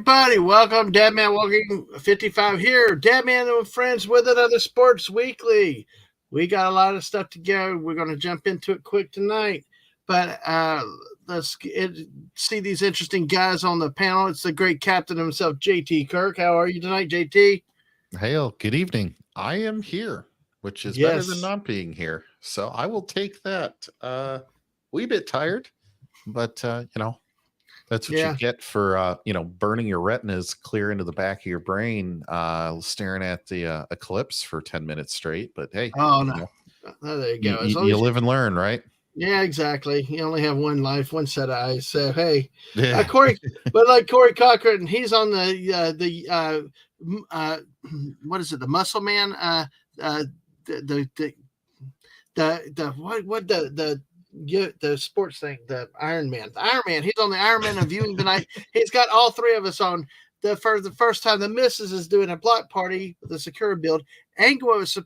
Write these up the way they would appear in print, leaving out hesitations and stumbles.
everybody. Welcome, Dadman Walking 55 here. Dadman and friends with another Sports Weekly. We got a lot of stuff to go. We're going to jump into it quick tonight. But let's see these interesting guys on the panel. It's the great captain himself, JT Kirk. How are you tonight, JT? Hail, good evening. I am here, which is better than Yes. not being here. So I will take that. Wee bit tired, but that's what you Yeah. get for burning your retinas clear into the back of your brain, staring at the eclipse for 10 minutes straight. But hey, Oh, no. you know, Oh, there you you, go. As you, long you as you, live and learn, right? yeah, exactly. You only have one life, one set of eyes. So, hey, Yeah. Corey, but like Corey Cochran, he's on what is it? The Muscle Man. Uh, the the sports thing, the Iron Man. The Iron Man. He's on the Iron Man of viewing tonight. He's got all three of us on. For the first time, the missus is doing a block party with a secure build. Anglo is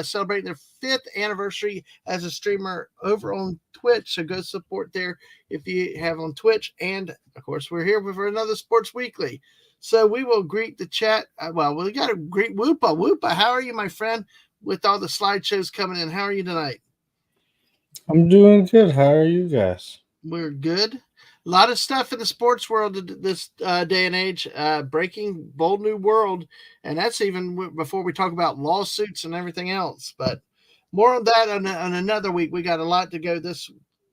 celebrating their 5th anniversary as a streamer over on Twitch. So go support there if you have on Twitch. And of course, we're here for another Sports Weekly. So we will greet the chat. We got to greet Woopah. Woopah, how are you, my friend? With all the slideshows coming in, how are you tonight? I'm doing good. How are you guys? We're good. A lot of stuff in the sports world this day and age. Breaking bold new world, and that's even before we talk about lawsuits and everything else. But more on that on another week. We got a lot to go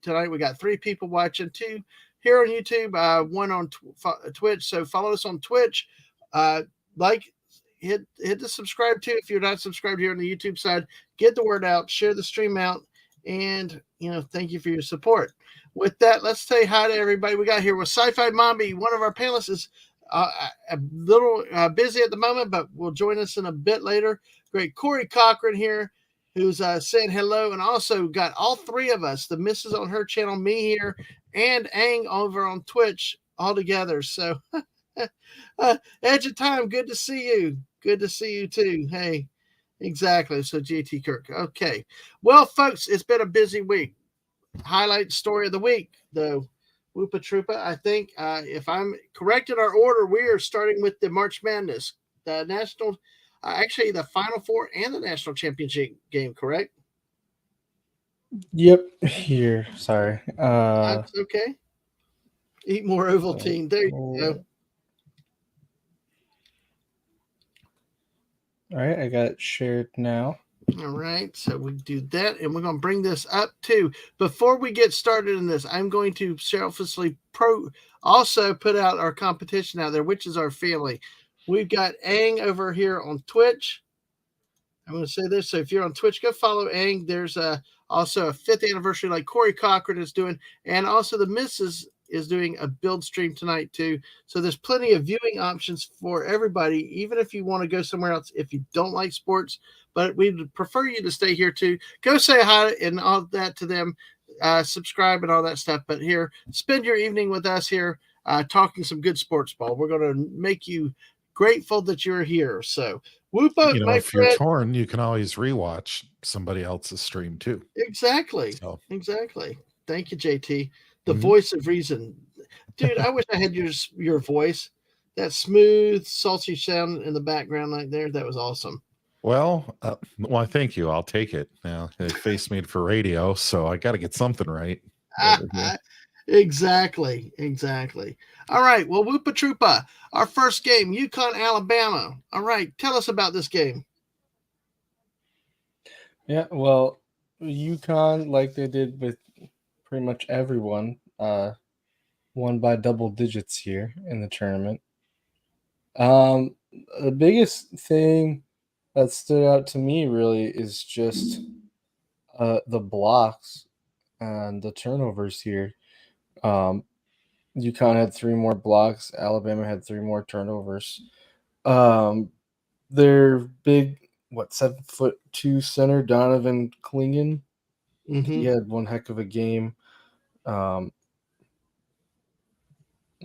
tonight. We got 3 people watching, 2 here on YouTube, 1 on Twitch. So follow us on Twitch. Hit the subscribe too if you're not subscribed here on the YouTube side. Get the word out, share the stream out, and thank you for your support. With that, let's say hi to everybody we got here with SciFi Mombie. One of our panelists is a little busy at the moment, but will join us in a bit later. Great Corey Cochran here, who's saying hello, and also got all 3 of us, the missus on her channel, me here, and Ang over on Twitch all together. So Edge of Time, good to see you. Good to see you too. Hey, exactly. So JT Kirk. Okay. Well, folks, it's been a busy week. Highlight story of the week, the Woopah Troopah. I think if I'm correct in our order, we are starting with the March Madness, the national, actually the Final Four and the national championship game. Correct? Yep. Here. Sorry. That's okay. Eat more Ovaltine. There you go. All right, I got it shared now. All right, so we do that, and we're going to bring this up too. Before we get started in this, I'm going to selfishly also put out our competition out there, which is our family. We've got Ang over here on Twitch. I'm going to say this, so if you're on Twitch, go follow Ang. There's also a 5th anniversary like Corey Cochran is doing, and also the missus is doing a build stream tonight too. So there's plenty of viewing options for everybody, even if you want to go somewhere else if you don't like sports. But we'd prefer you to stay here too. Go say hi and all that to them, subscribe and all that stuff. But here, spend your evening with us here, talking some good sports ball. We're going to make you grateful that you're here. So, Woopah, my if friend. you're torn, you can always rewatch somebody else's stream too. Exactly. So. Exactly. Thank you, JT. The voice of reason. Dude, I wish I had your voice. That smooth, salty sound in the background like there. That was awesome. Well, thank you. I'll take it. Now, face made for radio, so I got to get something right. Exactly. All right. Well, Woopah Troopah, our first game, UConn, Alabama. All right. Tell us about this game. Yeah, well, UConn, like they did with pretty much everyone, won by double digits here in the tournament. The biggest thing that stood out to me really is just the blocks and the turnovers here. UConn had 3 more blocks. Alabama had 3 more turnovers. Their big, 7'2" center, Donovan Clingan, he had one heck of a game.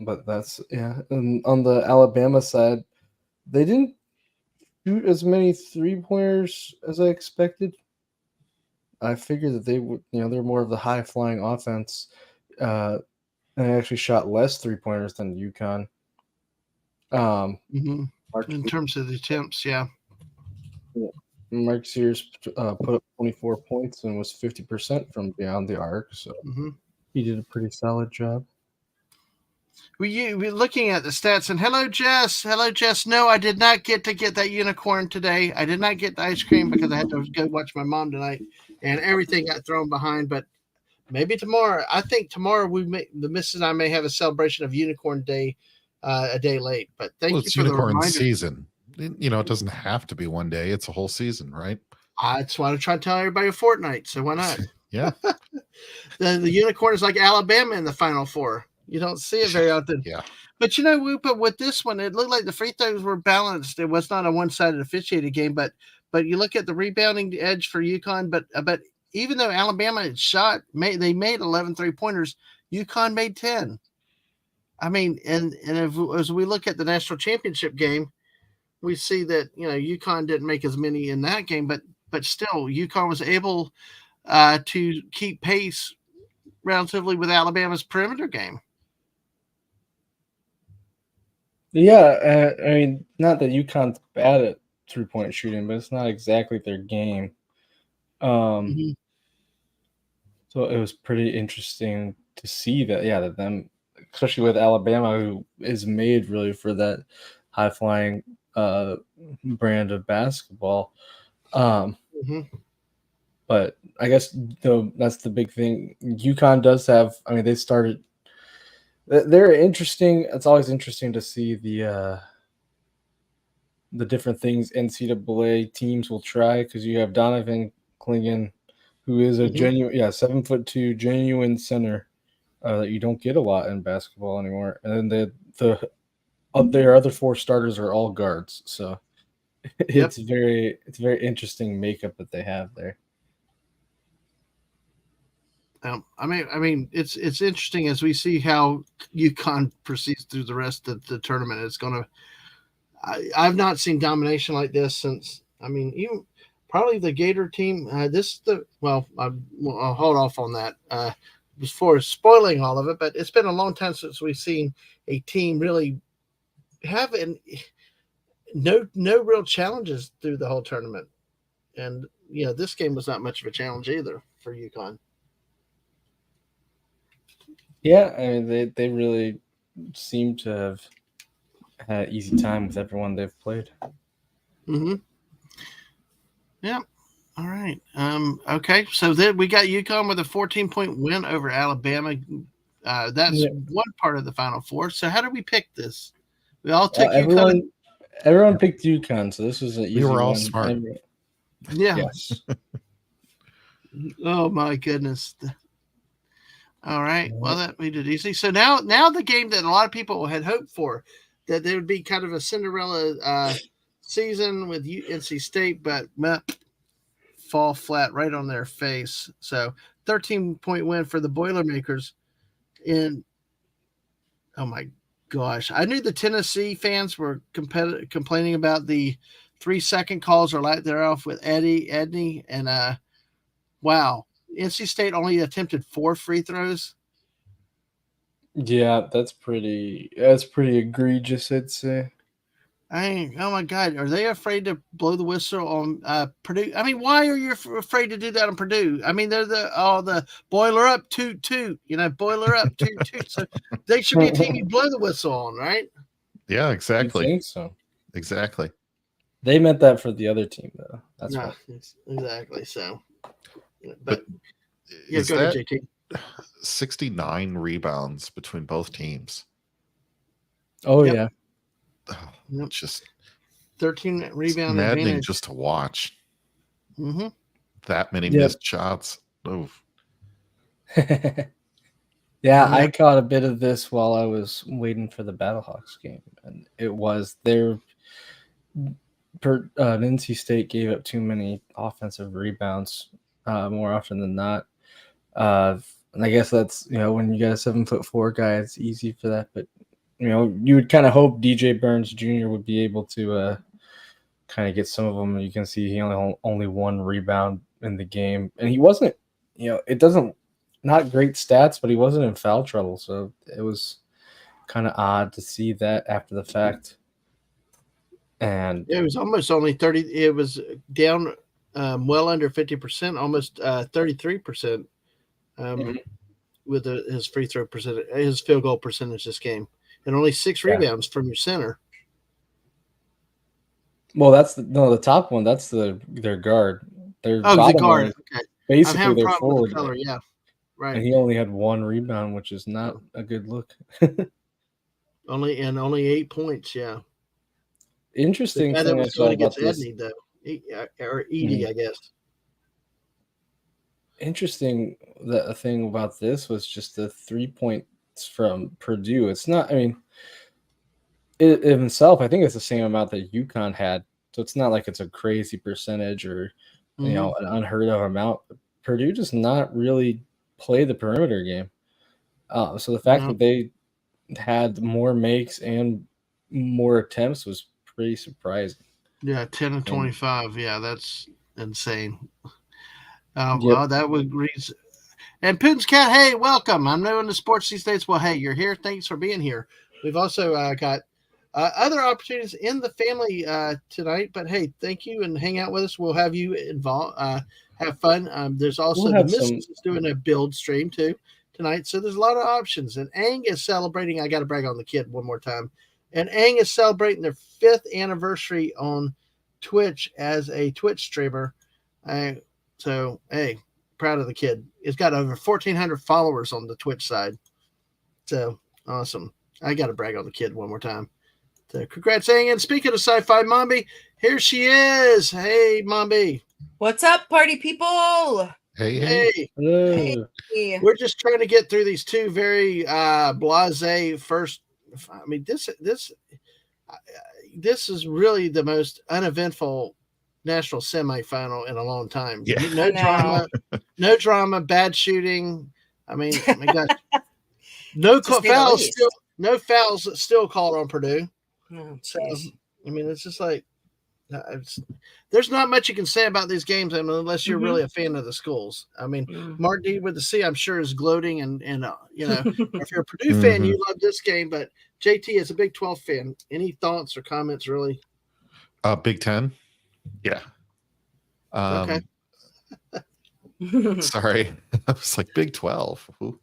But that's, yeah. And on the Alabama side, they didn't shoot as many 3-pointers as I expected. I figured that they would, they're more of the high-flying offense. And they actually shot less 3-pointers than UConn. Mhm. Mark, In terms of the attempts, yeah. Mark Sears put up 24 points and was 50% from beyond the arc, so Hmm. he did a pretty solid job. We're looking at the stats, and hello, Jess. Hello, Jess. No, I did not get to get that unicorn today. I did not get the ice cream because I had to go watch my mom tonight, and everything got thrown behind. But maybe tomorrow. I think tomorrow the missus and I may have a celebration of Unicorn Day, a day late. But Well, thank you it's for the unicorn reminder. season. It doesn't have to be one day. It's a whole season, right? That's why I try to tell everybody a fortnight. So why not? Yeah. The unicorn is like Alabama in the Final Four. You don't see it very often. Yeah. But Whoopa, with this one, it looked like the free throws were balanced. It was not a one-sided officiated game, but you look at the rebounding edge for UConn. But even though Alabama had they made 11 3-pointers. UConn made 10. I mean, and as we look at the national championship game, we see that UConn didn't make as many in that game, but still UConn was able to keep pace relatively with Alabama's perimeter game. Yeah, I mean, not that UConn's bad at 3-point shooting, but it's not exactly their game. Mm-hmm. So it was pretty interesting to see that, that them, especially with Alabama, who is made really for that high flying brand of basketball. Mm-hmm. But I guess that's the big thing. UConn does have. I mean, they started. They're interesting. It's always interesting to see the different things NCAA teams will try, because you have Donovan Clingan, who is a genuine, 7'2" genuine center that you don't get a lot in basketball anymore. And then their other 4 starters are all guards, so it's very interesting makeup that they have there. I mean, it's interesting as we see how UConn proceeds through the rest of the tournament. It's gonna. I've not seen domination like this since. I mean, even probably the Gator team. I'll hold off on that before spoiling all of it. But it's been a long time since we've seen a team really have no real challenges through the whole tournament. And this game was not much of a challenge either for UConn. Yeah, I mean, they really seem to have had an easy time with everyone they've played. Mm-hmm. Yeah. All right. Okay. So then we got UConn with a 14-point win over Alabama. That's one part of the Final Four. So how did we pick this? We all took UConn. Everyone picked UConn, so this was an easy one. We were all smart. Yeah. Yes. Oh my goodness. All right. Well, that made it easy. So now the game that a lot of people had hoped for, that there would be kind of a Cinderella season with NC State, but fall flat right on their face. So 13-point win for the Boilermakers. And oh my gosh, I knew the Tennessee fans were complaining about the 3-second calls or lack thereof with Edney, and wow. NC State only attempted 4 free throws. Yeah, that's pretty egregious, I'd say. I mean, oh my God, are they afraid to blow the whistle on Purdue? I mean, why are you afraid to do that on Purdue? I mean, they're the boiler up toot toot, boiler up toot toot. So they should be a team you blow the whistle on, right? Yeah, exactly. I think so. Exactly. They meant that for the other team, though. That's right. Exactly. So. But yeah, go ahead, JT. 69 rebounds between both teams. Oh, yeah. Oh, just 13 rebound maddening advantage. just to watch. Mm-hmm. That many missed shots. Oh. Yeah, I caught a bit of this while I was waiting for the Battlehawks game, and it was NC State gave up too many offensive rebounds more often than not. And I guess that's, when you got a 7'4" guy, it's easy for that. But, you would kind of hope DJ Burns Jr. would be able to kind of get some of them. You can see he only 1 rebound in the game. And he wasn't, not great stats, but he wasn't in foul trouble. So it was kind of odd to see that after the fact. And it was almost only 30. It was down well under 50%, almost 33% with his free throw percentage, his field goal percentage this game, and only 6 rebounds from your center. Well, that's the top one. That's their guard. Their the guard. One, okay, basically their forward. The color, yeah, right. And he only had 1 rebound, which is not a good look. only 8 points. Yeah. Interesting thing that I was saw going about against this, Edney, though, or Edie, I guess. Interesting. The thing about this was just the 3 points from Purdue. It's not. I mean, it in itself, I think it's the same amount that UConn had. So it's not like it's a crazy percentage or you know an unheard of amount. Purdue does not really play the perimeter game. So the fact that they had more makes and more attempts was pretty surprising. Yeah, 10 and 25. Yeah, that's insane. Well, that would reach. And Putin's Cat, hey, welcome. I'm new in the sports these days. Well, hey, you're here. Thanks for being here. We've also got other opportunities in the family tonight. But hey, thank you and hang out with us. We'll have you involved. Have fun. There's also the Missus is doing a build stream too tonight. So there's a lot of options. And Aang is celebrating. I got to brag on the kid one more time. And Aang is celebrating their 5th anniversary on Twitch as a Twitch streamer. So, hey, proud of the kid. He's got over 1,400 followers on the Twitch side. So, awesome. I got to brag on the kid one more time. So, congrats, Aang. And speaking of SciFi Mombie, here she is. Hey, Mombie. What's up, party people? Hey. Hey. We're just trying to get through these 2 very blasé first. I mean, this is really the most uneventful national semifinal in a long time. Yeah. No drama, bad shooting. I mean, my gosh, no fouls still called on Purdue. Oh, so, I mean, it's just like there's not much you can say about these games unless you're really a fan of the schools. I mean, Mark D with the C, I'm sure, is gloating, and you know, if you're a Purdue fan, you love this game. But JT is a Big 12 fan. Any thoughts or comments, really? Big 10, yeah. Okay. Sorry, I was like Big 12. Ooh.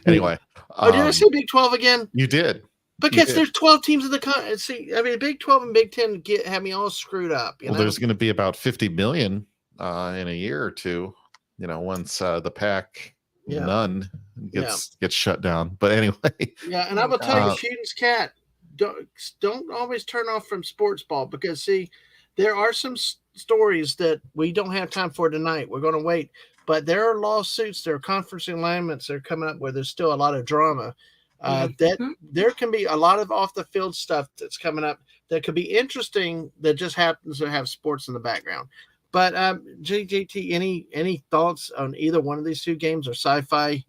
Anyway, did I say Big 12 again? You did. Because there's 12 teams in the country. See, I mean, Big 12 and Big 10 have me all screwed up. You know? There's going to be about 50 million in a year or two. You know, once the Pac none gets shut down. But anyway. Yeah, and I will tell you, Putin's Cat, don't always turn off from sports ball because see, there are some stories that we don't have time for tonight. We're going to wait, but there are lawsuits, there are conference alignments that are coming up where there's still a lot of drama. That there can be a lot of off the field stuff that's coming up that could be interesting that just happens to have sports in the background. But JT, any thoughts on either one of these 2 games or SciFi?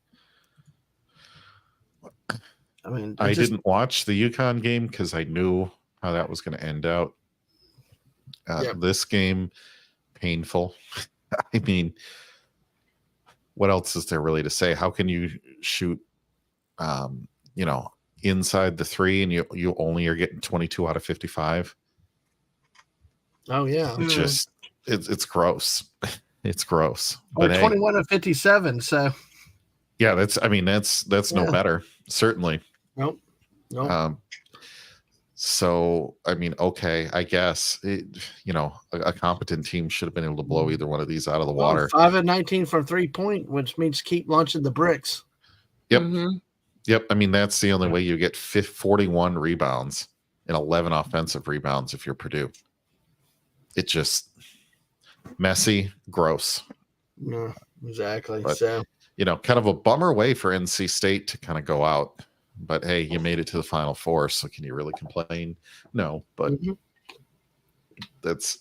I mean, I didn't watch the UConn game because I knew how that was going to end out. This game, painful. I mean, what else is there really to say? How can you shoot you know, inside the 3 and you only are getting 22 out of 55? Oh yeah. Just it's gross. It's gross. Or 21 of 57, so yeah, that's no better, certainly. Nope. So I mean, okay, I guess you know, a competent team should have been able to blow either one of these out of the water. 5 of 19 from 3-point, which means keep launching the bricks. Yep. Yep. I mean, that's the only way you get 41 rebounds and 11 offensive rebounds if you're Purdue. It just messy, gross. Yeah, exactly. But, so, you know, kind of a bummer way for NC State to kind of go out. But hey, you made it to the Final Four, so can you really complain? No, but that's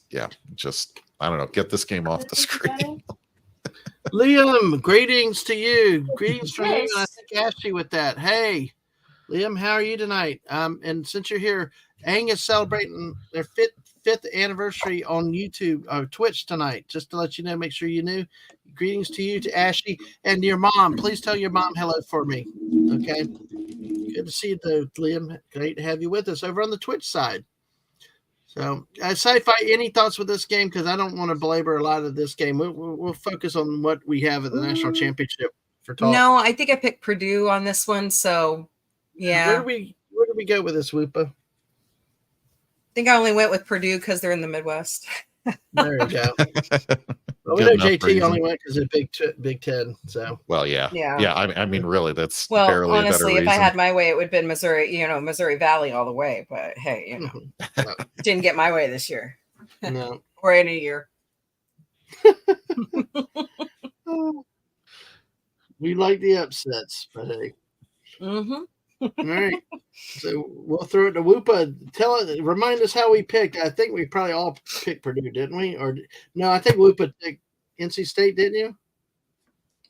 just I don't know. Get this game off the screen. Liam, greetings to you. Greetings from you. I think Ashley with that. Hey, Liam, how are you tonight? And since you're here, Aang is celebrating their 5th anniversary on YouTube or Twitch tonight. Just to let you know, make sure you knew. Greetings to you, to Ashley, and your mom. Please tell your mom hello for me. Okay. Good to see you, though, Liam. Great to have you with us over on the Twitch side. So, Sci-Fi, any thoughts with this game? Because I don't want to belabor a lot of this game. We'll focus on what we have at the national championship for talk. No, I think I picked Purdue on this one. So, yeah. Where do we go with this, Woopah? I think I only went with Purdue because they're in the Midwest. There you go. Well, we know JT only went because of Big Ten. So, well, yeah. I mean, really, that's barely honestly, a better reason. If I had my way, it would have been Missouri. Missouri Valley all the way. But hey, didn't get my way this year. No, or any year. We like the upsets, but hey. Mm-hmm. All right. So we'll throw it to Woopah. Remind us how we picked. I think we probably all picked Purdue, didn't we? Or no, I think Woopah picked NC State, didn't you?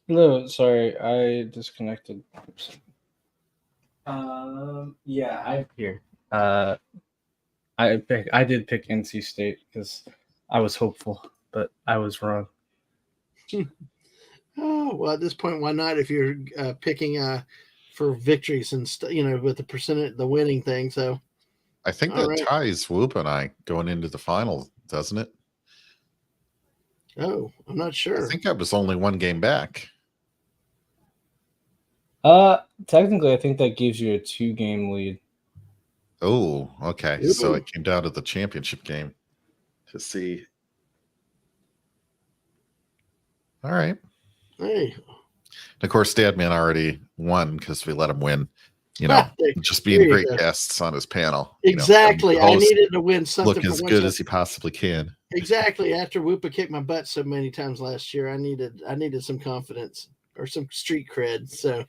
No, sorry, I disconnected. Yeah, I'm here. I did pick NC State because I was hopeful, but I was wrong. Oh well, at this point, why not? If you're picking for victories and with the percentage, the winning thing. So I think that ties Woopah and I going into the final, doesn't it? Oh, I'm not sure. I think I was only one game back. Technically, I think that gives you a 2-game lead. Oh, okay. Ooh. So it came down to the championship game to see. All right. Hey. Of course, Dadman already won because we let him win. Just being great guests on his panel. Exactly. I needed to win something. Look as good as he possibly can. Exactly. After Woopah kicked my butt so many times last year, I needed some confidence or some street cred. So,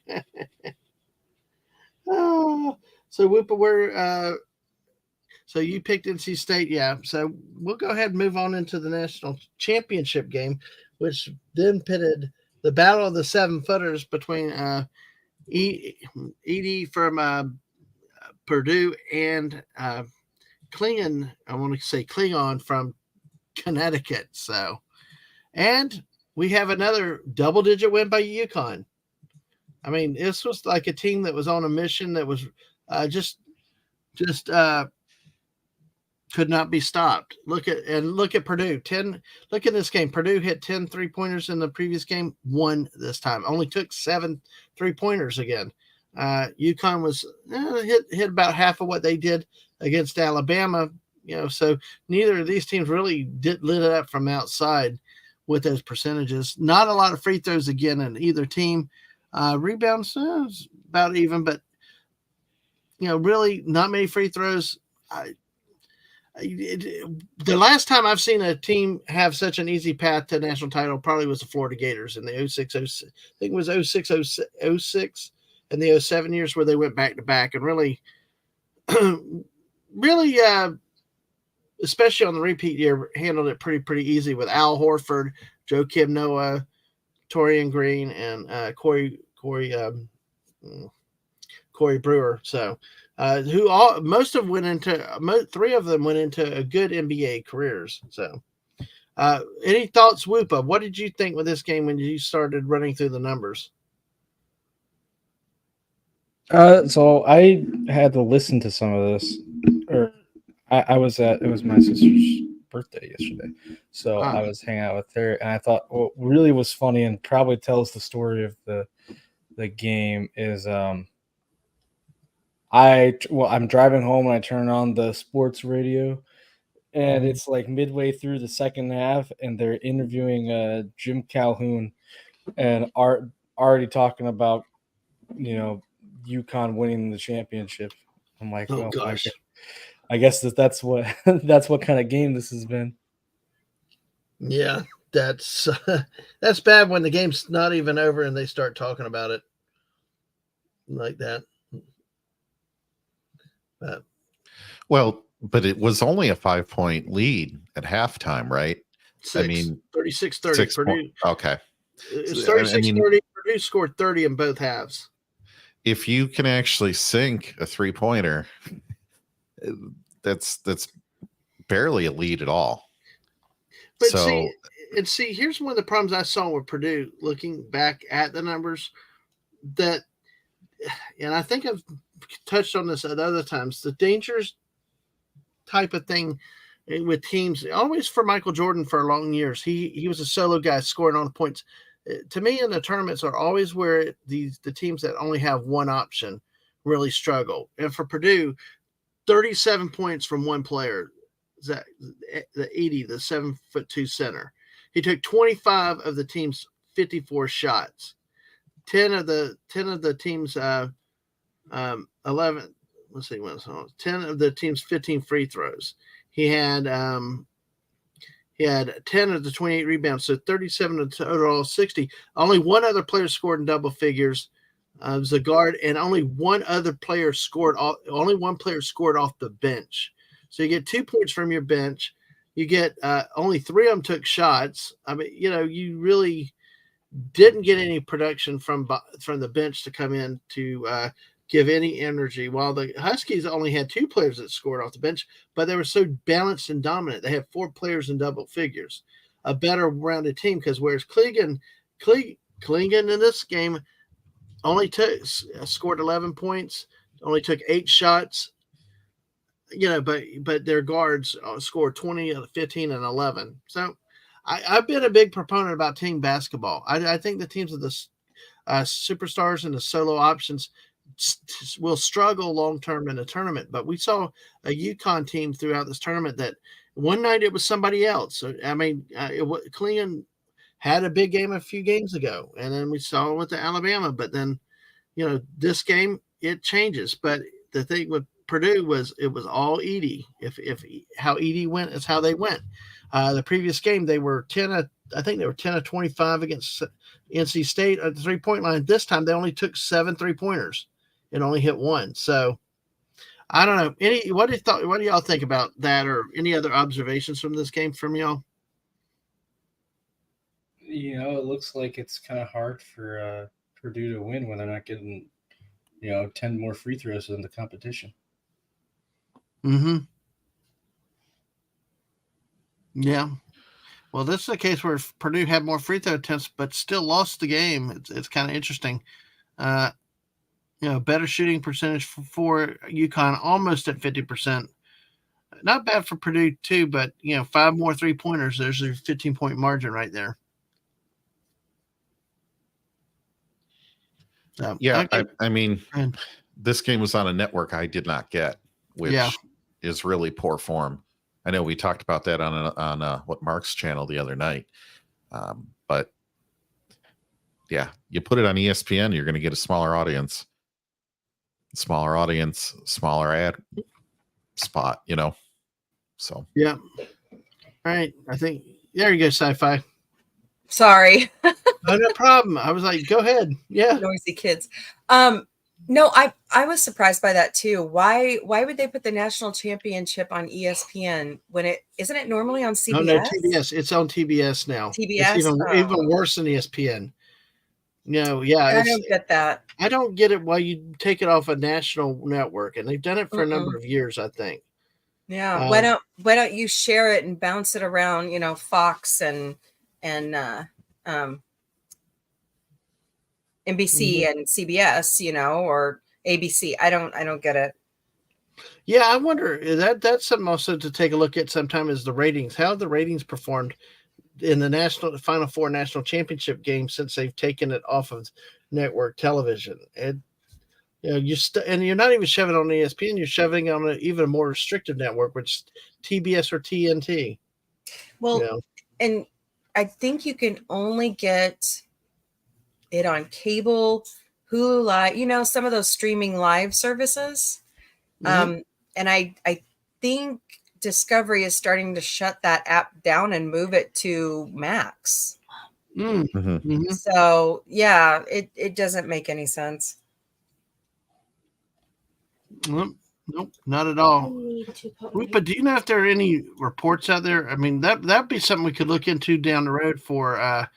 so Woopah, so you picked NC State, yeah. So we'll go ahead and move on into the national championship game, which then pitted the battle of the 7-footers between Edie from Purdue and Klingon. I want to say Klingon from Connecticut. So, and we have another double-digit win by UConn. I mean, this was like a team that was on a mission that was just could not be stopped. Look at Purdue. Look at this game. Purdue hit 10 3-pointers in the previous game, won this time. Only took 7 3-pointers again. UConn was hit about half of what they did against Alabama. So neither of these teams really lit it up from outside with those percentages. Not a lot of free throws again in either team. Rebounds about even, but really not many free throws. The last time I've seen a team have such an easy path to national title probably was the Florida Gators in the 06, I think it was 06 and the 07 years where they went back to back and really, especially on the repeat year, handled it pretty easy with Al Horford, Joakim Noah, Torian Green, and Corey Brewer. So, three of them went into a good NBA careers. So, any thoughts, Woopah? What did you think with this game when you started running through the numbers? So I had to listen to some of this, or it was my sister's birthday yesterday, so I was hanging out with her, and I thought what really was funny and probably tells the story of the game is I'm driving home and I turn on the sports radio, and it's like midway through the second half, and they're interviewing Jim Calhoun, and already talking about UConn winning the championship. I'm like, oh gosh. I guess that's what kind of game this has been. Yeah, that's bad when the game's not even over and they start talking about it like that. But it was only a 5-point lead at halftime, right? 36-30. Purdue. Okay. It's 36-30. Purdue scored 30 in both halves. If you can actually sink a 3-pointer, that's barely a lead at all. But see, here's one of the problems I saw with Purdue looking back at the numbers, that and I think I've touched on this at other times, the dangers type of thing with teams, always for Michael Jordan for long years. He was a solo guy scoring on points. To me, in the tournaments are always where the teams that only have one option really struggle. And for Purdue, 37 points from one player, the 80, the 7'2" center. He took 25 of the team's 54 shots. 10 of the team's 11. Let's see what's on. 10 of the team's 15 free throws. He had 10 of the 28 rebounds, so 37 of the total, 60. Only one other player scored in double figures. It was a guard, and only one player scored off the bench. So you get 2 points from your bench. You get only 3 of them took shots. I mean, you really didn't get any production from the bench to come in to give any energy, while the Huskies only had 2 players that scored off the bench, but they were so balanced and dominant. They had 4 players in double figures, a better rounded team, because whereas Clegan in this game only scored 11 points, only took 8 shots, but their guards scored 20, 15, and 11. So I've been a big proponent about team basketball. I think the teams of the superstars and the solo options will struggle long-term in a tournament, but we saw a UConn team throughout this tournament that one night it was somebody else. So, I mean, Cleveland had a big game a few games ago, and then we saw it with the Alabama, but then, this game, it changes. But the thing with Purdue was it was all Edey. If how Edey went is how they went. The previous game, they were 10 of 25 against NC State at the 3-point line. This time they only took 7 3-pointers and only hit 1. So I don't know. What do y'all think about that, or any other observations from this game from y'all? It looks like it's kind of hard for Purdue to win when they're not getting 10 more free throws in the competition. Mm-hmm. Yeah. Well, this is a case where Purdue had more free throw attempts, but still lost the game. It's kind of interesting. Better shooting percentage for UConn, almost at 50%. Not bad for Purdue too, but 5 more 3-pointers. There's a 15-point margin right there. Yeah, okay. I mean, this game was on a network I did not get, which is really poor form. I know we talked about that on what Mark's channel the other night, but yeah, you put it on ESPN, you're going to get a smaller audience, smaller ad spot, So yeah, all right. I think there you go, Sci-Fi. Sorry. No problem. I was like, go ahead. Yeah, noisy kids. No, I was surprised by that too. Why would they put the national championship on ESPN when isn't it normally on CBS? No, TBS. It's on TBS now. TBS, it's even worse than ESPN. I don't get that. I don't get it why you take it off a national network, and they've done it for a number of years, I think. Yeah. Why don't you share it and bounce it around? Fox and NBC and CBS, or ABC. I don't get it. Yeah, I wonder that's something also to take a look at sometime is the ratings. How have the ratings performed in the Final Four national championship game since they've taken it off of network television? And you're not even shoving it on ESPN. You're shoving it on an even more restrictive network, which is TBS or TNT. Well, and I think you can only get it on cable, Hulu Live, some of those streaming live services. Mm-hmm. And I think Discovery is starting to shut that app down and move it to Max. Mm-hmm. Mm-hmm. So yeah, it doesn't make any sense. Nope, not at all. Woopah, do you know if there are any reports out there? I mean, that'd be something we could look into down the road for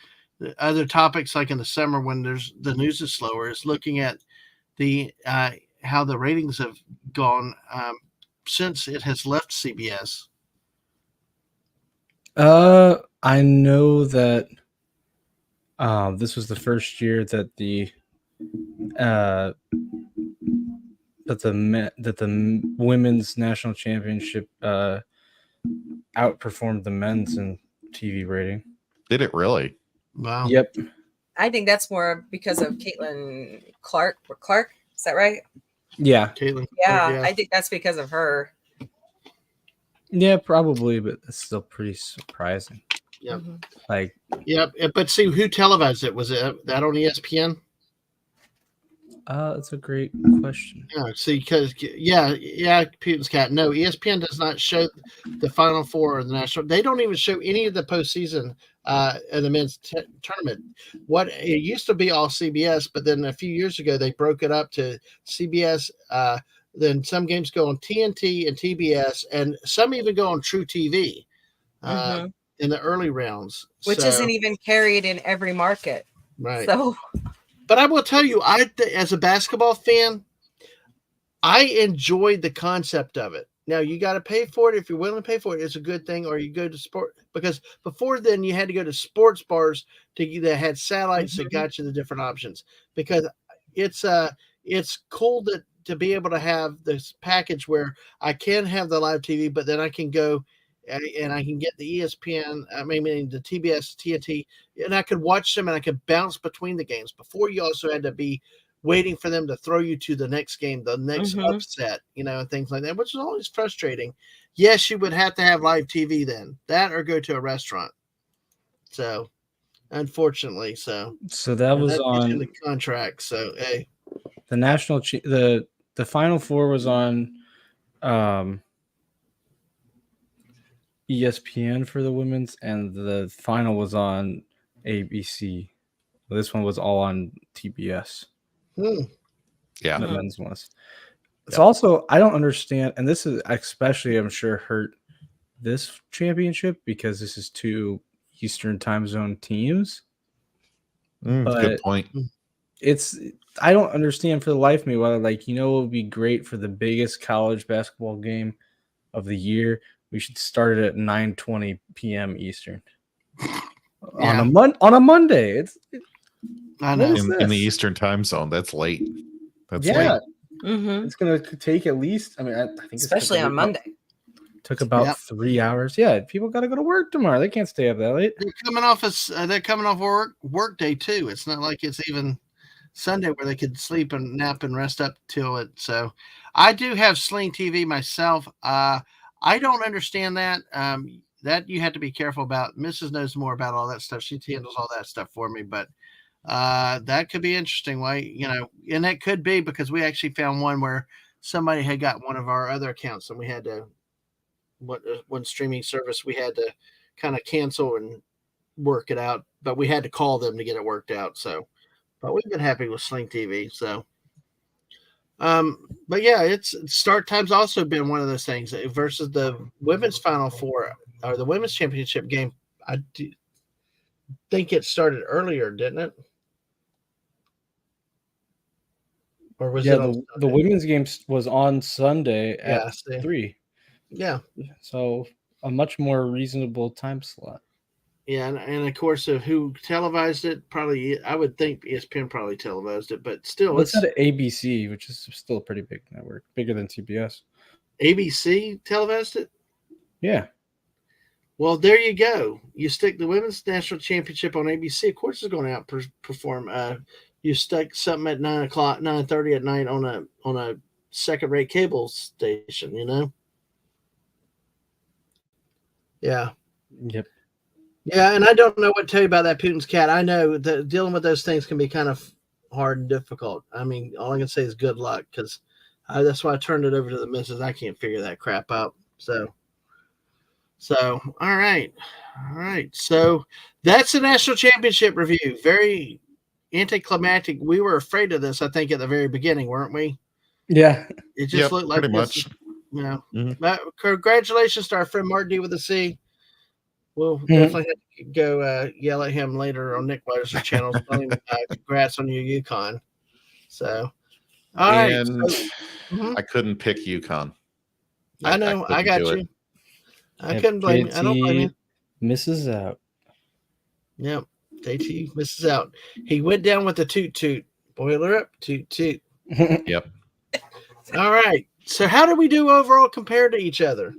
other topics, like in the summer when the news is slower, is looking at the how the ratings have gone since it has left CBS. I know that this was the first year that the that the women's national championship outperformed the men's in TV rating. Did it really? Wow. Yep. I think that's more because of Caitlin Clark. Clark, is that right? Yeah. Caitlin. Yeah, I think that's because of her. Yeah, probably, but it's still pretty surprising. Yep. Mm-hmm. Like, yep. But see, who televised it? Was it that on ESPN? that's a great question. Yeah. See, because Putin's cat. No, ESPN does not show the Final Four or the national. They don't even show any of the postseason in the men's tournament. What it used to be all CBS, but then a few years ago they broke it up to CBS. Then some games go on TNT and TBS, and some even go on True TV in the early rounds, which isn't even carried in every market. Right. So, but I will tell you, as a basketball fan, I enjoyed the concept of it. Now you got to pay for it. If you're willing to pay for it, it's a good thing. Or you go to sport, because before then you had to go to sports bars that had satellites that got you the different options. Because it's cool to be able to have this package where I can have the live TV, but then I can go and I can get the ESPN, the TBS, TNT, and I could watch them and I could bounce between the games. Before, you also had to be waiting for them to throw you to the next game, the next upset, and things like that, which is always frustrating. Yes, you would have to have live TV then, that or go to a restaurant. So, unfortunately, that was on the contract. So, hey, the national the Final Four was on ESPN for the women's, and the final was on ABC. This one was all on TBS. Yeah, the men's was. It's also, I don't understand, and this is especially, I'm sure, hurt this championship because this is two Eastern time zone teams. Good point. I don't understand for the life of me why, it would be great for the biggest college basketball game of the year. We should start it at 9:20 p.m. Eastern on a Monday. I know in the Eastern time zone. That's late. That's late. Mm-hmm. It's going to take at least. I think especially on Monday. Took about 3 hours. Yeah, people got to go to work tomorrow. They can't stay up that late. They're coming off work day too. It's not like it's even Sunday where they could sleep and nap and rest up till it. So, I do have Sling TV myself. I don't understand that. That you have to be careful about. Mrs. knows more about all that stuff. She handles all that stuff for me, but that could be interesting. Why, and that could be because we actually found one where somebody had got one of our other accounts, and we had to one streaming service we had to kind of cancel and work it out, but we had to call them to get it worked out. So, but we've been happy with Sling TV. So, but yeah, it's start time's also been one of those things versus the women's Final Four or the women's championship game. I think it started earlier, didn't it? Or was it the women's game was on Sunday at 3. Yeah. So a much more reasonable time slot. Yeah, and of course, who televised it? Probably, I would think ESPN probably televised it, but still, it's at ABC, which is still a pretty big network, bigger than TBS. ABC televised it? Yeah. Well, there you go. You stick the women's national championship on ABC. Of course, it's going to outperform. You stuck something at 9:30 at night on a second-rate cable station. Yeah. Yep. Yeah, and I don't know what to tell you about that Putin's cat. I know that dealing with those things can be kind of hard and difficult. I mean, all I can say is good luck, because that's why I turned it over to the missus. I can't figure that crap out. So all right. So that's the national championship review. Very anticlimactic. We were afraid of this, I think, at the very beginning, weren't we? Yeah. It just looked like pretty much. But congratulations to our friend Mark D with a C. We'll definitely have to go yell at him later on Nick Waters' channel. Congrats on your UConn. So, all right. I couldn't pick UConn. I know. I got you. I couldn't blame you. I don't blame you. Misses out. Yep. JT misses out. He went down with the toot. Boiler up, toot. Yep. All right. So how do we do overall compared to each other?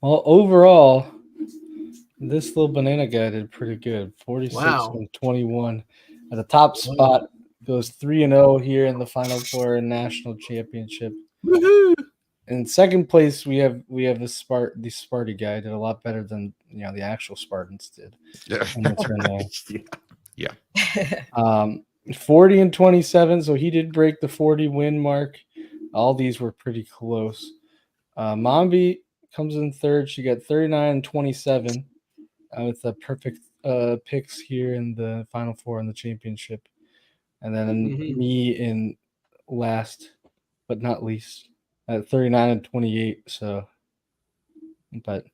Well, overall, this little banana guy did pretty good. 46 Wow. and 21. At the top spot goes 3-0 here in the Final Four and National Championship. Woohoo! In second place, we have the Sparty guy did a lot better than the actual Spartans did. Yeah. 40 and 27, so he did break the 40 win mark. All these were pretty close. Mombie comes in third. She got 39 and 27 with the perfect picks here in the Final Four in the championship. And then me in last, but not least, at 39 and 28. So, but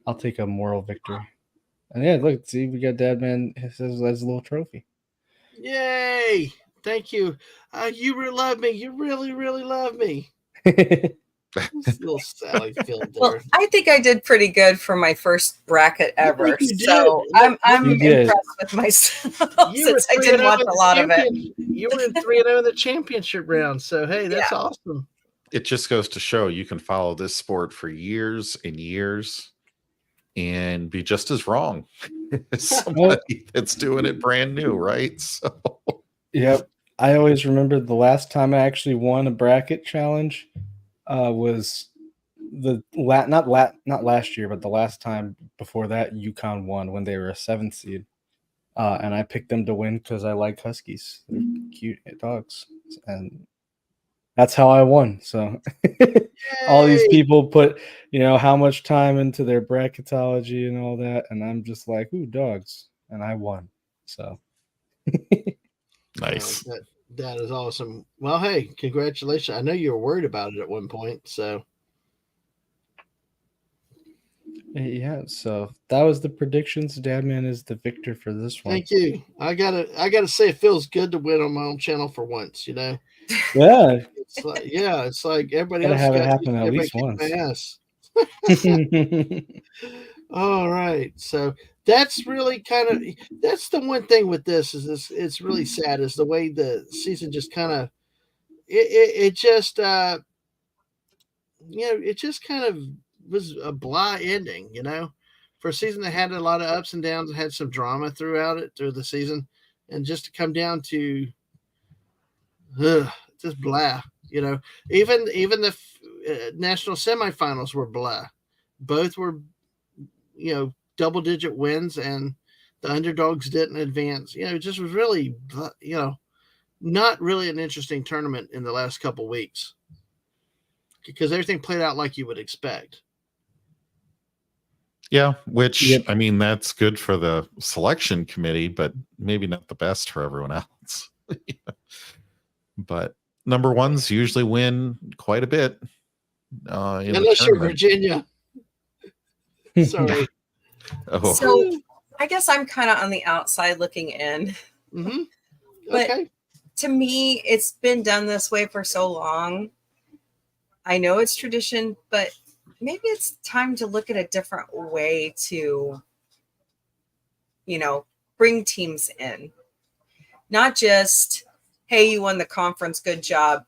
I'll take a moral victory. And yeah, look, see, we got Dadman as a little trophy. Yay! Thank you. You really love me. You really, really love me. Little Sally Field there. Well, I think I did pretty good for my first bracket ever. So I'm impressed with myself since I didn't watch a lot of it. You were in 3-0 in the championship round. So hey, that's awesome. It just goes to show you can follow this sport for years and years and be just as wrong as somebody that's doing it brand new, right? So yep. I always remember the last time I actually won a bracket challenge was not last year, but the last time before that, UConn won when they were a 7th seed. And I picked them to win because I like Huskies. They're cute dogs. And that's how I won. So all these people put, how much time into their bracketology and all that. And I'm just like, ooh, dogs. And I won. So nice. That is awesome. Well, hey, congratulations. I know you were worried about it at one point. So yeah, so that was the predictions. Dadman is the victor for this one. Thank you. I gotta say it feels good to win on my own channel for once, Yeah. It's like everybody else have it happen at least once. All right. So that's really that's the one thing with this is it's really sad is the way the season just kind of it just was a blah ending, for a season that had a lot of ups and downs and had some drama through the season, and just to come down to just blah, even the national semifinals were blah. Both were, double-digit wins, and the underdogs didn't advance. It just was really, not really an interesting tournament in the last couple weeks because everything played out like you would expect. Yeah, which, I mean, that's good for the selection committee, but maybe not the best for everyone else. But number ones usually win quite a bit. Unless you're Virginia. Sorry. Oh. So I guess I'm kind of on the outside looking in. Mm-hmm. But to me, it's been done this way for so long. I know it's tradition, but maybe it's time to look at a different way to, bring teams in. Not just, hey, you won the conference, good job.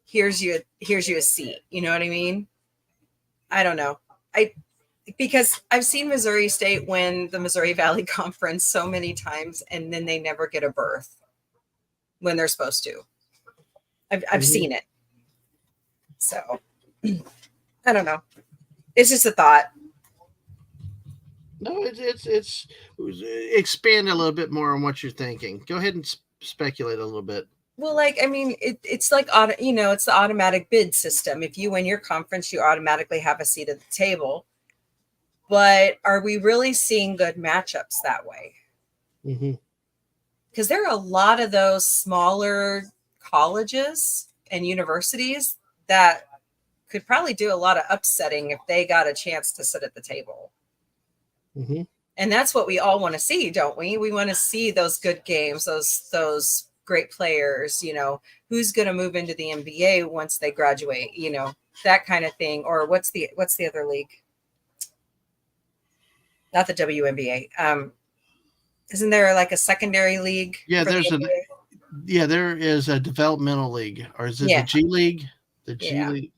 Here's you a seat. You know what I mean? I don't know. Because I've seen Missouri State win the Missouri Valley Conference so many times, and then they never get a berth when they're supposed to. I've seen it. So I don't know. It's just a thought. No, it's expand a little bit more on what you're thinking. Go ahead and speculate a little bit. Well, it's like it's the automatic bid system. If you win your conference, you automatically have a seat at the table. But are we really seeing good matchups that way? Because there are a lot of those smaller colleges and universities that could probably do a lot of upsetting if they got a chance to sit at the table. And that's what we all want to see, don't we? We want to see those good games, those great players, who's going to move into the NBA once they graduate, that kind of thing. Or what's the other league? Not the WNBA. Isn't there like a secondary league? Yeah, there is a developmental league, or is it the G League? The G League,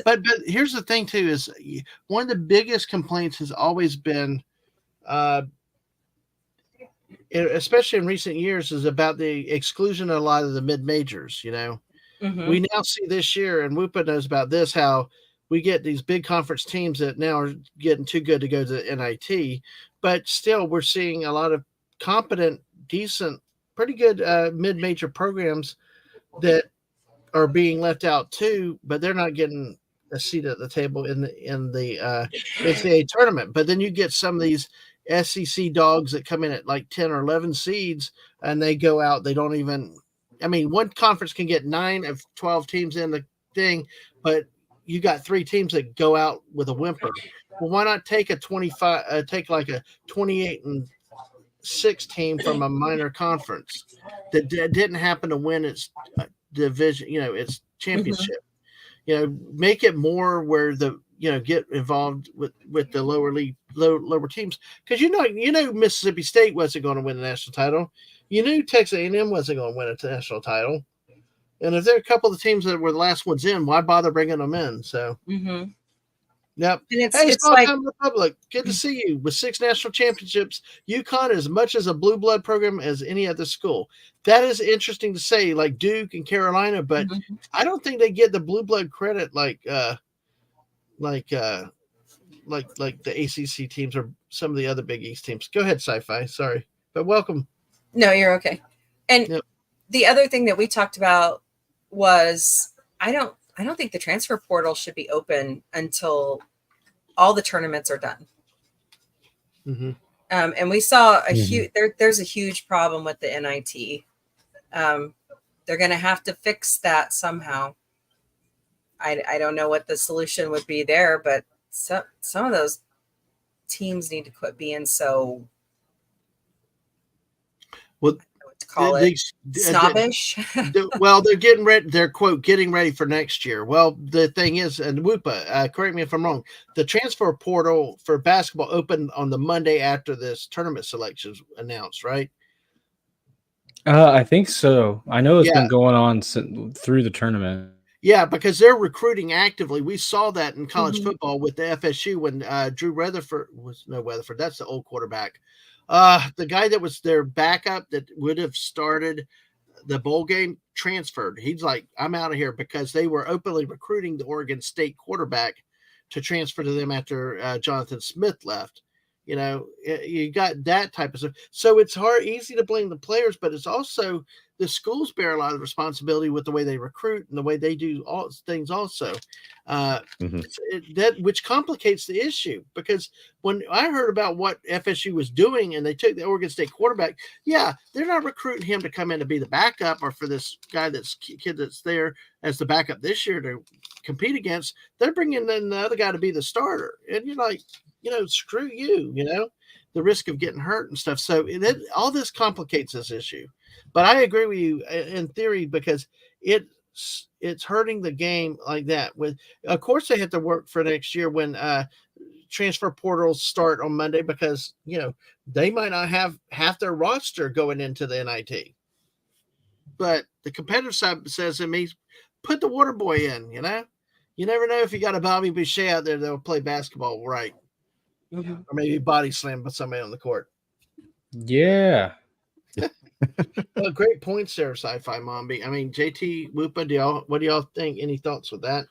but here's the thing too, is one of the biggest complaints has always been, especially in recent years, is about the exclusion of a lot of the mid majors. We now see this year, and Woopah knows about this, how we get these big conference teams that now are getting too good to go to the NIT, but still we're seeing a lot of competent, decent, pretty good mid major programs that are being left out too, but they're not getting a seat at the table in the NCAA tournament. But then you get some of these SEC dogs that come in at like 10 or 11 seeds, and they go out. They don't even. I mean, one conference can get 9 of 12 teams in the thing, but you got 3 teams that go out with a whimper. Well, why not take a 25? Take like a 28-6 team from a minor conference that didn't happen to win its division, its championship. Make it more where the get involved with the lower teams, because Mississippi State wasn't going to win the national title. You knew Texas A&M wasn't going to win a national title, and if there are a couple of the teams that were the last ones in, why bother bringing them in? So. Yep. And it's like Republic. Good to see you with 6 national championships. UConn is as much as a blue blood program as any other school. That is interesting to say, like Duke and Carolina, but I don't think they get the blue blood credit like the ACC teams or some of the other Big East teams. Go ahead, SciFi. Sorry, but welcome. No, you're okay. And the other thing that we talked about was I don't think the transfer portal should be open until all the tournaments are done. And we saw a huge, there's a huge problem with the NIT. They're going to have to fix that somehow. I don't know what the solution would be there, but some of those teams need to quit being so, call it snobbish. Well, they're getting ready. They're quote getting ready for next year. Well, the thing is, and Woopah, correct me if I'm wrong. The transfer portal for basketball opened on the Monday after this tournament selections announced, right? I think so. I know it's been going on through the tournament. Yeah, because they're recruiting actively. We saw that in college football with the FSU when Drew Weatherford Weatherford. That's the old quarterback. The guy that was their backup that would have started the bowl game transferred. He's like, I'm out of here, because they were openly recruiting the Oregon State quarterback to transfer to them after Jonathan Smith left. You got that type of stuff. So it's easy to blame the players, but it's also the schools bear a lot of responsibility with the way they recruit and the way they do all things also. Which complicates the issue, because when I heard about what FSU was doing and they took the Oregon State quarterback, they're not recruiting him to come in to be the backup or for this guy kid that's there as the backup this year to compete against. They're bringing in the other guy to be the starter. And you're like, screw you, the risk of getting hurt and stuff. So all this complicates this issue. But I agree with you in theory, because it's hurting the game like that. Of course, they have to work for next year when transfer portals start on Monday, because they might not have half their roster going into the NIT. But the competitive side says to me, put the water boy in. You never know if you got a Bobby Boucher out there that'll play basketball right, or maybe body slam by somebody on the court. Yeah. Well, great points there, SciFi Mombie. I mean, JT, Woopah, what do y'all think? Any thoughts with that?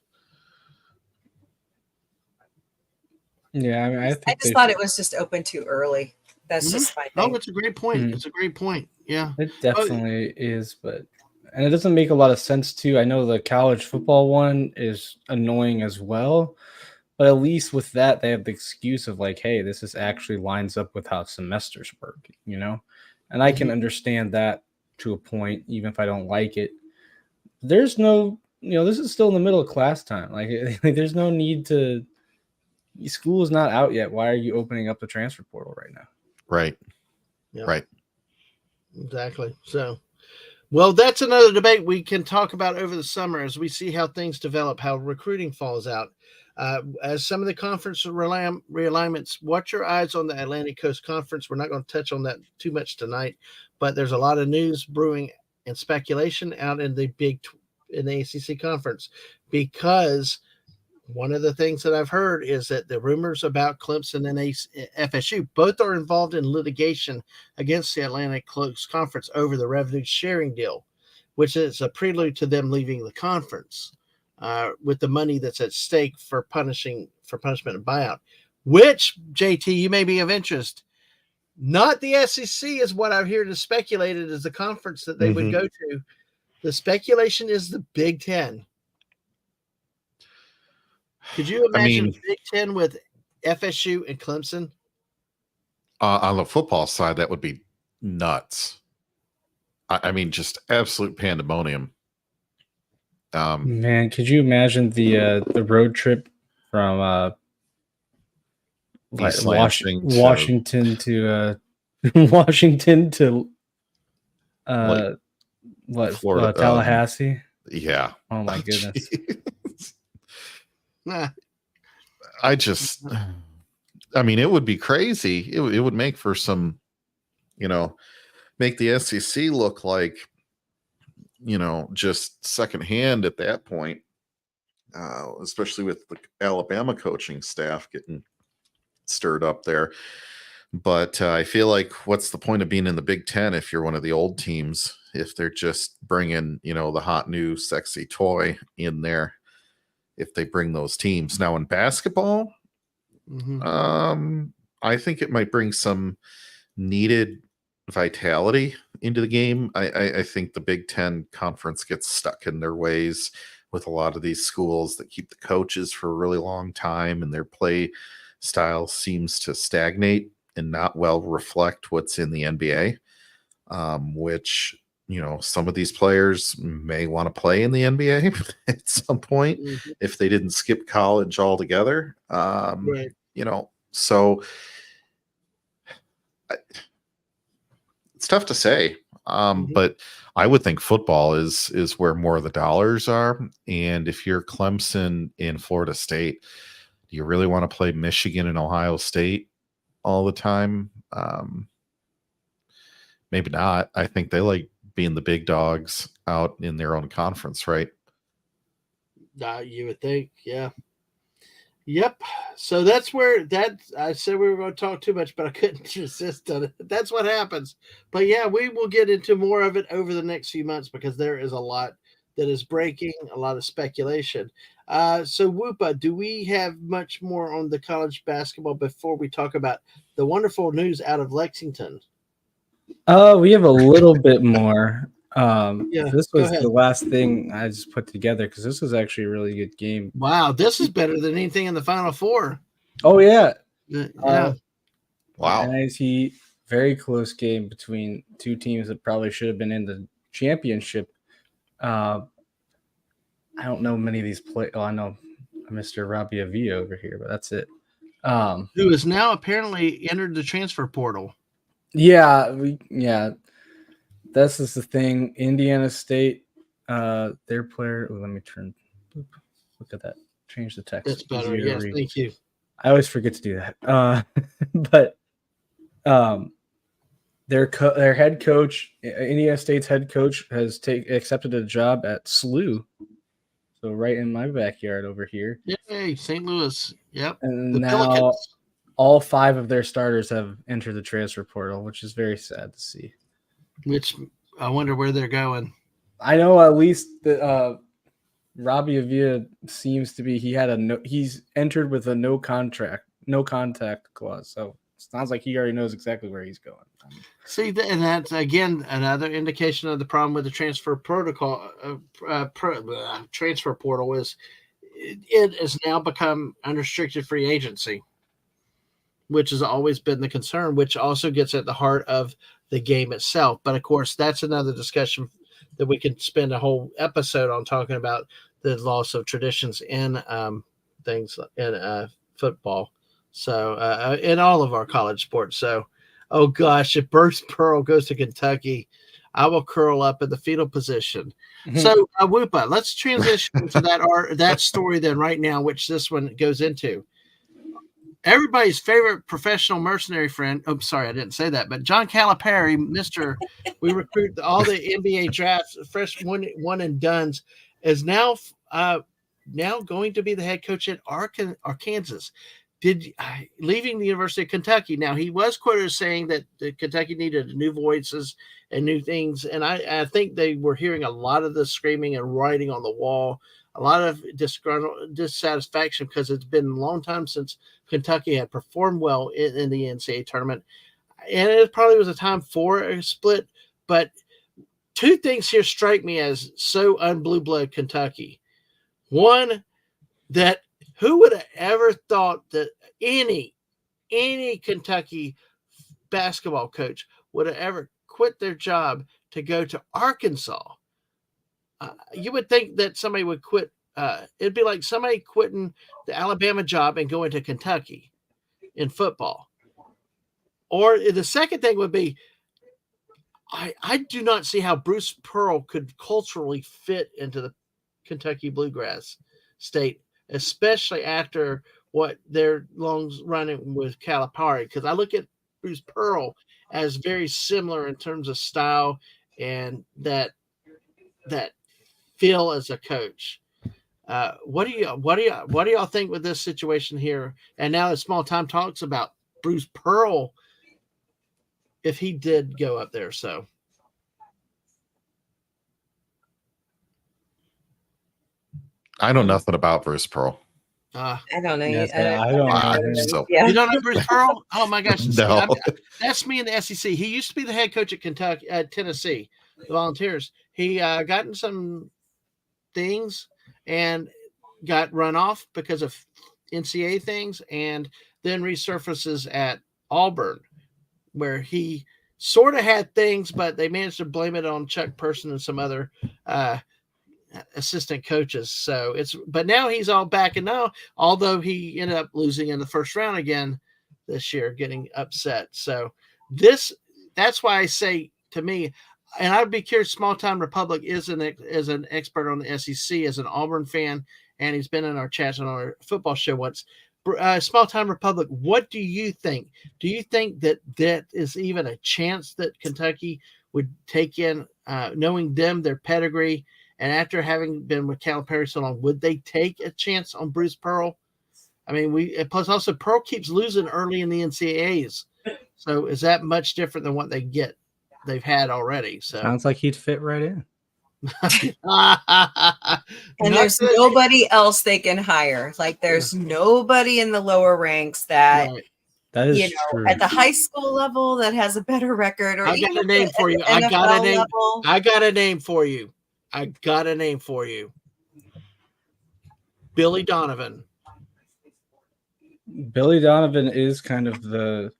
Yeah, I mean, I just thought it was just open too early. That's just my thing. Oh, it's a great point. It's a great point. Yeah, it definitely is, and it doesn't make a lot of sense too. I know the college football one is annoying as well, but at least with that, they have the excuse of like, hey, this actually lines up with how semesters work, And I can understand that to a point, even if I don't like it. There's no, this is still in the middle of class time. Like there's no need to. School is not out yet. Why are you opening up the transfer portal right now? Right. Yep. Right. Exactly. So, well, that's another debate we can talk about over the summer as we see how things develop, how recruiting falls out. As some of the conference realignments, watch your eyes on the Atlantic Coast Conference. We're not going to touch on that too much tonight, but there's a lot of news brewing and speculation out in the Big in the ACC conference, because one of the things that I've heard is that the rumors about Clemson and FSU both are involved in litigation against the Atlantic Coast Conference over the revenue sharing deal, which is a prelude to them leaving the conference with the money that's at stake for punishment and buyout. Which, JT, you may be of interest. Not the SEC is what I've heard is speculated as the conference that they would go to. The speculation is the Big Ten. Could you imagine Big Ten with FSU and Clemson? On the football side, that would be nuts. I mean, just absolute pandemonium. Man, could you imagine the road trip from Washington to Washington to Florida, Tallahassee? Yeah. Oh my goodness. I mean, it would be crazy. It would make for some, make the SEC look like, just secondhand at that point, especially with the Alabama coaching staff getting stirred up there. But I feel like, what's the point of being in the Big Ten if you're one of the old teams, if they're just bringing, the hot new sexy toy in there, if they bring those teams. Now in basketball, I think it might bring some needed vitality into the game. I think the Big Ten conference gets stuck in their ways with a lot of these schools that keep the coaches for a really long time, and their play style seems to stagnate and not well reflect what's in the NBA, which, some of these players may want to play in the NBA at some point if they didn't skip college altogether. Right. So it's tough to say. But I would think football is where more of the dollars are. And if you're Clemson in Florida State, do you really want to play Michigan and Ohio State all the time? Maybe not. I think they like being the big dogs out in their own conference, right? You would think, yeah. Yep. So that's where I said we were going to talk too much, but I couldn't resist on it. That's what happens. But yeah, we will get into more of it over the next few months, because there is a lot that is breaking, a lot of speculation. So Woopah, do we have much more on the college basketball before we talk about the wonderful news out of Lexington? We have a little bit more. This was the last thing I just put together, because this was actually a really good game. Wow, this is better than anything in the Final Four. Oh yeah. Wow. Nice heat. Very close game between two teams that probably should have been in the championship. I don't know many of these I know Mr. Robbie Avila over here, but that's it. Who has now apparently entered the transfer portal. Yeah, this is the thing. Indiana State, their player. Let me turn. Look at that. Change the text. That's better. Yes, thank you. I always forget to do that. But their head coach, Indiana State's head coach, has accepted a job at SLU. So right in my backyard over here. Yay, St. Louis. Yep. And now all 5 of their starters have entered the transfer portal, which is very sad to see. Which I wonder where they're going. I know at least that Robbie Avila seems to be. He's entered with a no contact clause. So it sounds like he already knows exactly where he's going. See, and that's again another indication of the problem with the transfer protocol. Transfer portal is it has now become unrestricted free agency, which has always been the concern, which also gets at the heart of the game itself. But of course, that's another discussion that we could spend a whole episode on, talking about the loss of traditions in things in football. So in all of our college sports. So, oh gosh, if Bruce Pearl goes to Kentucky, I will curl up in the fetal position. So Woopah, let's transition to that story then right now, which this one goes into. Everybody's favorite professional mercenary friend. Oh, sorry, I didn't say that. But John Calipari, we recruit all the NBA drafts, fresh one and dones, is now going to be the head coach at Arkansas. Leaving the University of Kentucky. Now, he was quoted as saying that Kentucky needed new voices and new things, and I think they were hearing a lot of the screaming and writing on the wall, a lot of dissatisfaction, because it's been a long time since Kentucky had performed well in the NCAA tournament, and it probably was a time for a split. But two things here strike me as so un-blue blood Kentucky. One, that who would have ever thought that any Kentucky basketball coach would have ever quit their job to go to Arkansas? You would think that somebody would quit. It'd be like somebody quitting the Alabama job and going to Kentucky in football. Or the second thing would be, I do not see how Bruce Pearl could culturally fit into the Kentucky Bluegrass State, especially after what their long running with Calipari. Because I look at Bruce Pearl as very similar in terms of style and that feel as a coach. What do y'all think with this situation here? And now that Small Time talks about Bruce Pearl, if he did go up there, so. I know nothing about Bruce Pearl. I don't know. Yes, I don't know. So. Yeah. You don't know Bruce Pearl? Oh my gosh! No. That's me in the SEC. He used to be the head coach at Tennessee, the Volunteers. He got in some things and got run off because of NCAA things, and then resurfaces at Auburn, where he sort of had things, but they managed to blame it on Chuck Person and some other assistant coaches. So but now he's all back, and now, although he ended up losing in the first round again this year, getting upset. So that's why I say, to me, and I'd be curious, Small Time Republic is an expert on the SEC, as an Auburn fan, and he's been in our chats on our football show once. Small Time Republic, what do you think? Do you think that is even a chance that Kentucky would take in, knowing them, their pedigree, and after having been with Calipari so long, would they take a chance on Bruce Pearl? I mean, plus also Pearl keeps losing early in the NCAAs. So is that much different than what they've had already? So sounds like he'd fit right in. And there's nobody else they can hire. Like, there's nobody in the lower ranks that, right. That is true. At the high school level that has a better record. Or I got a name for you. I got a name for you. Billy Donovan. Billy Donovan is kind of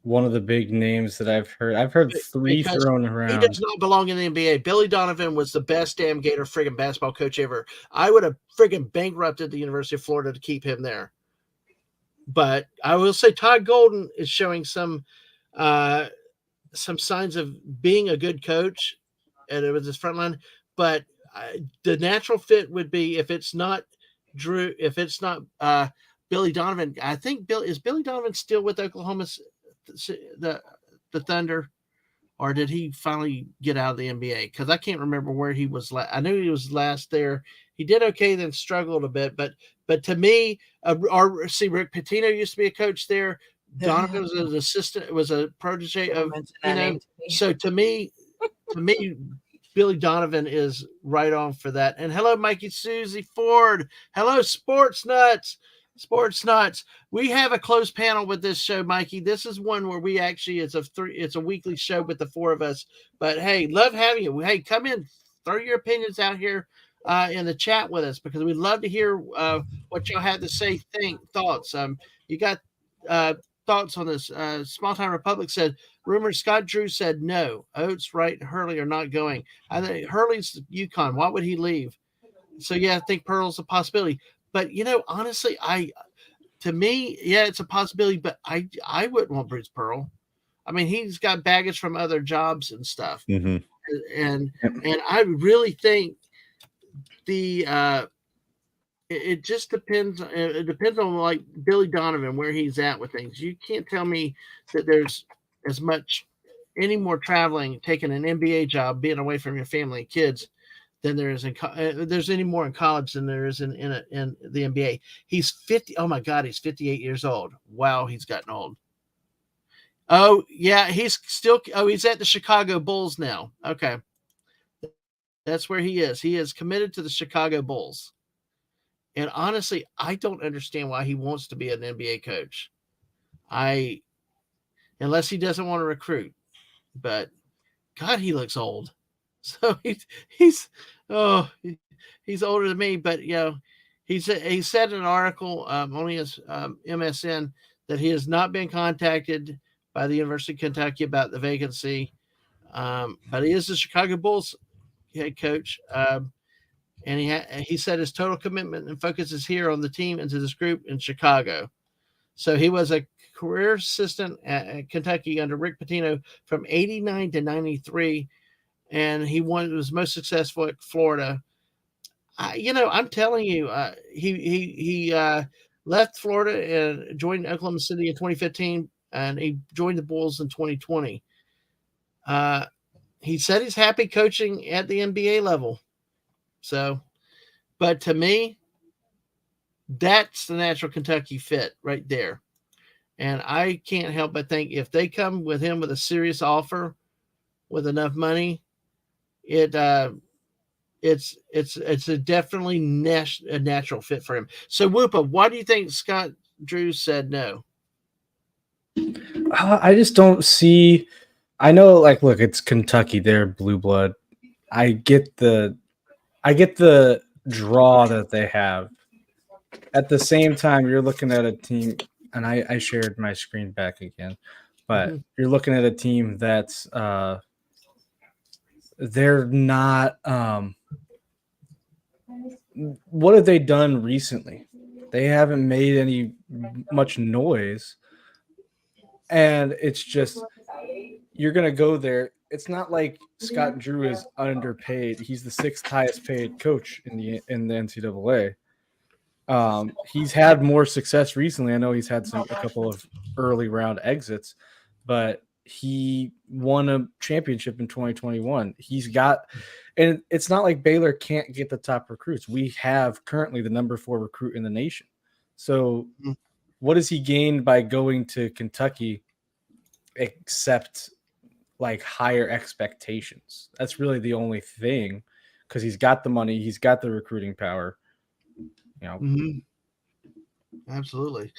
one of the big names that I've heard. I've heard three thrown around. He does not belong in the NBA. Billy Donovan was the best damn Gator friggin' basketball coach ever. I would have friggin' bankrupted the University of Florida to keep him there. But I will say Todd Golden is showing some signs of being a good coach, and it was his front line. But the natural fit would be, if it's not Drew, if it's not Billy Donovan. I think is Billy Donovan still with Oklahoma, the Thunder, or did he finally get out of the NBA? Because I can't remember where he was. I knew he was last there. He did okay, then struggled a bit. But to me, Rick Pitino used to be a coach there. Donovan was an assistant, was a protege of, so to me, Billy Donovan is right on for that. And hello, Mikey Susie Ford. Hello, Sports Nuts. We have a closed panel with this show, Mikey. This is one where we actually, it's a weekly show with the four of us. But hey, love having you. Hey, come in, throw your opinions out here in the chat with us, because we'd love to hear what y'all had to say, thoughts. You got thoughts on this? Small Time Republic said, rumor Scott Drew said no. Oates, Wright, Hurley are not going. I think Hurley's UConn. Why would he leave? So yeah, I think Pearl's a possibility. But honestly, to me, yeah, it's a possibility. But I wouldn't want Bruce Pearl. I mean, he's got baggage from other jobs and stuff, and I really think it just depends. It depends on, like, Billy Donovan, where he's at with things. You can't tell me that there's as much any more traveling, taking an NBA job, being away from your family and kids, than there is there's any more in college than there is in the NBA. He's 50. Oh my God, he's 58 years old. Wow, he's gotten old. Oh yeah, he's at the Chicago Bulls now. Okay, that's where he is. He is committed to the Chicago Bulls. And honestly, I don't understand why he wants to be an NBA coach. Unless he doesn't want to recruit, but God, he looks old. So he's older than me, but he said in an article on his MSN that he has not been contacted by the University of Kentucky about the vacancy, but he is the Chicago Bulls head coach, and he said his total commitment and focus is here on the team and to this group in Chicago. So he was a career assistant at Kentucky under Rick Pitino from 89 to 93. And he was most successful at Florida. I'm telling you, he left Florida and joined Oklahoma City in 2015, and he joined the Bulls in 2020. He said he's happy coaching at the NBA level. So, but to me, that's the natural Kentucky fit right there. And I can't help but think if they come with him with a serious offer with enough money, it's a definitely a natural fit for him. So Woopah, why do you think Scott Drew said no? I just don't see. I know, like, look, it's Kentucky. They're blue blood. I get the draw that they have. At the same time, you're looking at a team, and I shared my screen back again, but you're looking at a team that's they're not. What have they done recently? They haven't made any much noise, and it's just you're gonna go there. It's not like Scott Drew is underpaid. He's the 6th highest paid coach in the NCAA. He's had more success recently. I know he's had a couple of early round exits, but he won a championship in 2021. He's got, and it's not like Baylor can't get the top recruits. We have currently the number 4 recruit in the nation. So what has he gained by going to Kentucky except like higher expectations? That's really the only thing, because he's got the money, he's got the recruiting power. Absolutely.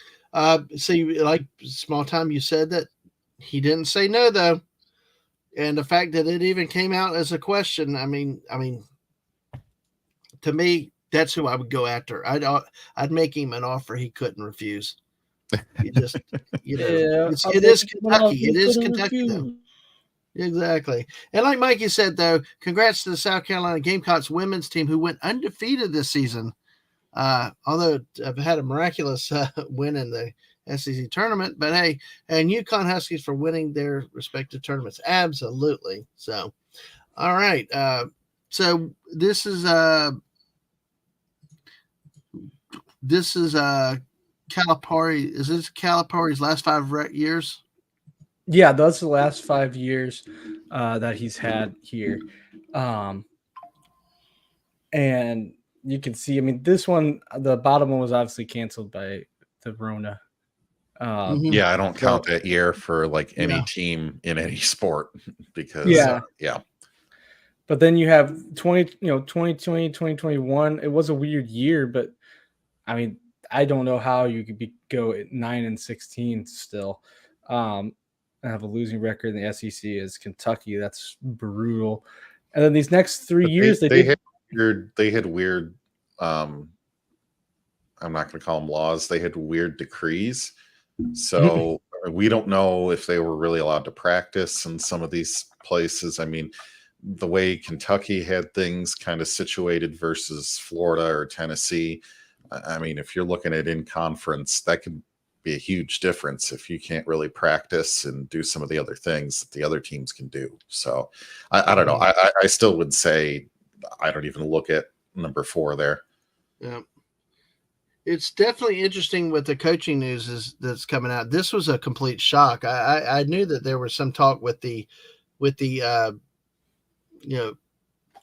See, like small time, you said that he didn't say no though, and the fact that it even came out as a question. I mean, to me, that's who I would go after. I'd make him an offer he couldn't refuse. You just, it is Kentucky. It is Kentucky though. Exactly. And like Mikey said though, congrats to the South Carolina Gamecocks women's team who went undefeated this season. Although I've had a miraculous win in the SEC tournament, but hey, and UConn Huskies for winning their respective tournaments. Absolutely. So, all right. So this is Calipari. Is this Calipari's last 5 years? Yeah, that's the last 5 years that he's had here. And you can see, I mean, this one, the bottom one was obviously canceled by the Rona. Yeah, I don't count that year for like any team in any sport because But then you have 2020, 2021. It was a weird year, but I mean, I don't know how you could go at 9-16 still. And have a losing record in the SEC as Kentucky. That's brutal. And then these next 3 years, they had weird. I'm not going to call them laws. They had weird decrees. So we don't know if they were really allowed to practice in some of these places. I mean, the way Kentucky had things kind of situated versus Florida or Tennessee. I mean, if you're looking at in conference, that could be a huge difference if you can't really practice and do some of the other things that the other teams can do. So I don't know. I still would say I don't even look at number 4 there. Yeah. It's definitely interesting with the coaching news that's coming out. This was a complete shock. I knew that there was some talk with the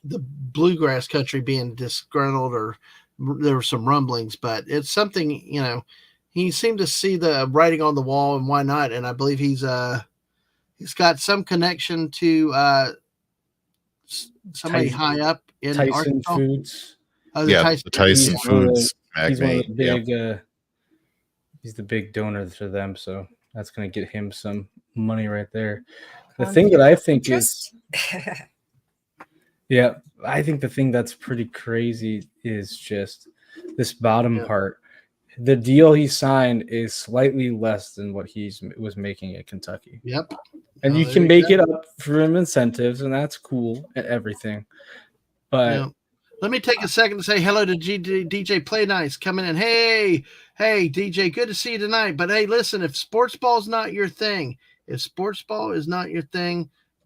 the bluegrass country being disgruntled, or there were some rumblings, but it's something, he seemed to see the writing on the wall, and why not? And I believe he's got some connection to somebody high up in Tyson Arkansas. Foods. Oh, the Foods. Tyson Foods He's one of magnate. the big. He's the big donor for them, so that's going to get him some money right there. The thing that I think is, yeah, I think the thing that's pretty crazy is just this bottom part. The deal he signed is slightly less than what he was making at Kentucky. Yep. And you can make it up for him incentives, and that's cool and everything. But let me take a second to say hello to DJ Play Nice coming in. Hey, DJ, good to see you tonight. But hey, listen, if sports ball is not your thing,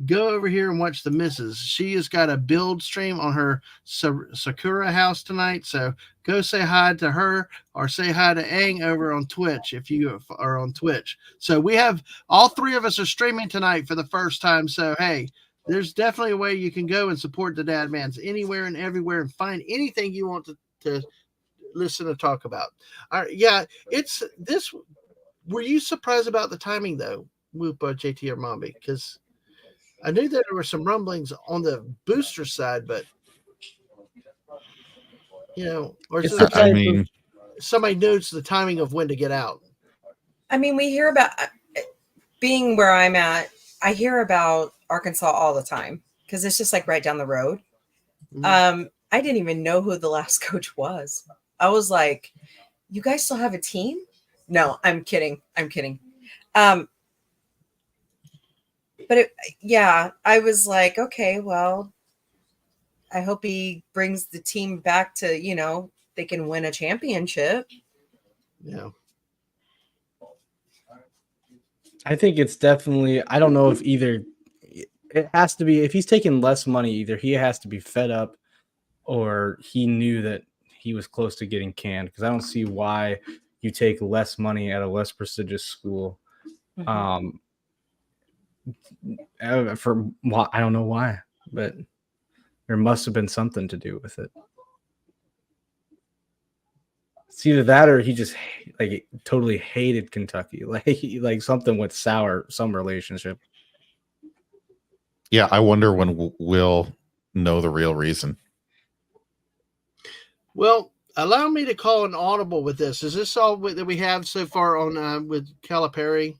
go over here and watch the missus. She has got a build stream on her Sakura house tonight. So go say hi to her, or say hi to Aang over on Twitch if you are on Twitch. So we have all three of us are streaming tonight for the first time. So, hey, there's definitely a way you can go and support the Dadmans anywhere and everywhere and find anything you want to listen and talk about. All right, yeah, it's this. Were you surprised about the timing, though, Woopah, JT, or Mombie? Because I knew that there were some rumblings on the booster side, but or is it somebody knows the timing of when to get out? I mean, we hear about, being where I'm at, I hear about Arkansas all the time because it's just like right down the road. Mm-hmm. I didn't even know who the last coach was. I was like, you guys still have a team? No, I'm kidding. But I was like, okay, well, I hope he brings the team back to, they can win a championship. Yeah. I think it's definitely, I don't know if either, it has to be, if he's taking less money, either he has to be fed up or he knew that he was close to getting canned, because I don't see why you take less money at a less prestigious school. Mm-hmm. For I don't know why, but there must have been something to do with it. It's either that or he just totally hated Kentucky, like something with some relationship. Yeah, I wonder when we'll know the real reason. Well, allow me to call an audible with this. Is this all that we have so far on with Calipari?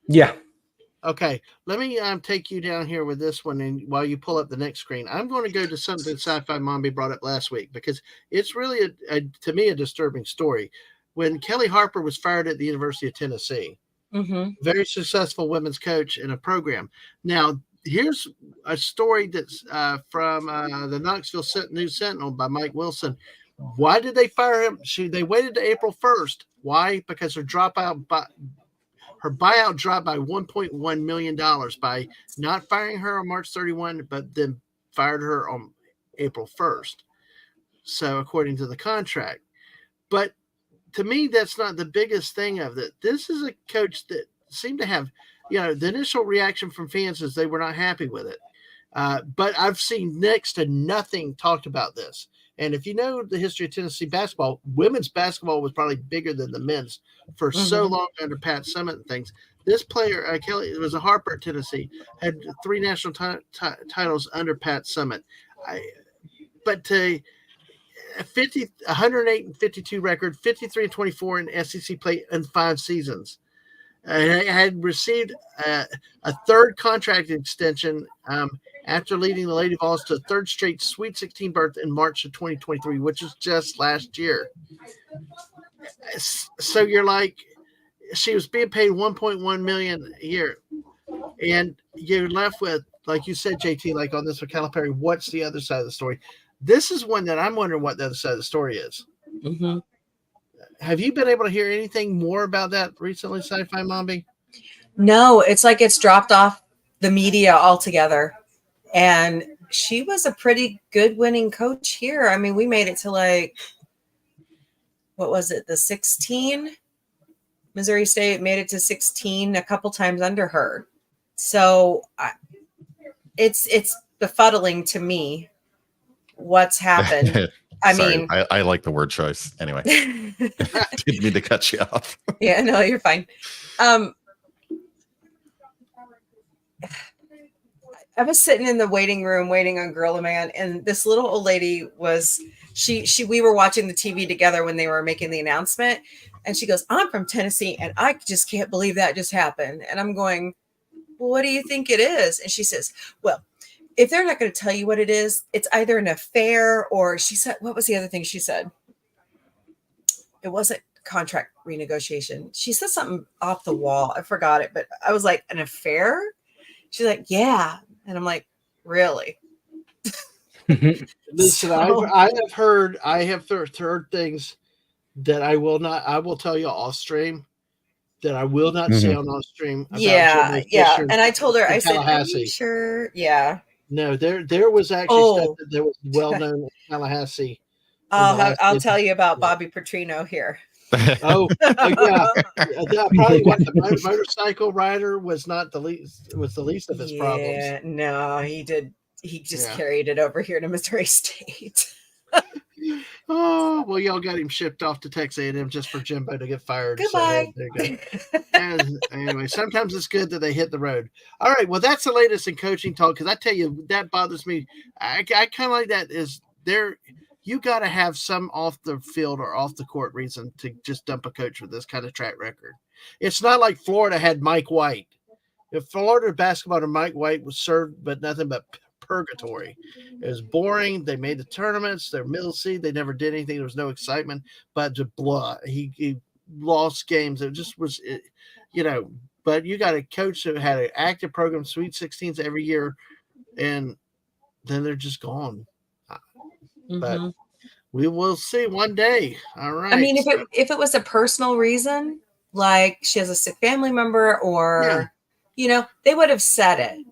Yeah. Okay, let me take you down here with this one, and while you pull up the next screen, I'm going to go to something SciFi Mombie brought up last week, because it's really, to me, a disturbing story. When Kelly Harper was fired at the University of Tennessee, very successful women's coach in a program. Now, here's a story that's from the Knoxville News Sentinel by Mike Wilson. Why did they fire him? They waited to April 1st. Why? Because her buyout dropped by $1.1 million by not firing her on March 31, but then fired her on April 1st. So according to the contract. But to me, that's not the biggest thing of it. This is a coach that seemed to have, the initial reaction from fans is they were not happy with it. But I've seen next to nothing talked about this. And if you know the history of Tennessee basketball, women's basketball was probably bigger than the men's for so long under Pat Summitt and things. This player, Kelly, it was a Harper at Tennessee, had 3 national titles under Pat Summitt. But to 108-52 record, 53-24 in SEC play in 5 seasons. I had received a 3rd contract extension after leading the Lady Vols to a 3rd straight Sweet 16 berth in March of 2023, which was just last year. So you're like, she was being paid $1.1 million a year, and you're left with, like you said, JT, like on this with Calipari, what's the other side of the story? This is one that I'm wondering what the other side of the story is. Mm-hmm. Have you been able to hear anything more about that recently, SciFi Mombie? No, it's like it's dropped off the media altogether. And she was a pretty good winning coach here. I mean, we made it to what was it? The 16? Missouri State made it to 16 a couple times under her. So it's befuddling to me what's happened. Sorry, I like the word choice. Anyway, didn't mean to cut you off. Yeah, no, you're fine. I was sitting in the waiting room waiting on Gorilla Man, and this little old lady was we were watching the TV together when they were making the announcement, and she goes, "I'm from Tennessee, and I just can't believe that just happened." And I'm going, "Well, what do you think it is?" And she says, "Well, if they're not going to tell you what it is, it's either an affair or," she said, what was the other thing she said? It wasn't contract renegotiation. She said something off the wall. I forgot it, but I was like, an affair? She's like, yeah. And I'm like, really? Listen, I have heard things that I will tell you off stream that I will not say on off stream. Yeah. And I told her, I said, "Are you sure?" Yeah. No, there was actually stuff that was well known in Tallahassee. I'll tell you about Bobby Petrino here. Yeah. Probably what the motorcycle rider was not the least of his problems. No, he did. He just carried it over here to Missouri State. Oh, well, y'all got him shipped off to Texas A&M just for Jimbo to get fired. Goodbye. So there you go. And anyway, sometimes it's good that they hit the road. All right, well, that's the latest in coaching talk, because I tell you, that bothers me. I kind of like that is there. You got to have some off the field or off the court reason to just dump a coach with this kind of track record. It's not like Florida had Mike White. If Florida basketball or Mike White was served, but nothing but purgatory. It was boring. They made the tournaments. They're middle seed. They never did anything. There was no excitement, but just blah. He lost games. It just was, but you got a coach that had an active program, Sweet 16s every year, and then they're just gone. But we will see one day. All right. I mean, if it was a personal reason, like she has a sick family member or, they would have said it.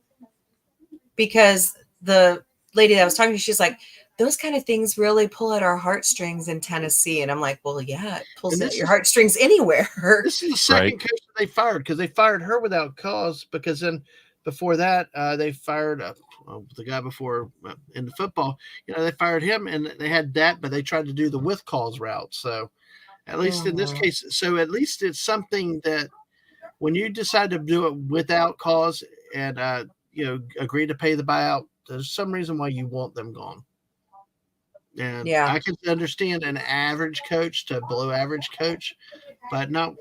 Because the lady that I was talking to, she's like, those kind of things really pull at our heartstrings in Tennessee. And I'm like, well, yeah, it pulls at your heartstrings anywhere. This is the second coach that they fired, because they fired her without cause. Because then before that, they fired the guy before in the football. They fired him, and they had that, but they tried to do the with cause route. So at least in this case, at least it's something that when you decide to do it without cause and agree to pay the buyout, there's some reason why you want them gone. And I can understand an average coach to below average coach, but not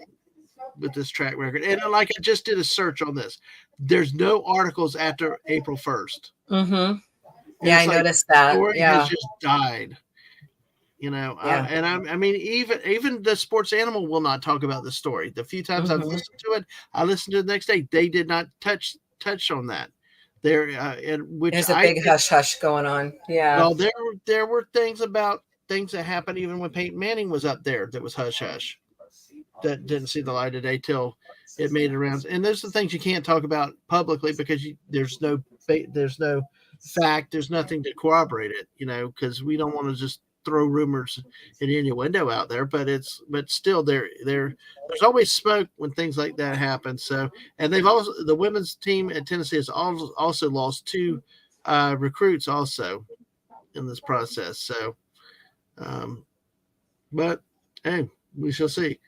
with this track record. And like I just did a search on this. There's no articles after April 1st. Mm-hmm. Yeah, I noticed that. Story has just died. I mean, even the sports animal will not talk about the story. The few times I've listened to it, I listened to it the next day. They did not touch on that. There's a big hush hush going on. Yeah. Well, there were things that happened even when Peyton Manning was up there that was hush hush, that didn't see the light of day till it made it around. And those are the things you can't talk about publicly because there's no fact, there's nothing to corroborate it. Because we don't want to just throw rumors and innuendo out there, but still there's always smoke when things like that happen. So, and the women's team at Tennessee has also lost 2 recruits also in this process. So, but hey, we shall see.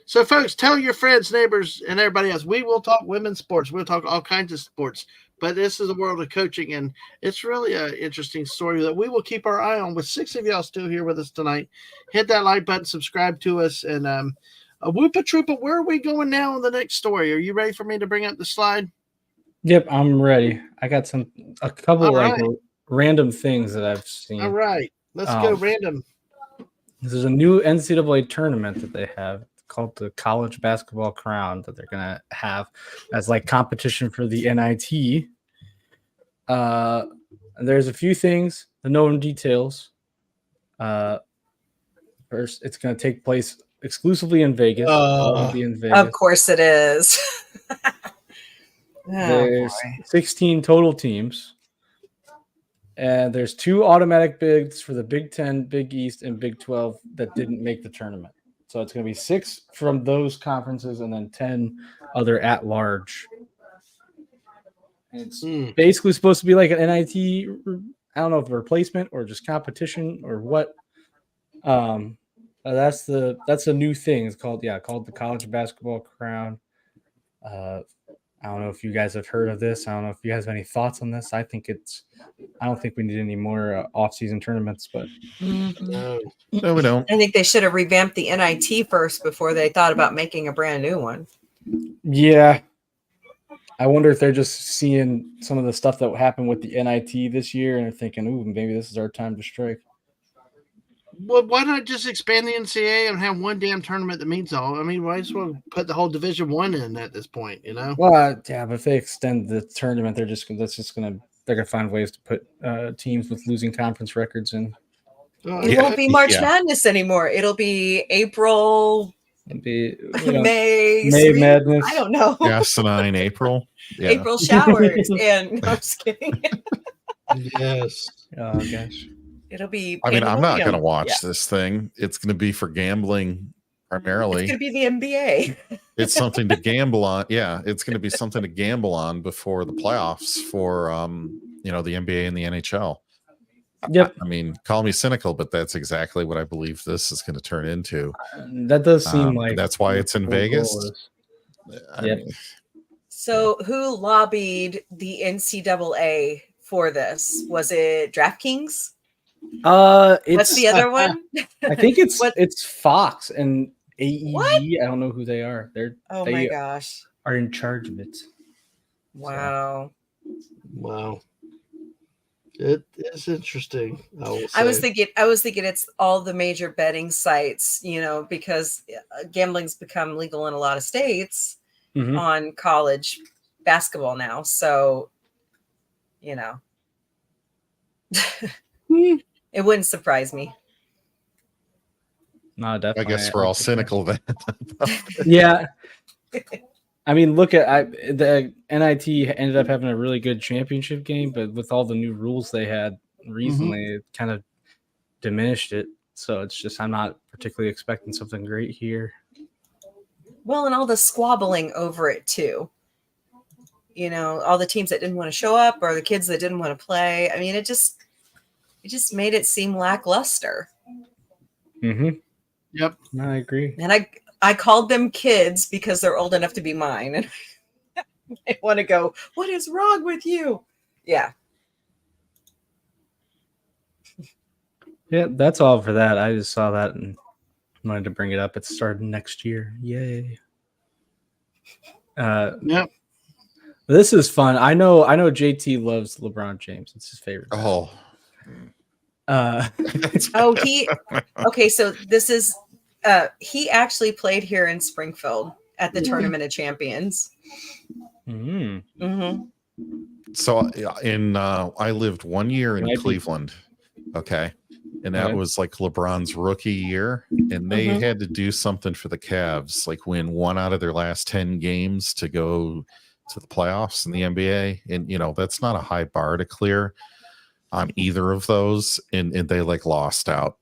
So folks, tell your friends, neighbors, and everybody else, we will talk women's sports. We'll talk all kinds of sports, but this is the world of coaching, and it's really an interesting story that we will keep our eye on with 6 of y'all still here with us tonight. Hit that like button, subscribe to us, and Woopah Troopah, where are we going now on the next story? Are you ready for me to bring up the slide? Yep, I'm ready. I got a couple random things that I've seen. All right, let's go random. There's a new NCAA tournament that they have called the College Basketball Crown that they're going to have as like competition for the NIT. There's a few things, the known details. First, it's going to take place exclusively in Vegas. Of course it is. There's 16 total teams. And there's 2 automatic bids for the Big 10, Big East, and Big 12 that didn't make the tournament. So it's going to be 6 from those conferences and then 10 other at-large. It's basically supposed to be like an NIT I don't know if a replacement or just competition or what. That's a new thing. It's called the College Basketball Crown. I don't know if you guys have heard of this. I don't know if you guys have any thoughts on this. I don't think we need any more off-season tournaments, but No. No, we don't. I think they should have revamped the NIT first before they thought about making a brand new one. yeah. I wonder if they're just seeing some of the stuff that happened with the NIT this year and they're thinking, ooh, maybe this is our time to strike. Well, why not just expand the NCAA and have one damn tournament that means all? I mean, why just want to put the whole Division I in at this point? You know? Well, yeah, but if they extend the tournament, they're gonna find ways to put teams with losing conference records in. It won't be March Madness anymore. It'll be April, May Madness. I don't know. Asinine April. Yeah. April showers. And no, I'm just kidding. Yes. Oh gosh. It'll be. I mean, I'm not going to watch this thing. It's going to be for gambling primarily. It's going to be the NBA. It's something to gamble on. Yeah, it's going to be something to gamble on before the playoffs for the NBA and the NHL. Yep. I mean, call me cynical, but that's exactly what I believe this is going to turn into. That does seem like that's why it's in Vegas. Yep. So, who lobbied the NCAA for this? Was it DraftKings? What's the other one? I think it's Fox and AEG. What? I don't know who they are. My gosh, are in charge of it. Wow. Wow. It is interesting. I was thinking it's all the major betting sites, because gambling's become legal in a lot of states on college basketball now. So, it wouldn't surprise me. No, definitely. I guess we're all cynical then. Yeah. I mean, look at the NIT ended up having a really good championship game, but with all the new rules they had recently, it kind of diminished it. So it's just I'm not particularly expecting something great here. Well, and all the squabbling over it too. All the teams that didn't want to show up or the kids that didn't want to play. I mean, it just made it seem lackluster. Mm-hmm. Yep. I agree. And I called them kids because they're old enough to be mine. And I want to go, what is wrong with you? Yeah. Yeah, that's all for that. I just saw that and wanted to bring it up. It's starting next year. Yay. Yep. This is fun. I know JT loves LeBron James. It's his favorite. Oh. Okay, so this is he actually played here in Springfield at the Tournament of Champions. Mm-hmm. So I lived 1 year in Cleveland. Okay. And that was like LeBron's rookie year. And they had to do something for the Cavs, like win 1 out of their last 10 games to go to the playoffs in the NBA. And, that's not a high bar to clear on either of those. And they lost out.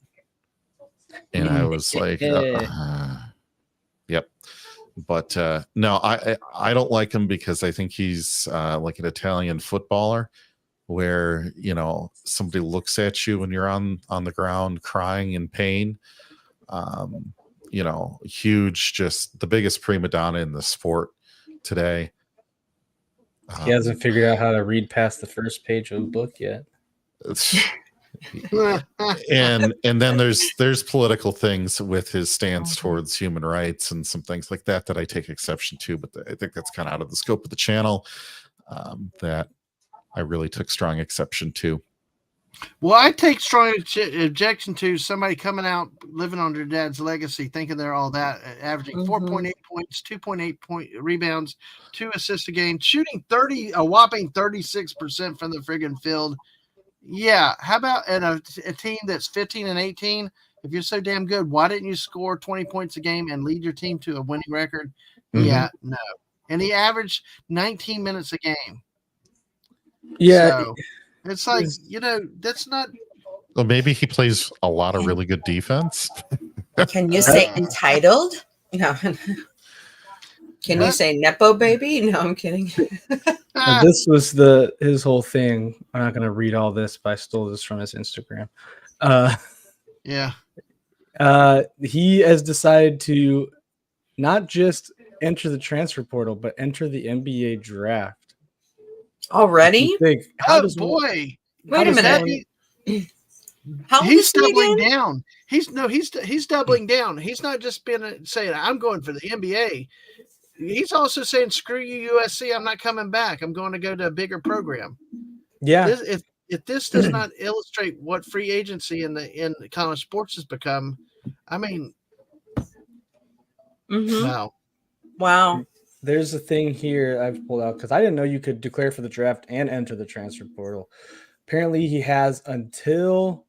And I was like, yep. But no, I don't like him because I think he's like an Italian footballer where, somebody looks at you when you're on the ground crying in pain. Huge, just the biggest prima donna in the sport today. He hasn't figured out how to read past the first page of the book yet. and then there's political things with his stance towards human rights and some things like that I take exception to, but I think that's kind of out of the scope of the channel that I really took strong exception to. Well, I take strong objection to somebody coming out living on their dad's legacy, thinking they're all that, averaging 4.8 points, 2.8 point rebounds, 2 assists a game, shooting a whopping 36% from the friggin' field. Yeah, how about a team that's 15 and 18? If you're so damn good, why didn't you score 20 points a game and lead your team to a winning record? Yeah, no. And he averaged 19 minutes a game. Yeah. So it's like, that's not. Well, maybe he plays a lot of really good defense. Can you say entitled? No. Can we say Nepo baby? No, I'm kidding. This was his whole thing. I'm not going to read all this, but I stole this from his Instagram. Yeah. He has decided to not just enter the transfer portal, but enter the NBA draft. Already? Oh boy! Wait a minute. He's doubling down. He's doubling down. He's not just been saying, "I'm going for the NBA." He's also saying, "Screw you, USC. I'm not coming back. I'm going to go to a bigger program." Yeah. If this does not illustrate what free agency in the college sports has become, I mean, Wow. There's a thing here I've pulled out because I didn't know you could declare for the draft and enter the transfer portal. Apparently, he has until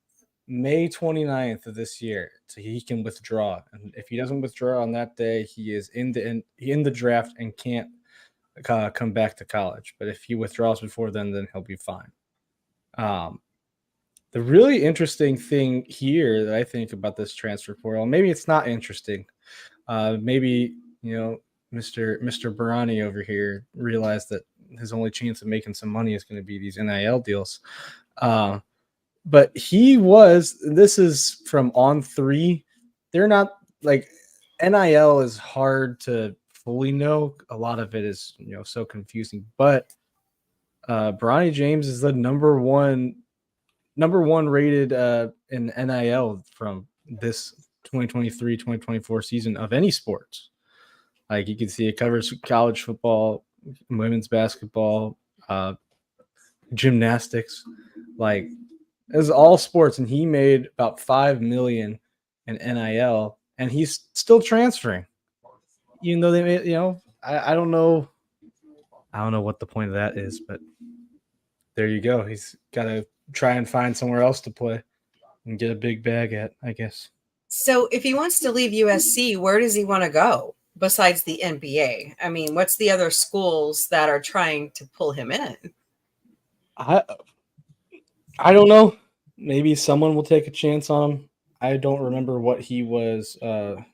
May 29th of this year so he can withdraw. And if he doesn't withdraw on that day, he is in the draft and can't come back to college. But if he withdraws before then he'll be fine. The really interesting thing here that I think about this transfer portal, maybe it's not interesting. Maybe, Mr. Barani over here realized that his only chance of making some money is going to be these NIL deals. But this is from On3. They're not like NIL is hard to fully know. A lot of it is, so confusing, but Bronny James is the number one rated in NIL from this 2023-2024 season of any sports. Like you can see it covers college football, women's basketball, gymnastics, like it's all sports. And he made about $5 million in NIL, and he's still transferring, even though they made, I don't know what the point of that is, but there you go. He's got to try and find somewhere else to play and get a big bag at, I guess. So if he wants to leave USC, where does he want to go besides the NBA? I mean, what's the other schools that are trying to pull him in? I don't know. Maybe someone will take a chance on him. I don't remember what he was. I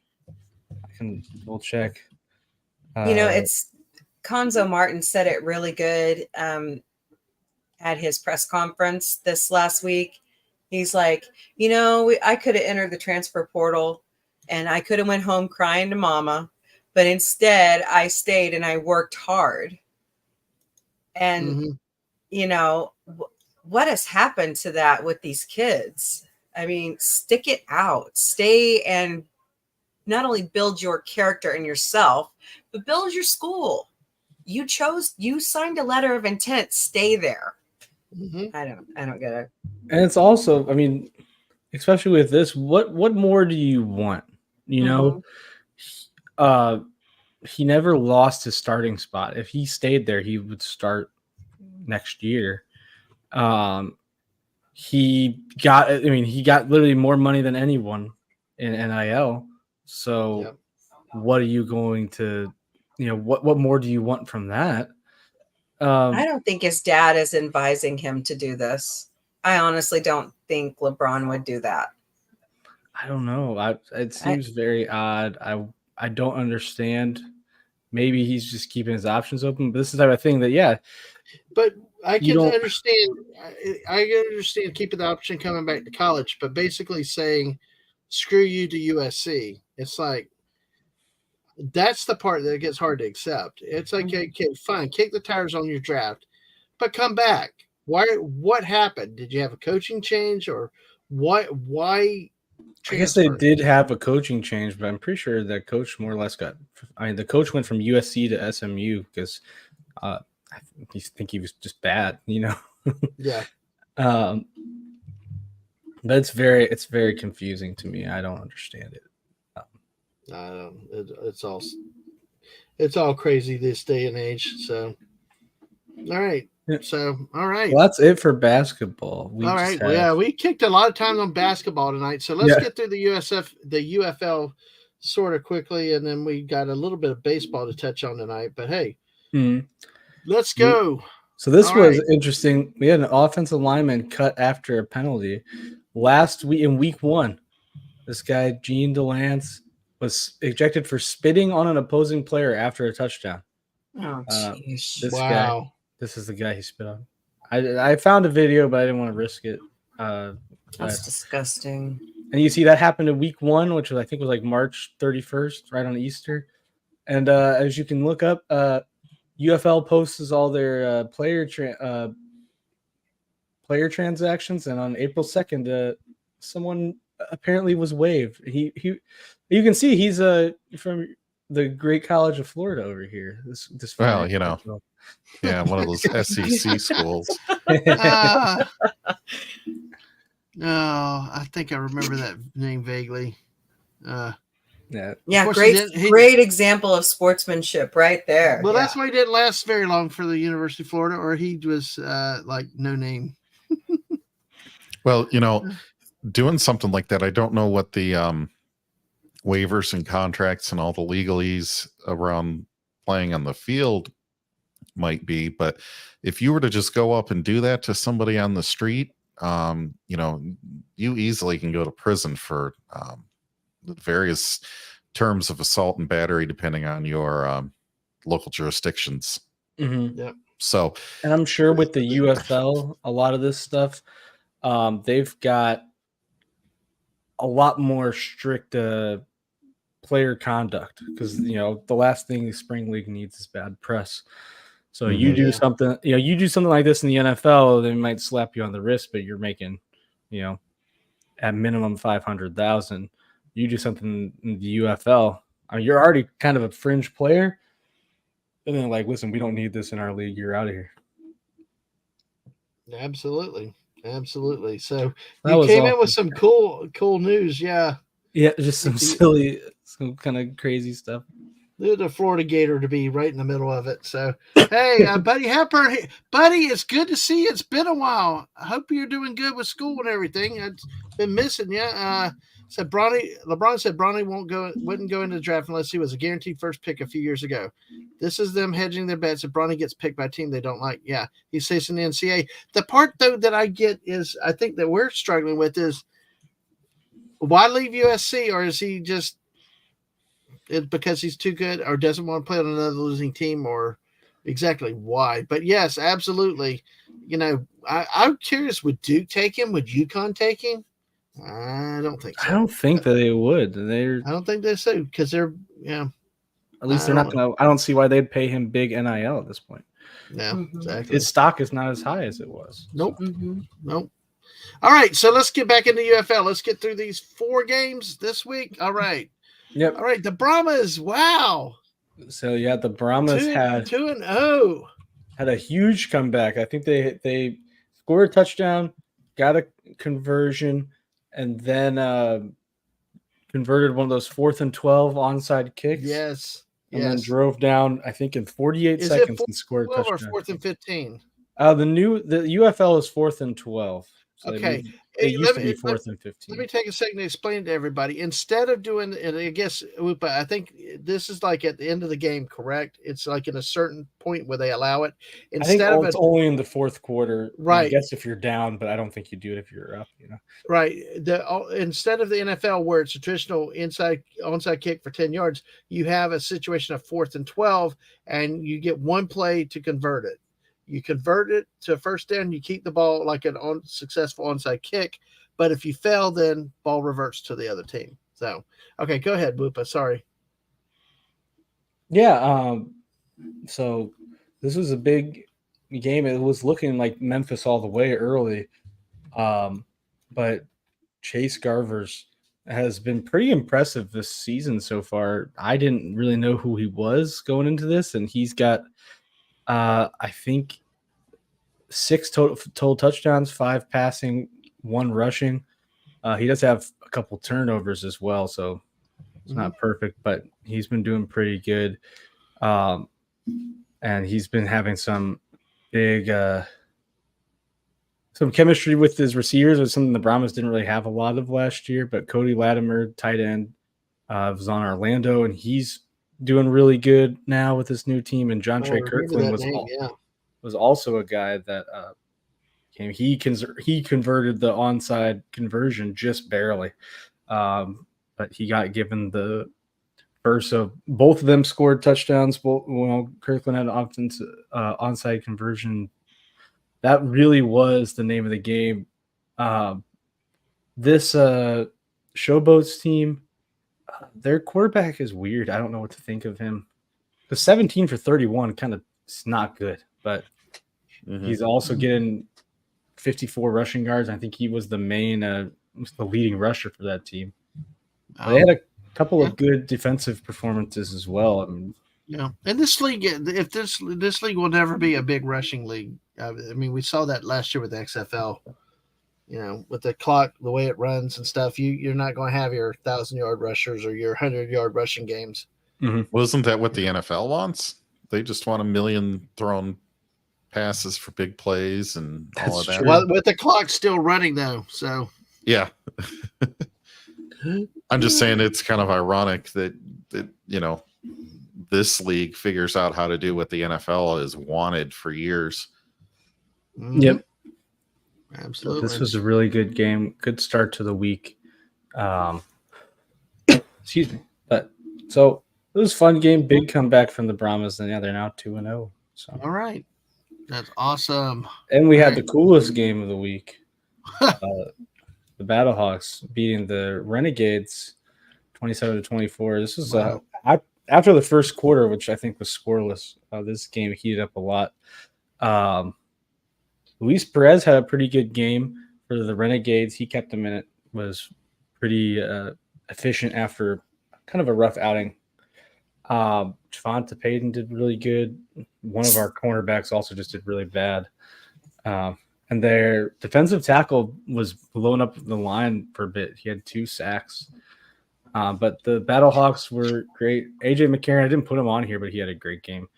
will check. It's Conzo Martin said it really good at his press conference this last week. He's like, I could have entered the transfer portal and I could have went home crying to mama, but instead I stayed and I worked hard. And, what has happened to that with these kids? I mean, stick it out, stay and not only build your character and yourself, but build your school. You signed a letter of intent, stay there. Mm-hmm. I don't get it. And it's also, I mean, especially with this, what more do you want? He never lost his starting spot. If he stayed there, he would start next year. He got literally more money than anyone in NIL. So what are you going to, what more do you want from that? I don't think his dad is advising him to do this. I honestly don't think LeBron would do that. I don't know. It seems very odd. I don't understand. Maybe he's just keeping his options open. But this is the type of thing that, But I can understand. I can understand keeping the option coming back to college, but basically saying, "Screw you to USC." It's like that's the part that gets hard to accept. It's like, okay, fine, kick the tires on your draft, but come back. Why? What happened? Did you have a coaching change, or what? Why? I guess they did have a coaching change, but I'm pretty sure that coach more or less the coach went from USC to SMU because I think he was just bad, Yeah. But it's very confusing to me. I don't understand it. It's all crazy this day and age. So, all right. All right. Well, that's it for basketball. We kicked a lot of time on basketball tonight. So let's get through the UFL sort of quickly, and then we got a little bit of baseball to touch on tonight. But hey, let's go. So this was interesting. We had an offensive lineman cut after a penalty last week in week 1. This guy, Gene DeLance, was ejected for spitting on an opposing player after a touchdown. Oh, jeez. This Wow. guy, this is the guy he spit on. I found a video, but I didn't want to risk it. That's disgusting. And you see that happened in week 1, which was, I think was like March 31st, right on Easter. And as you can look up, UFL posts all their player transactions, and on April 2nd, someone apparently was waived. He you can see he's from the great college of Florida over here. Well, you know, yeah, one of those SEC schools. No, I think I remember that name vaguely. Yeah, great example of sportsmanship right there. Well, that's why he didn't last very long for the University of Florida, or he was like no name. Well, you know, doing something like that, I don't know what the waivers and contracts and all the legalese around playing on the field might be, but if you were to just go up and do that to somebody on the street, you know, you easily can go to prison for various terms of assault and battery, depending on your local jurisdictions. Mm-hmm. Yep. So, and I'm sure with the UFL, a lot of this stuff, they've got a lot more strict player conduct, because you know the last thing the spring league needs is bad press. So you do something, you do something like this in the NFL, they might slap you on the wrist, but you're making, at minimum 500,000. You do something in the UFL, you're already kind of a fringe player, and then like, listen, we don't need this in our league. You're out of here. Absolutely. So you came in with some cool news. Yeah, just some kind of crazy stuff. The Florida Gator to be right in the middle of it. So, hey, Buddy Hepburn, buddy, it's good to see you. It's been a while. I hope you're doing good with school and everything. I've been missing you. LeBron said Bronny wouldn't go into the draft unless he was a guaranteed first pick a few years ago. This is them hedging their bets if Bronny gets picked by a team they don't like. Yeah, he's facing the NCAA. The part, though, that I get is, I think that we're struggling with is, why leave USC, or is he just because he's too good or doesn't want to play on another losing team, or exactly why? But yes, absolutely. I'm curious, would Duke take him? Would UConn take him? I don't think so. I don't think that they would. I don't think they so, because they're, at least they're not going to. I don't see why they'd pay him big NIL at this point. No, exactly. His stock is not as high as it was. Nope. Nope. All right, so let's get back into UFL. Let's get through these 4 games this week. All right. Yep. All right, the Brahmas. Wow. So yeah, the Brahmas had 2-0. Had a huge comeback. I think they scored a touchdown, got a conversion, and then converted one of those 4th and 12 onside kicks. Yes. And then drove down, I think, in 48 seconds and scored a touchdown. Or 4th and 15? The UFL is 4th and 12. So okay. It used to be 4th and 15. Let me take a second to explain to everybody. Instead of doing, and I guess, Woopah, I think this is like at the end of the game, correct? It's like in a certain point where they allow it. It's only in the 4th quarter. Right. I guess if you're down, but I don't think you do it if you're up, Right. Instead of the NFL where it's a traditional onside kick for 10 yards, you have a situation of 4th and 12, and you get one play to convert it. You convert it to first down, you keep the ball like an successful onside kick. But if you fail, then ball reverts to the other team. So, okay, go ahead, Woopah. Sorry. Yeah. So this was a big game. It was looking like Memphis all the way early. But Chase Garvers has been pretty impressive this season so far. I didn't really know who he was going into this, and he's got I think 6 total touchdowns, 5 passing, 1 rushing. He does have a couple turnovers as well, so it's not perfect, but he's been doing pretty good. And he's been having some big some chemistry with his receivers, was something the Brahmas didn't really have a lot of last year. But Cody Latimer, tight end, was on Orlando, and he's doing really good now with this new team. And John Trey Kirkland was also a guy that came. He converted the onside conversion just barely, but he got given the bursts of both of them scored touchdowns. Kirkland had an onside conversion. That really was the name of the game. This Showboats team, their quarterback is weird. I don't know what to think of him. The 17 for 31 kind of is not good, but he's also getting 54 rushing yards. I think he was the leading rusher for that team. They had a couple of good defensive performances as well. I mean, and this league, if this league will never be a big rushing league. I mean, we saw that last year with the XFL. With the clock, the way it runs and stuff, you're not going to have your 1,000-yard rushers or your 100-yard rushing games. Wasn't that what the NFL wants? They just want 1 million thrown passes for big plays and all of that. Well, with the clock still running, though, so yeah. I'm just saying it's kind of ironic that this league figures out how to do what the NFL has wanted for years. Yep. Absolutely. This was a really good game. Good start to the week. Excuse me. But so it was a fun game. Big comeback from the Brahmas, and they're now 2-0. So all right. That's awesome. And we had the coolest game of the week. The Battlehawks beating the Renegades 27-24. This was after the first quarter, which I think was scoreless. This game heated up a lot. Luis Perez had a pretty good game for the Renegades. He kept them in it, was pretty efficient after kind of a rough outing. Javonte Payton did really good. One of our cornerbacks also just did really bad. And their defensive tackle was blowing up the line for a bit. He had 2 sacks. But the Battlehawks were great. AJ McCarron, I didn't put him on here, but he had a great game.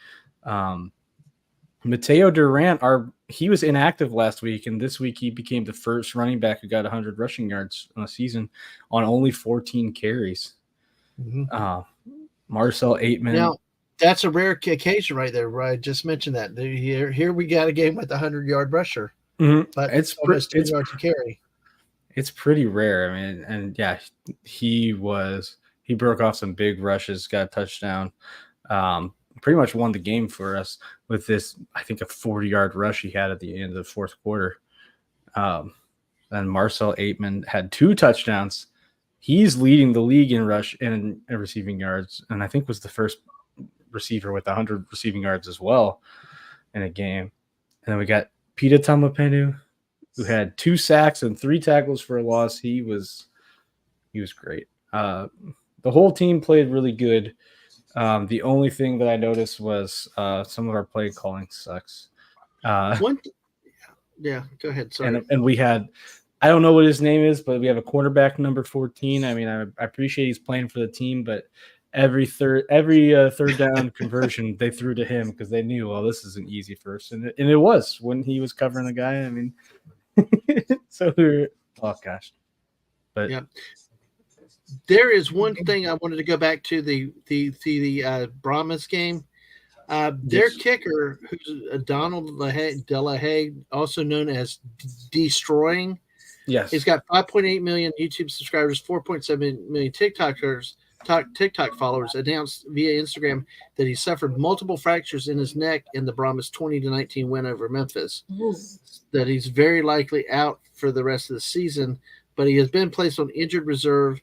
Mateo Durant, he was inactive last week, and this week he became the first running back who got 100 rushing yards on a season on only 14 carries. Marcel Aitman. Now, that's a rare occasion right there, where I just mentioned that. Here we got a game with a 100-yard rusher. But it's almost 10 yards to carry. It's pretty rare. I mean, and yeah, he broke off some big rushes, got a touchdown. Pretty much won the game for us with this, I think, a 40-yard rush he had at the end of the fourth quarter. And Marcel Aitman had 2 touchdowns. He's leading the league in rush and receiving yards, and I think was the first receiver with 100 receiving yards as well in a game. And then we got Pita Tamapenu, who had 2 sacks and 3 tackles for a loss. He was great. The whole team played really good. The only thing that I noticed was some of our play calling sucks. Yeah, go ahead. Sorry. And we had, I don't know what his name is, but we have a quarterback number 14. I mean, I appreciate he's playing for the team, but every third down conversion they threw to him because they knew, well, this isn't easy for us, and it was when he was covering a guy. I mean, so oh gosh, but yeah. There is one thing I wanted to go back to the Brahmas game. Their kicker, who's Donald Delahaye, also known as Destroying. Yes, he's got 5.8 million YouTube subscribers, 4.7 million TikTok followers. Announced via Instagram that he suffered multiple fractures in his neck in the Brahmas 20-19 win over Memphis. That he's very likely out for the rest of the season, but he has been placed on injured reserve.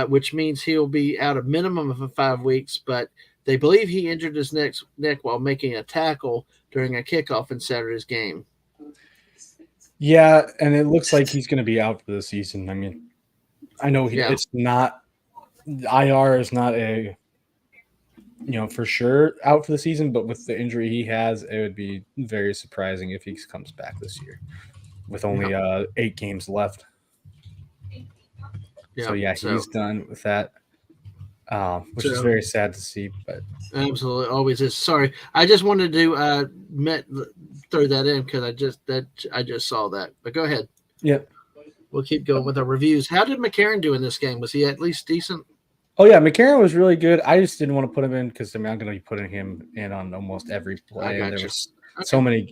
Which means he'll be out a minimum of 5 weeks, but they believe he injured his neck while making a tackle during a kickoff in Saturday's game. Yeah, and it looks like he's going to be out for the season. I mean, I know it's not – IR is not a for sure out for the season, but with the injury he has, it would be very surprising if he comes back this year with only 8 games left. Yeah, so he's done with that, which is very sad to see. But absolutely, always is. Sorry, I just wanted to throw that in because I just saw that. But go ahead. Yep. We'll keep going with our reviews. How did McCarron do in this game? Was he at least decent? Oh yeah, McCarron was really good. I just didn't want to put him in because I'm going to be putting him in on almost every play. So many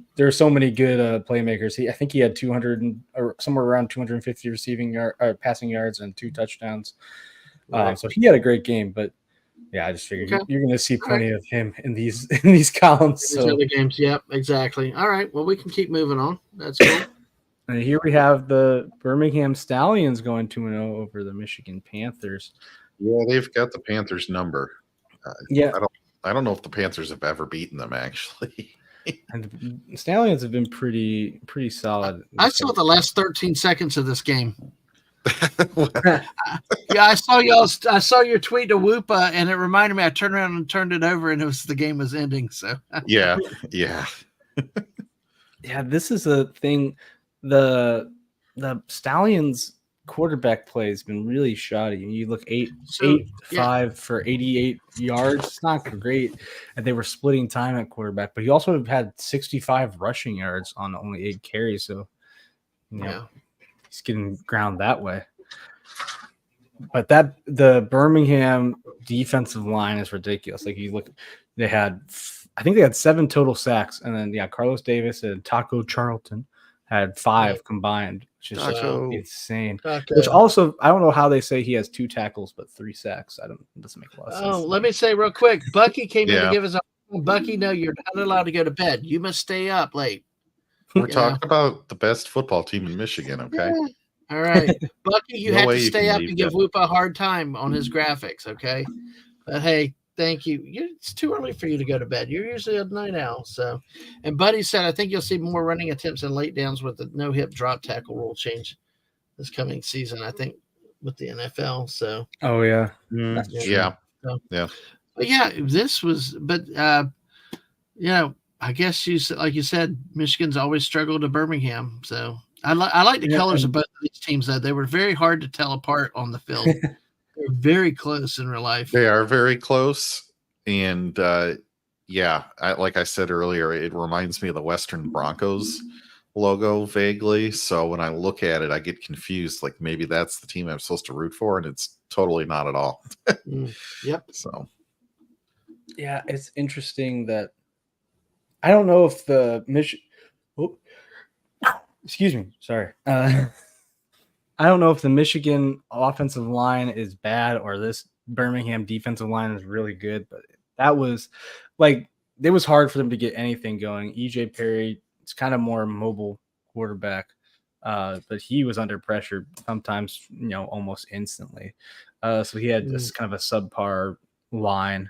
good playmakers. I think he had 200 or somewhere around 250 receiving passing yards and 2 touchdowns. Right. So he had a great game. But Yeah, I just figured Okay. you're going to see plenty of him in these columns. These So other games. Yep, exactly. All right. Well, we can keep moving on. That's cool. and here we have the Birmingham Stallions going 2-0 over the Michigan Panthers. Yeah, they've got the Panthers number. Yeah. I don't know if the Panthers have ever beaten them, actually. And the Stallions have been pretty solid. I saw the last 13 seconds of this game. Yeah, I saw your tweet to Woopah, and it reminded me. I turned around and turned it over, and the game was ending. So yeah. Yeah, this is a thing. The Stallions quarterback play has been really shoddy. You look 5 for 88 yards. It's not great. And they were splitting time at quarterback, but he also had 65 rushing yards on only 8 carries. So he's getting ground that way. But the Birmingham defensive line is ridiculous. Like you look, I think they had 7 total sacks, and then Carlos Davis and Taco Charlton had 5 combined, which is insane. Which also, I don't know how they say he has 2 tackles but 3 sacks. It doesn't make a lot of sense. Oh, let me say real quick, Bucky came in to give us Bucky. No, you're not allowed to go to bed. You must stay up late. We're talking about the best football team in Michigan, okay? Yeah. All right, Bucky, you have to stay up and give Woopah a hard time on his graphics, okay? But hey, thank you. It's too early for you to go to bed. You're usually a night owl. So, and Buddy said, I think you'll see more running attempts and late downs with the no hip drop tackle rule change this coming season, I think, with the NFL. So, yeah. So, but yeah, I guess like you said, Michigan's always struggled to Birmingham. So I like the colors of both of these teams, though. They were very hard to tell apart on the field. They're very close in real life. They are very close. And like I said earlier, it reminds me of the Western Broncos logo vaguely. So when I look at it, I get confused. Like maybe that's the team I'm supposed to root for, and it's totally not at all. Yep. So yeah, it's interesting that I don't know if the excuse me, sorry. I don't know if the Michigan offensive line is bad or this Birmingham defensive line is really good, but that was it was hard for them to get anything going. EJ Perry is kind of more mobile quarterback, but he was under pressure sometimes, almost instantly. So he had this kind of a subpar line.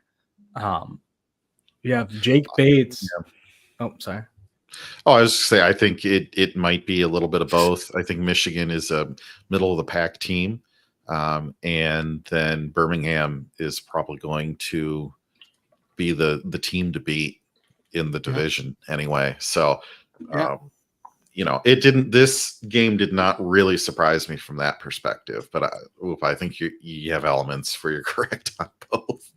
You have Jake Bates. Oh, sorry. Oh, I was just say I think it might be a little bit of both. I think Michigan is a middle of the pack team, and then Birmingham is probably going to be the team to beat in the division anyway. So, this game did not really surprise me from that perspective. But I think you have elements for your correct on both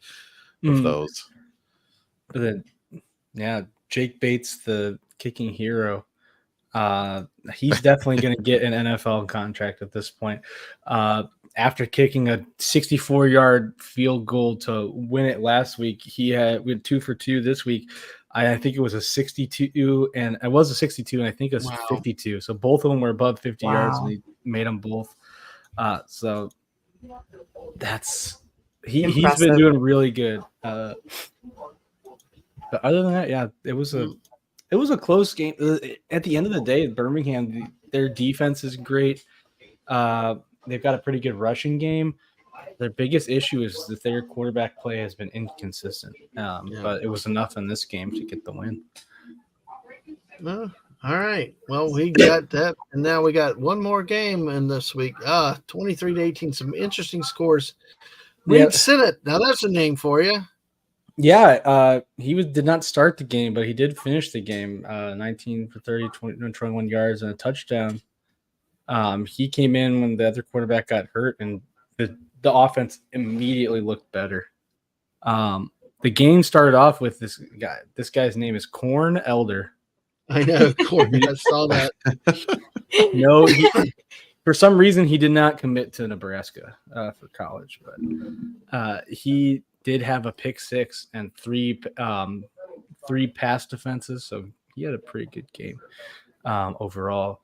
of those. But then, Jake Bates, the kicking hero, he's definitely going to get an NFL contract at this point. After kicking a 64-yard field goal to win it last week, we had 2 for 2 this week. I think it was a 62, and it was a 62, and I think it was 52. So both of them were above 50 yards, and he made them both. So that's he's been doing really good. But other than that, it was a close game. At the end of the day, Birmingham, their defense is great. They've got a pretty good rushing game. Their biggest issue is that their quarterback play has been inconsistent. But it was enough in this game to get the win. All right. Well, we got that, and now we got one more game in this week. 23-18. Some interesting scores. Reed Sinnott. Now that's a name for you. Yeah, he did not start the game, but he did finish the game. 19 for 30, 21 yards and a touchdown. He came in when the other quarterback got hurt, and the offense immediately looked better. The game started off with this guy. This guy's name is Corn Elder. I know, Corn. I saw that. No, for some reason he did not commit to Nebraska for college, but he did have a pick 6 and 3 pass defenses, so he had a pretty good game overall.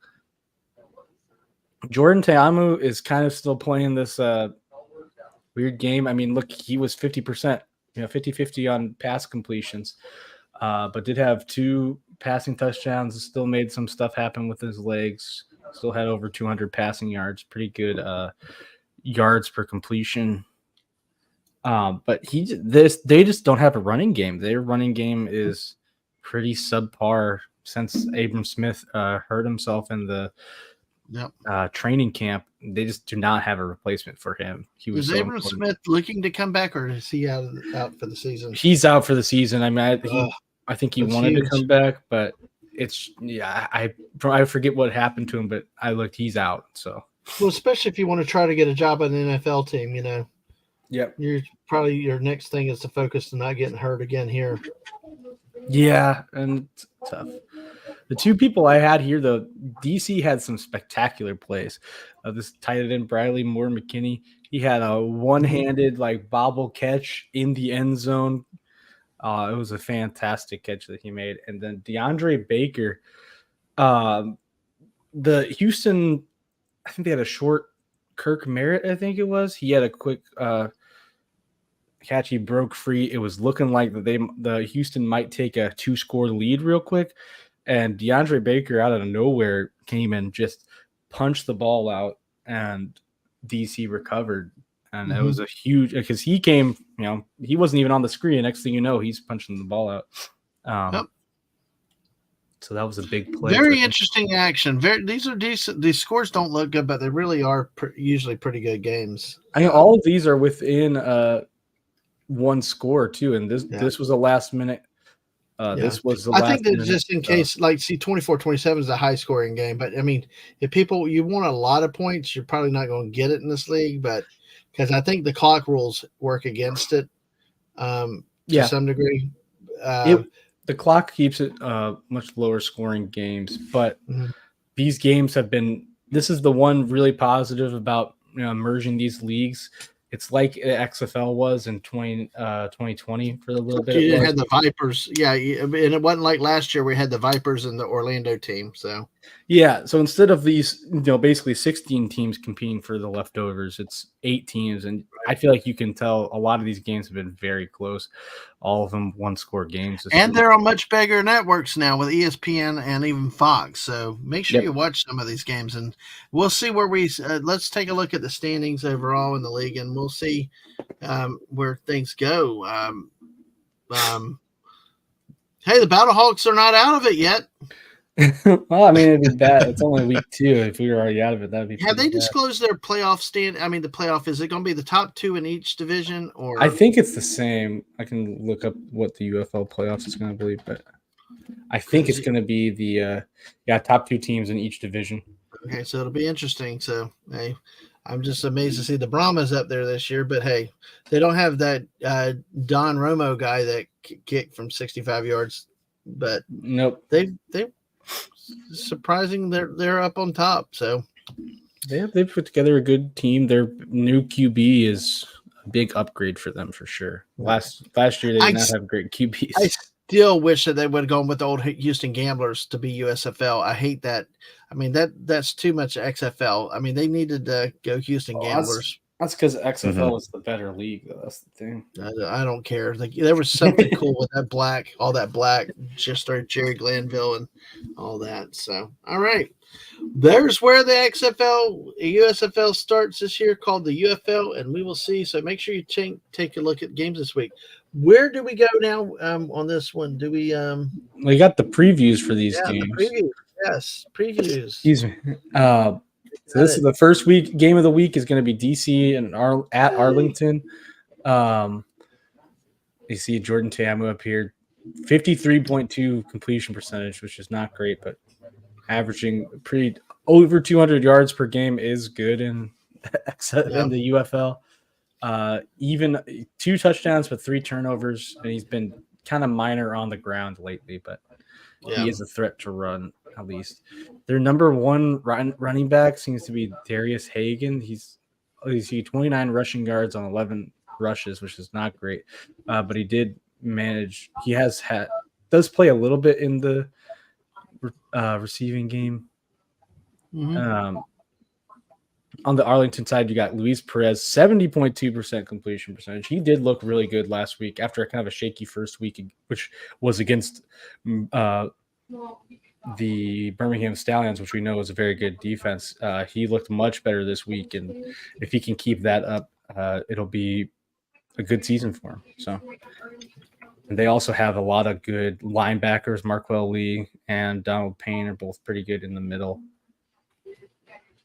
Jordan Ta'amu is kind of still playing this weird game. I mean, look, he was 50% 50-50 on pass completions, but did have 2 passing touchdowns. Still made some stuff happen with his legs. Still had over 200 passing yards. Pretty good yards per completion. But they just don't have a running game. Their running game is pretty subpar since Abram Smith hurt himself in the training camp. They just do not have a replacement for him. Is Abram Smith looking to come back, or is he out for the season? He's out for the season. I mean, I think he wanted to come back, but I forget what happened to him, but I looked, he's out. So, well, especially if you want to try to get a job on an NFL team, Yep. Your next thing is to focus on not getting hurt again here. Yeah, and it's tough. The 2 people I had here, though, DC had some spectacular plays. This tight end, Bradley Moore McKinney, he had a one-handed bobble catch in the end zone. It was a fantastic catch that he made. And then DeAndre Baker, the Houston, I think they had a short Kirk Merritt, I think it was. He had a quick catch. He broke free. It was looking like the Houston might take a 2-score lead real quick. And DeAndre Baker out of nowhere came and just punched the ball out, and DC recovered. And it was a huge, because he came, he wasn't even on the screen. Next thing you know, he's punching the ball out. So that was a big play. Very interesting action. These are decent. These scores don't look good, but they really are usually pretty good games. I mean, all of these are within 1 score too, and this was a last minute. This was the last. I think that just in case, 24-27 is a high scoring game, but I mean, if you want a lot of points, you're probably not going to get it in this league, but because I think the clock rules work against it to some degree. The clock keeps it much lower scoring games, but these games have been. This is the one really positive about merging these leagues. It's like XFL was in 2020 for a little bit. You had the Vipers, and it wasn't like last year we had the Vipers and the Orlando team. So so instead of these, basically 16 teams competing for the leftovers, it's 8 teams, and I feel like you can tell a lot of these games have been very close. All of them 1-score games, and they're on much bigger networks now with ESPN and even Fox. So make sure you watch some of these games, and we'll see where let's take a look at the standings overall in the league, and we'll see where things go. Hey, the Battlehawks are not out of it yet. Well, I mean, it'd be bad. It's only week 2. If we were already out of it, that'd be. Have they disclosed their playoff stand? I mean, the playoff, is it going to be the top 2 in each division, or? I think it's the same. I can look up what the UFL playoffs is going to be, but I think it's going to be the top 2 teams in each division. Okay, so it'll be interesting. So, hey, I'm just amazed to see the Brahmas up there this year, but hey, they don't have that Don Romo guy that kicked from 65 yards, but nope, they surprising they're up on top. So they put together a good team. Their new QB is a big upgrade for them for sure. Last year they did not have great QBs. I still wish that they would have gone with the old Houston Gamblers to be USFL. I hate that. I mean, that's too much XFL. I mean, they needed to go Houston Gamblers. That's because XFL is the better league, though. That's the thing. I don't care. There was something cool with that black, all that black, just started Jerry Glanville and all that. So, all right. There's where the USFL starts this year, called the UFL, and we will see. So make sure you take a look at games this week. Where do we go now on this one? Do we we got the previews for these games. The previews. Yes, previews. Excuse me. So this is the first game of the week is going to be DC and at Arlington. You see Jordan Ta'amu up here, 53.2 completion percentage, which is not great, but averaging pretty over 200 yards per game is good in the UFL. Even 2 touchdowns but 3 turnovers, and he's been kind of minor on the ground lately, but he is a threat to run. At least their number 1 running back seems to be Darius Hagan. He's 29 rushing yards on 11 rushes, which is not great. But he did manage. He does play a little bit in the receiving game. On the Arlington side, you got Luis Perez, 70.2% completion percentage. He did look really good last week after kind of a shaky first week, which was against the Birmingham Stallions, which we know is a very good defense. He looked much better this week, and if he can keep that up, it'll be a good season for him. So, and they also have a lot of good linebackers. Marquell Lee and Donald Payne are both pretty good in the middle.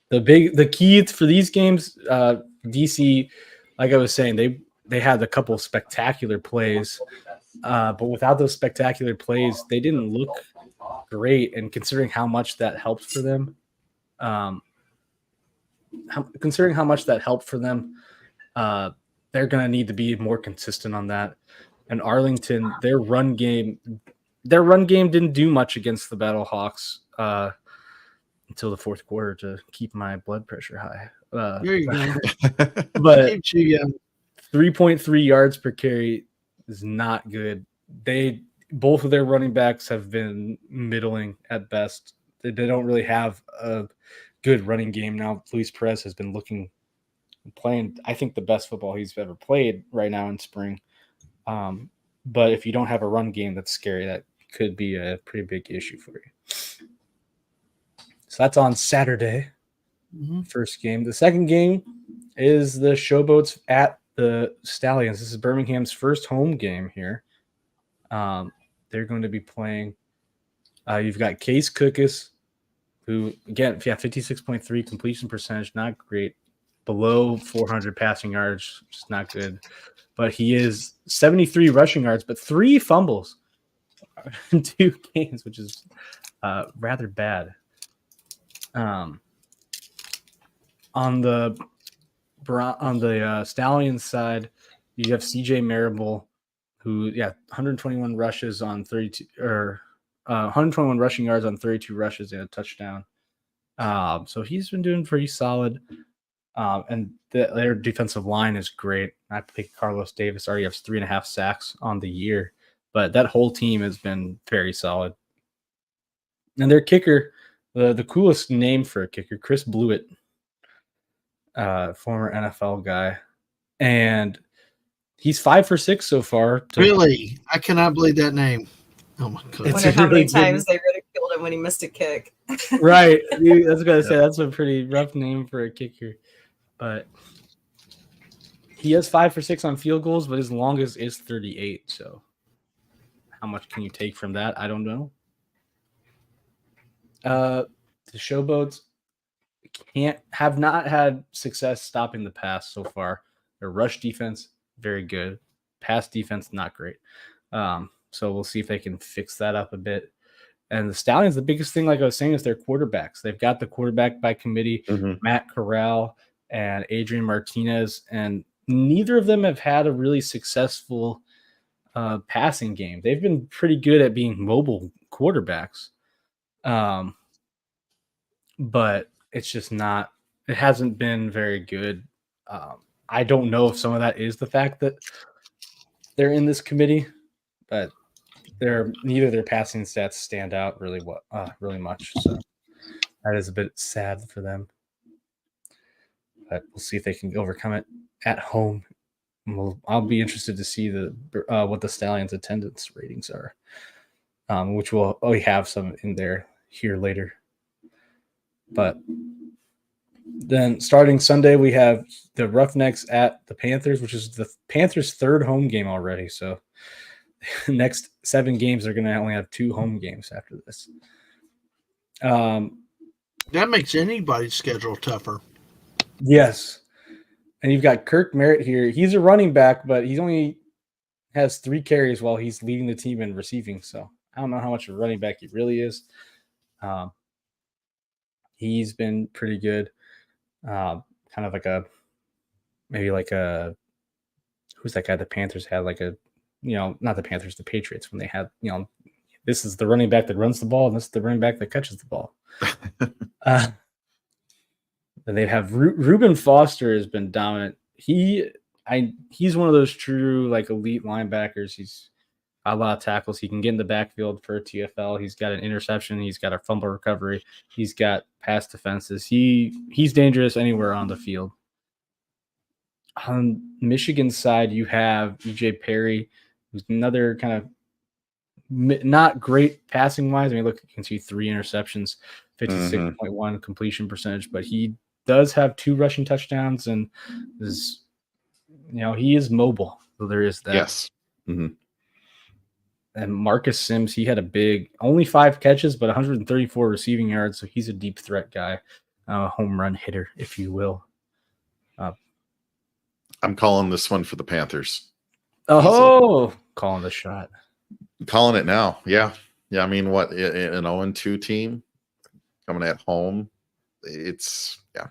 The key for these games, DC, like I was saying, they had a couple of spectacular plays, but without those spectacular plays, they didn't look great. And considering how much that helped for them, they're going to need to be more consistent on that. And Arlington, their run game didn't do much against the Battle Hawks until the fourth quarter to keep my blood pressure high. There you go. But 3.3 yards per carry is not good. Both of their running backs have been middling at best. They don't really have a good running game now. Luis Perez has been playing, I think, the best football he's ever played right now in spring. But if you don't have a run game that's scary, that could be a pretty big issue for you. So that's on Saturday, first game. The second game is the Showboats at the Stallions. This is Birmingham's first home game here. They're going to be playing. You've got Case Cookus, who, again, 56.3 completion percentage, not great. Below 400 passing yards, just not good. But he is 73 rushing yards, but 3 fumbles in 2 games, which is rather bad. On the Stallions side, you have CJ Marable, who 121 rushes on 32 or 121 rushing yards on 32 rushes and a touchdown. So he's been doing pretty solid. And their defensive line is great. I think Carlos Davis already has 3.5 sacks on the year, but that whole team has been very solid. And their kicker, the coolest name for a kicker, Chris Blewett, former NFL guy, and he's 5 for 6 so far. Really, I cannot believe that name. Oh my god! I wonder how many times they ridiculed him when he missed a kick. Right, I was gonna say that's a pretty rough name for a kicker, but he has 5 for 6 on field goals, but his longest is 38. So, how much can you take from that? I don't know. The Showboats have not had success stopping the pass so far. Their rush defense, very good. Pass defense, not great. So we'll see if they can fix that up a bit. And the Stallions, the biggest thing, like I was saying, is their quarterbacks. They've got the quarterback by committee, Matt Corral and Adrian Martinez, and neither of them have had a really successful passing game. They've been pretty good at being mobile quarterbacks. But it's just not, it hasn't been very good. I don't know if some of that is the fact that they're in this committee, but neither their passing stats stand out really much. So that is a bit sad for them. But we'll see if they can overcome it at home. I'll be interested to see what the Stallions' attendance ratings are, which we have some in there here later. But then starting Sunday, we have the Roughnecks at the Panthers, which is the Panthers' 3rd home game already. So the next 7 games, they're going to only have 2 home games after this. That makes anybody's schedule tougher. Yes. And you've got Kirk Merritt here. He's a running back, but he only has 3 carries while he's leading the team in receiving. So I don't know how much of a running back he really is. He's been pretty good. Kind of like who's that guy the Panthers had? Not the Panthers, the Patriots, when they had, this is the running back that runs the ball, and this is the running back that catches the ball. And they have Reuben Foster has been dominant. He's one of those true elite linebackers. He's a lot of tackles. He can get in the backfield for a TFL. He's got an interception. He's got a fumble recovery. He's got pass defenses. He's dangerous anywhere on the field. On Michigan's side, you have EJ Perry, who's another kind of not great passing wise. I mean, look, you can see 3 interceptions, 56.1 completion percentage, but he does have 2 rushing touchdowns and is, he is mobile. So there is that. Yes. Mm-hmm. And Marcus Sims, he had only 5 catches, but 134 receiving yards. So he's a deep threat guy, home run hitter, if you will. I'm calling this one for the Panthers. Oh, calling the shot. Calling it now. Yeah. Yeah. I mean, what, an 0-2 team coming at home? It's, yeah.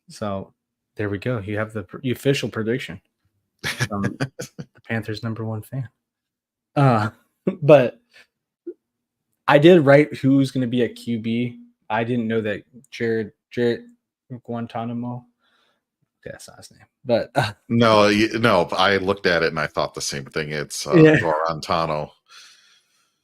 So there we go. You have the official prediction from the Panthers' #1 fan. But I did write who's going to be at QB. I didn't know that Jared Guantanamo. That's not his name, but no. I looked at it and I thought the same thing. It's Guarantano.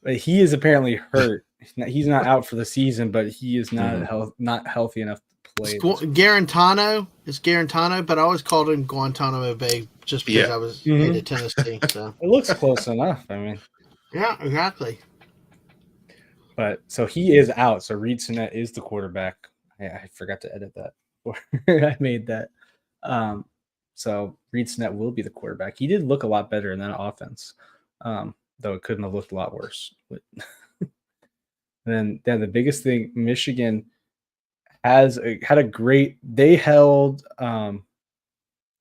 But he is apparently hurt. He's not out for the season, but he is not healthy enough to play. Garantano is Garantano, but I always called him Guantanamo Bay just because I was into Tennessee. So it looks close enough. I mean, yeah, exactly. But so he is out. So Reed Sinnett is the quarterback. I forgot to edit that before I made that. So Reed Sinnett will be the quarterback. He did look a lot better in that offense, though it couldn't have looked a lot worse. But then the biggest thing, Michigan had a great. They held the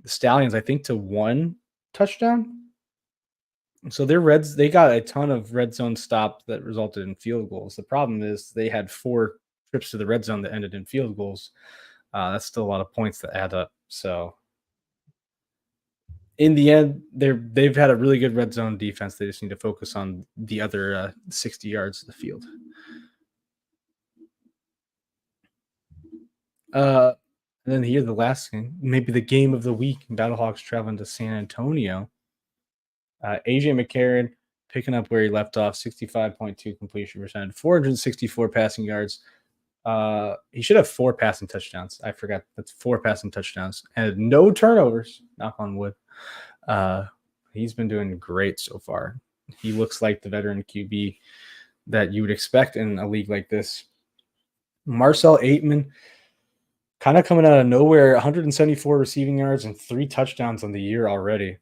Stallions, I think, to 1 touchdown. So they got a ton of red zone stops that resulted in field goals. The problem is they had 4 trips to the red zone that ended in field goals. That's still a lot of points that add up. So in the end, they've had a really good red zone defense. They just need to focus on the other 60 yards of the field. And then here, the last thing, maybe the game of the week, Battlehawks traveling to San Antonio. AJ McCarron picking up where he left off, 65.2 completion percent, 464 passing yards. He should have 4 passing touchdowns. I forgot that's 4 passing touchdowns and no turnovers. Knock on wood. He's been doing great so far. He looks like the veteran QB that you would expect in a league like this. Marcel Aitman, kind of coming out of nowhere, 174 receiving yards and 3 touchdowns on the year already.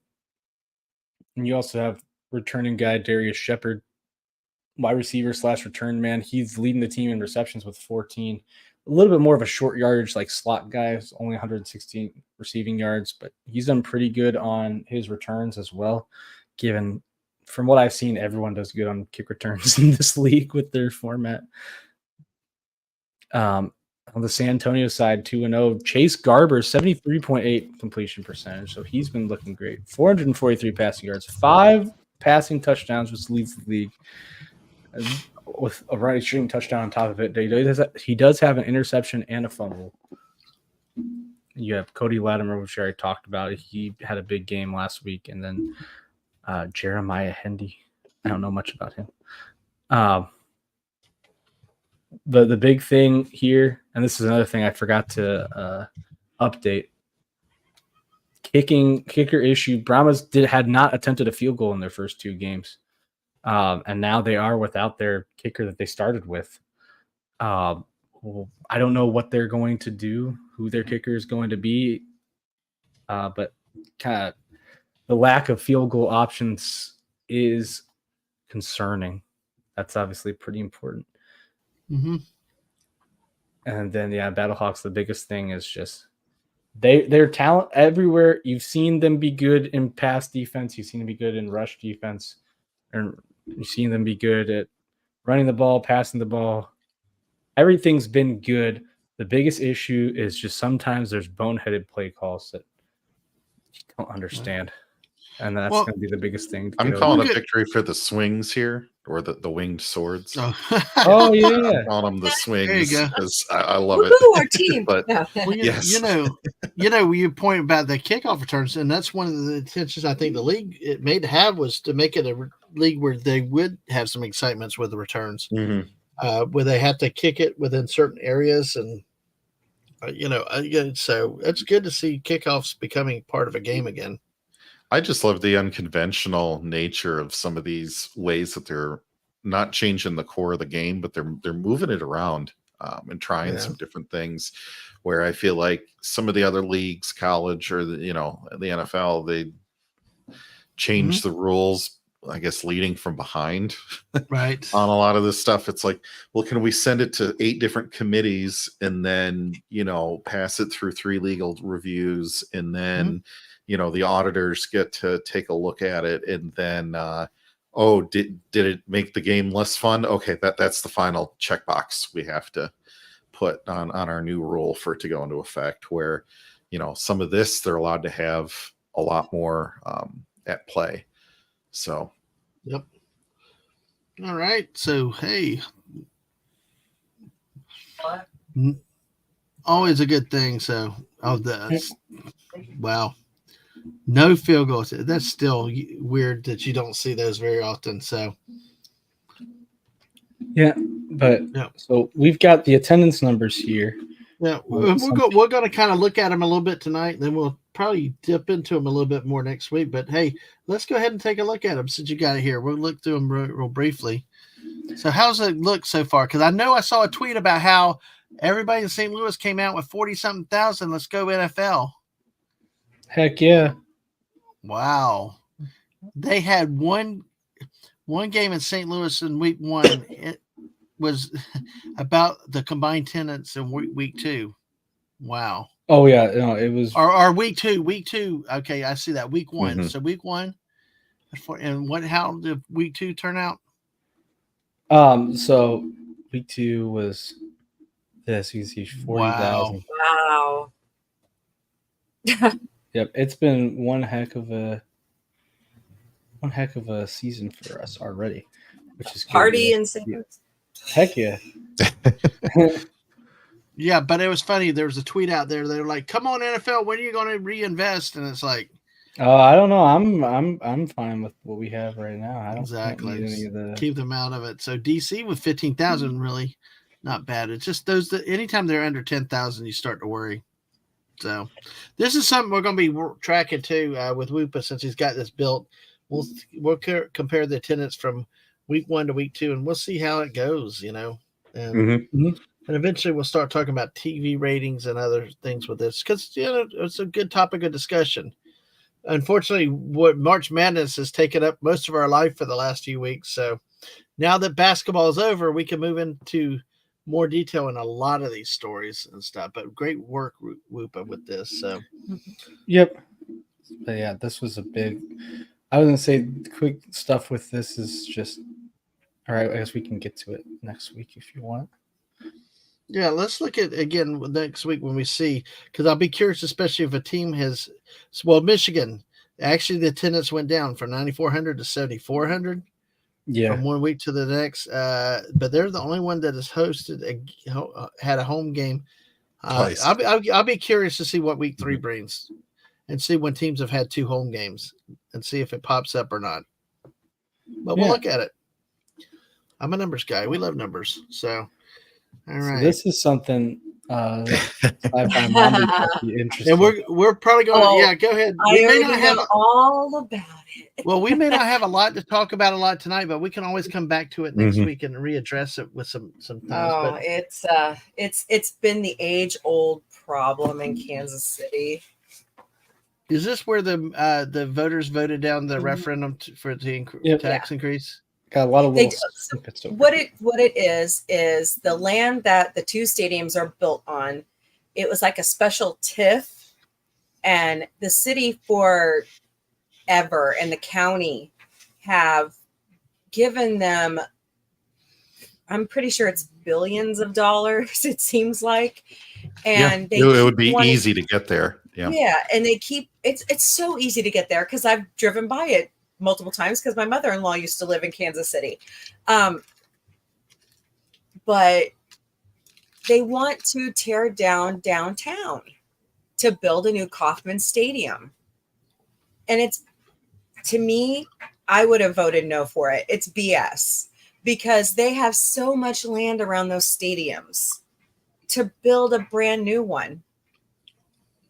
And you also have returning guy Darius Shepard, wide receiver / return man. He's leading the team in receptions with 14. A little bit more of a short yardage like slot guy, only 116 receiving yards, but he's done pretty good on his returns as well. Given from what I've seen, everyone does good on kick returns in this league with their format. On the San Antonio side, 2-0. Chase Garber, 73.8 completion percentage. So he's been looking great. 443 passing yards, 5 passing touchdowns, which leads the league with a right shooting touchdown on top of it. He does have an interception and a fumble. You have Cody Latimer, which I already talked about. He had a big game last week. And then Jeremiah Hendy. I don't know much about him. The big thing here, and this is another thing I forgot to update. Kicker issue. Brahmas had not attempted a field goal in their first 2 games. And now they are without their kicker that they started with. I don't know what they're going to do, who their kicker is going to be. But kind of the lack of field goal options is concerning. That's obviously pretty important. Mm-hmm. And then, Battlehawks, the biggest thing is just their talent everywhere. You've seen them be good in pass defense. You've seen them be good in rush defense. And you've seen them be good at running the ball, passing the ball. Everything's been good. The biggest issue is just sometimes there's boneheaded play calls that you don't understand. and that's going to be the biggest thing. I'm calling a victory for the swings here, or the winged swords. Oh yeah, I'm calling them the swings. There you go. Because I love it. Our team. But well, yes, you point about the kickoff returns, and that's one of the intentions I think the league it made to have was to make it a league where they would have some excitements with the returns, where they have to kick it within certain areas, and so it's good to see kickoffs becoming part of a game again. I just love the unconventional nature of some of these ways that they're not changing the core of the game, but they're moving it around and trying some different things. Where I feel like some of the other leagues, college or the NFL, they change the rules, I guess, leading from behind. Right. On a lot of this stuff, it's like, well, can we send it to 8 different committees and then pass it through 3 legal reviews, and then the auditors get to take a look at it, and then did it make the game less fun? Okay, that's the final checkbox we have to put on our new rule for it to go into effect, where some of this they're allowed to have a lot more at play. So yep. All right, so hey, always a good thing. So that's wow. No field goals. That's still weird that you don't see those very often. So, so we've got the attendance numbers here. Yeah, we're going to kind of look at them a little bit tonight, and then we'll probably dip into them a little bit more next week. But hey, let's go ahead and take a look at them since you got it here. We'll look through them real briefly. So, how's it look so far? Because I know I saw a tweet about how everybody in St. Louis came out with 40-something thousand. Let's go NFL. Heck yeah. Wow. They had one game in St. Louis in week 1. It was about the combined attendance in week 2. Wow. Oh yeah, no, it was or week 2. Week 2. Okay, I see that. Week 1. So week 1. And how did week 2 turn out? So week 2 was this. You can see 40,000. Wow. Yep, it's been one heck of a season for us already, which is good. Party and St. Louis. Heck yeah. Yeah, but it was funny. There was a tweet out there. They were like, "Come on, NFL, when are you going to reinvest?" And it's like, I don't know. I'm fine with what we have right now. I don't exactly need any of the... keep them out of it. So DC with 15,000 really not bad. It's just those that anytime they're under 10,000, you start to worry. So this is something we're going to be tracking too with Woopah since he's got this built. We'll compare the attendance from week 1 to week 2, and we'll see how it goes. And eventually we'll start talking about TV ratings and other things with this because it's a good topic of discussion. Unfortunately, what March Madness has taken up most of our life for the last few weeks. So now that basketball is over, we can move into more detail in a lot of these stories and stuff, but great work, Woopah, with this. So, yep. But yeah, this was a big. I was gonna say quick stuff with this is just. All right, I guess we can get to it next week if you want. Yeah, let's look at again next week when we see, because I'll be curious, especially if a team has. Well, Michigan actually the attendance went down from 9,400 to 7,400. Yeah, from one week to the next. But they're the only one that has hosted had a home game. I'll be curious to see what week 3 brings, and see when teams have had 2 home games, and see if it pops up or not. But we'll look at it. I'm a numbers guy. We love numbers. So, all right. So this is something SciFi Mombie might be interesting. And we're probably going. Go ahead. We may not have all about it. Well, we may not have a lot to talk about a lot tonight, but we can always come back to it next week and readdress it with some things. Oh, it's been the age-old problem in Kansas City. Is this where the voters voted down the referendum for the tax increase? Got a lot of little snippets. What it is the land that the 2 stadiums are built on. It was like a special TIF, and the city forever and the county have given them. I'm pretty sure it's billions of dollars. It seems like, and it would be easy to get there. Yeah, and they keep it's so easy to get there because I've driven by it multiple times because my mother-in-law used to live in Kansas City. But they want to tear down downtown to build a new Kauffman Stadium. And it's, to me, I would have voted no for it. It's BS because they have so much land around those stadiums to build a brand new one.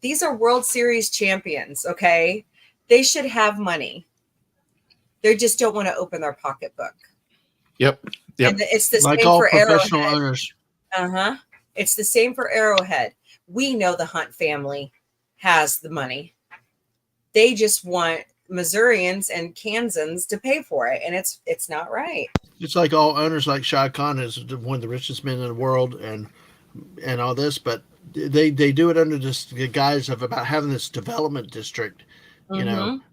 These are World Series champions, okay? They should have money. They just don't want to open their pocketbook. Yep. And it's the like same all for professional Arrowhead. owners. It's the same for Arrowhead. We know the Hunt family has the money. They just want Missourians and Kansans to pay for it, and it's not right. It's like all owners, like Shah Khan is one of the richest men in the world, and all this, but they do it under this the guise of about having this development district,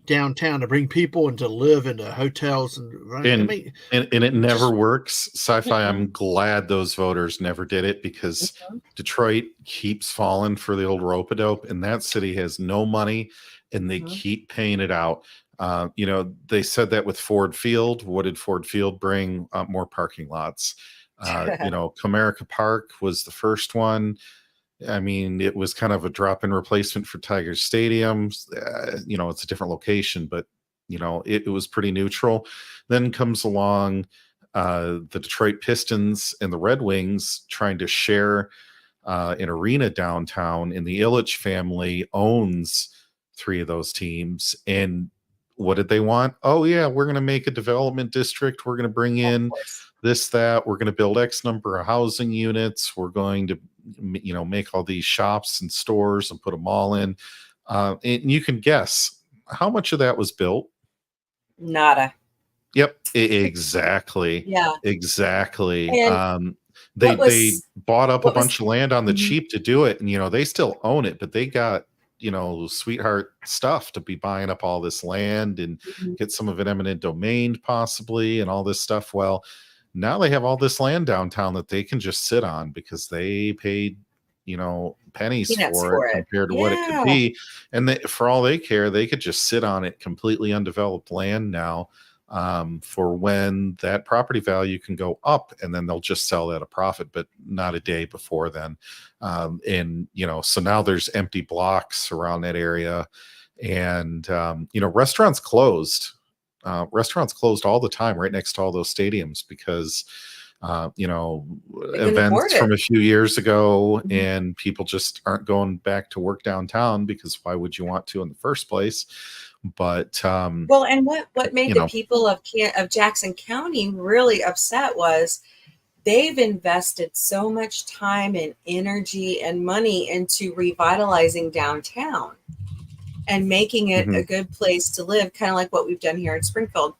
downtown to bring people and to live into hotels and it never works. Sci-Fi. I'm glad those voters never did it because Detroit keeps falling for the old rope-a-dope, and that city has no money, and they keep paying it out. They said that with Ford Field. What did Ford Field bring? More parking lots. Comerica Park was the first one. I mean, it was kind of a drop-in replacement for Tiger Stadium. It's a different location, but it was pretty neutral. Then comes along the Detroit Pistons and the Red Wings trying to share an arena downtown, and the Ilitch family owns 3 of those teams. And what did they want? Oh yeah, we're going to make a development district. We're going to bring in this, that. We're going to build X number of housing units. We're going to, make all these shops and stores and put them all in. And you can guess how much of that was built. Nada. Yep, exactly. Yeah, exactly. They bought up a bunch of land on the cheap to do it, and they still own it, but they got sweetheart stuff to be buying up all this land and get some of it eminent domain possibly and all this stuff. Well, now they have all this land downtown that they can just sit on because they paid pennies for it compared to what it could be, and for all they care, they could just sit on it, completely undeveloped land now, for when that property value can go up, and then they'll just sell at a profit, but not a day before then. So now there's empty blocks around that area, and restaurants closed. Restaurants closed all the time right next to all those stadiums because events from a few years ago, and people just aren't going back to work downtown because why would you want to in the first place? But and what made the people of Jackson County really upset was they've invested so much time and energy and money into revitalizing downtown and making it a good place to live, kind of like what we've done here in Springfield.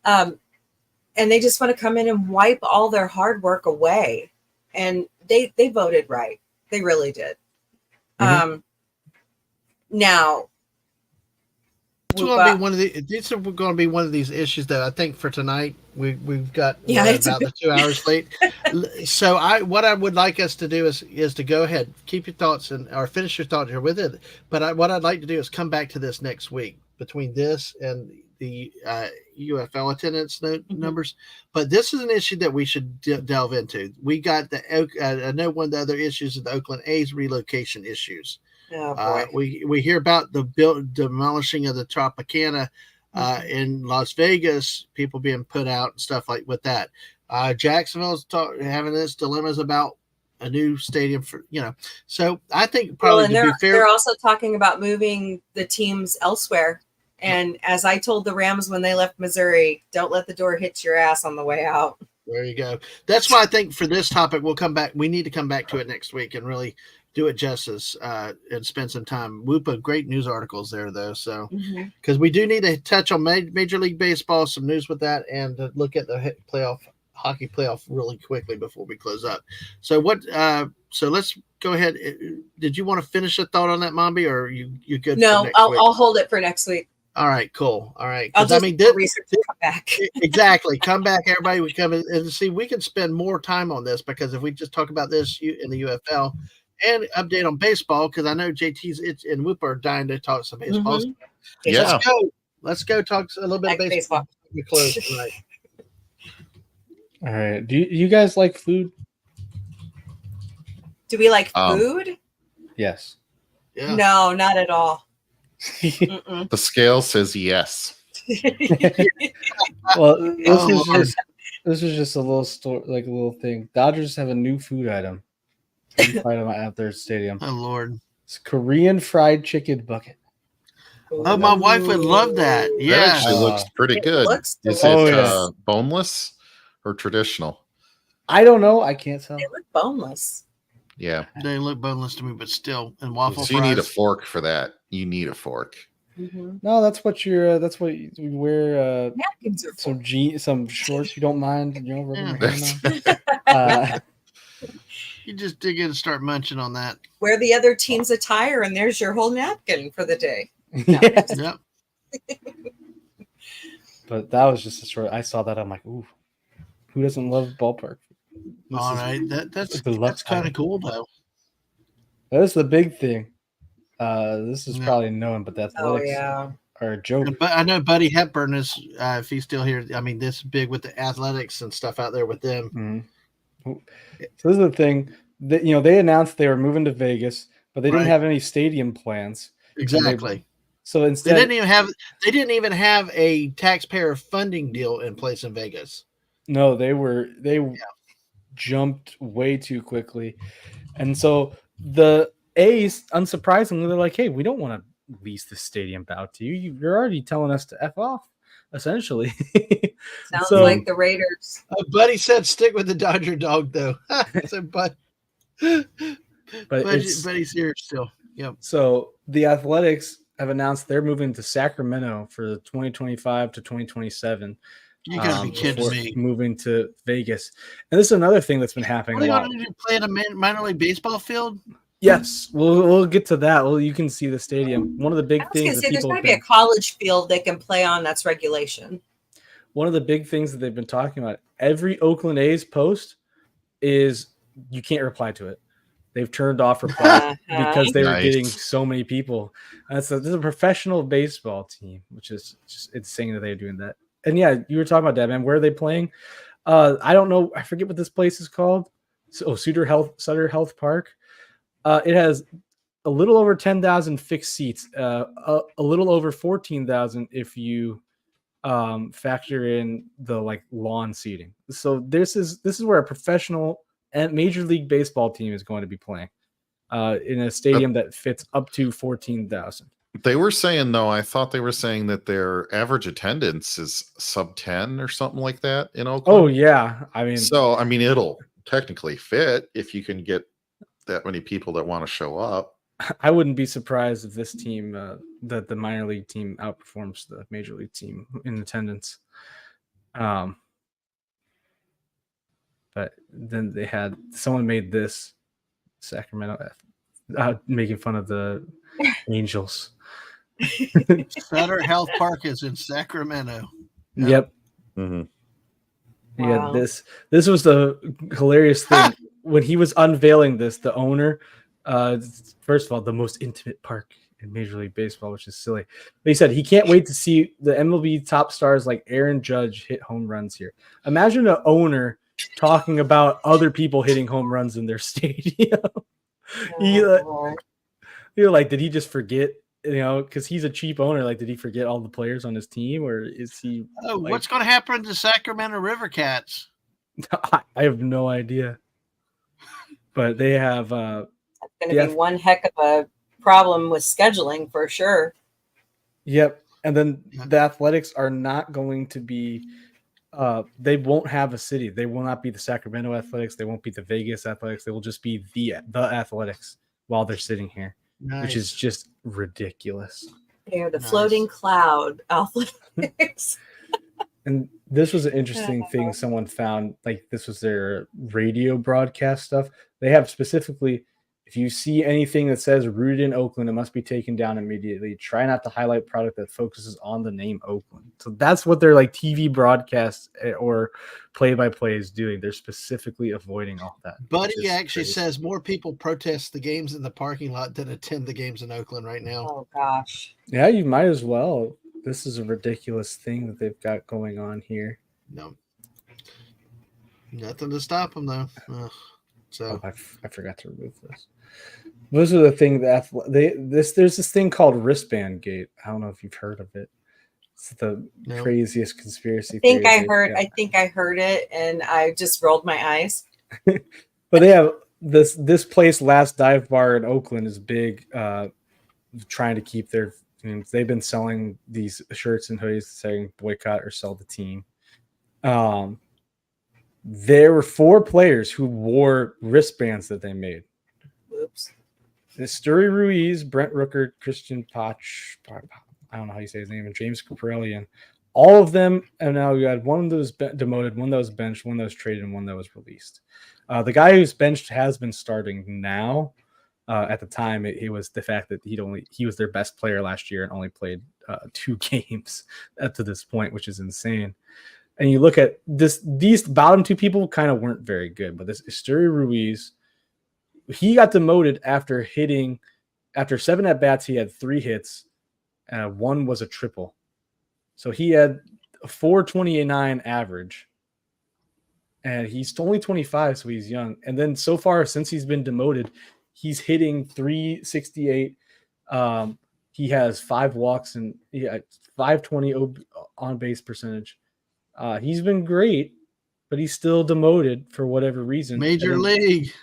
And they just want to come in and wipe all their hard work away. And they voted right. They really did. Now, these are going to be one of these issues that I think for tonight we've got about the 2 hours late. So what I would like us to do is to go ahead, keep your thoughts or finish your thoughts here with it. But what I'd like to do is come back to this next week between this and the UFL attendance numbers. But this is an issue that we should delve into. We got I know one of the other issues is the Oakland A's relocation issues. Oh, we hear about the demolishing of the Tropicana in Las Vegas, people being put out and stuff like with that. Jacksonville's having this dilemmas about a new stadium for So I think probably they're also talking about moving the teams elsewhere. And as I told the Rams when they left Missouri, don't let the door hit your ass on the way out. There you go. That's why I think for this topic we'll come back. We need to come back to it next week and really do it justice and spend some time. Woopah, great news articles there, though. So, because we do need to touch on Major League Baseball, some news with that, and look at the hockey playoff really quickly before we close up. So, so let's go ahead. Did you want to finish a thought on that, Mombie, or you good? No, I'll hold it for next week. All right, cool. All right. I'll just research and come back. Exactly. Come back, everybody. We come in and see, we can spend more time on this because if we just talk about this in the UFL and update on baseball because I know JT's and Woopah are dying to talk some baseball. Mhm. Yeah. Let's go talk a little bit of baseball. We close tonight. All right. Do you guys like food? Do we like food? Yes. Yeah. No, not at all. The scale says yes. Well, this is just a little story, like a little thing. Dodgers have a new food item. Item at their stadium. Oh Lord. It's Korean fried chicken bucket. Oh, my wife would love that. Yeah. That actually looks pretty good. Looks Is delicious. it boneless or traditional? I don't know. I can't tell. They look boneless. Yeah. They look boneless to me, but still, and waffle So you fries. need a fork for that. You need a fork. Mm-hmm. No, that's what you're. That's what you wear. Napkins are full. Some shorts you don't mind. You know, rubbing your hand That's- on. You just dig in and start munching on that. Wear the other team's attire, and there's your whole napkin for the day. Yeah. Yep. But that was just a short. I saw that. I'm like, ooh, who doesn't love ballpark? All right. That's deluxe kind of item. cool though. That's the big thing. This is probably known, but the Oh athletics yeah. are a joke. But I know Buddy Hepburn is, if he's still here. I mean, this big with the athletics and stuff out there with them. Mm-hmm. So this is the thing that they announced they were moving to Vegas, but they didn't Right. have any stadium plans. Exactly. So instead, They didn't even have a taxpayer funding deal in place in Vegas. no, they jumped way too quickly, and so the A's, unsurprisingly, they're like, "Hey, we don't want to lease the stadium out to you. You're already telling us to F off." Essentially. Sounds So- like the Raiders. Buddy said, "Stick with the Dodger dog," though. So, But Buddy's here still. Yep. So the Athletics have announced they're moving to Sacramento for the 2025 to 2027. You gotta be kidding before me. Moving to Vegas, and this is another thing that's been happening What a are lot. you going to do? Play in a minor league baseball field? Yes, we'll get to that. Well, you can see the stadium. One of the big I was going things to that say there's people got have to be a been, college field they can play on. That's regulation. one of the big things that they've been talking about. Every Oakland A's post is you can't reply to it. They've turned off replies because they were Nice. getting so many people. This is a professional baseball team, which is just insane that they're doing that. And yeah, you were talking about that, man. Where are they playing? I don't know. I forget what this place is called. Sutter Health Park. It has a little over 10,000 fixed seats. A little over 14,000 if you factor in the lawn seating. So this is where a professional and Major League Baseball team is going to be playing in a stadium that fits up to 14,000. They were saying, though, I thought they were saying that their average attendance is sub 10 or something like that in Oakland. Oh yeah, I mean, it'll technically fit if you can get that many people that want to show up. I wouldn't be surprised if this team, that the minor league team outperforms the major league team in attendance. But then they had someone made this Sacramento making fun of the Angels. Sutter Health Park is in Sacramento. Yep. Mm-hmm. Yeah, Wow. this was the hilarious thing when he was unveiling this. The owner, first of all, the most intimate park in Major League Baseball, which is silly. But he said he can't wait to see the MLB top stars like Aaron Judge hit home runs here. Imagine an owner talking about other people hitting home runs in their stadium. You're like, did he just forget? Because he's a cheap owner. Like, did he forget all the players on his team, or is he? Oh, what's going to happen to Sacramento River Cats? I have no idea. But they have. That's going to be one heck of a problem with scheduling for sure. Yep. And then the Athletics are not going to be. They won't have a city. They will not be the Sacramento Athletics. They won't be the Vegas Athletics. They will just be the Athletics while they're sitting here. Nice. Which is just ridiculous. They're the floating cloud athletics. And this was an interesting thing someone found. Like, this was their radio broadcast stuff. They have specifically, If you see anything that says rooted in Oakland, it must be taken down immediately. Try not to highlight product that focuses on the name Oakland. So that's what their like TV broadcasts or play-by-play is doing. They're specifically avoiding all that. Buddy actually says more people protest the games in the parking lot than attend the games in Oakland right now. Oh gosh. Yeah, you might as well. This is a ridiculous thing that they've got going on here. No. Nothing to stop them though. So I forgot to remove this. Those are the things that there's this thing called wristband gate. I don't know if you've heard of it. It's the craziest conspiracy theory. I think I heard it, and I just rolled my eyes. But they have this place, Last Dive Bar in Oakland, is big, trying to keep their. They've been selling these shirts and hoodies saying boycott or sell the team. There were 4 players who wore wristbands that they made. Oops. Sturi Ruiz, Brent Rooker, Christian Poch, I don't know how you say his name, and James Caprellian. All of them, and now you had one that was demoted, one that was benched, one that was traded, and one that was released. The guy who's benched has been starting now. At the time, it was the fact that he was their best player last year and only played 2 games up to this point, which is insane. And you look at these bottom 2 people kind of weren't very good, but this Sturi Ruiz, he got demoted after 7 at-bats, he had 3 hits, and 1 was a triple. So he had a 4.29 average, and he's only 25, so he's young. And then so far, since he's been demoted, he's hitting 368. He has 5 walks and 520 on-base percentage. He's been great, but he's still demoted for whatever reason. Major League.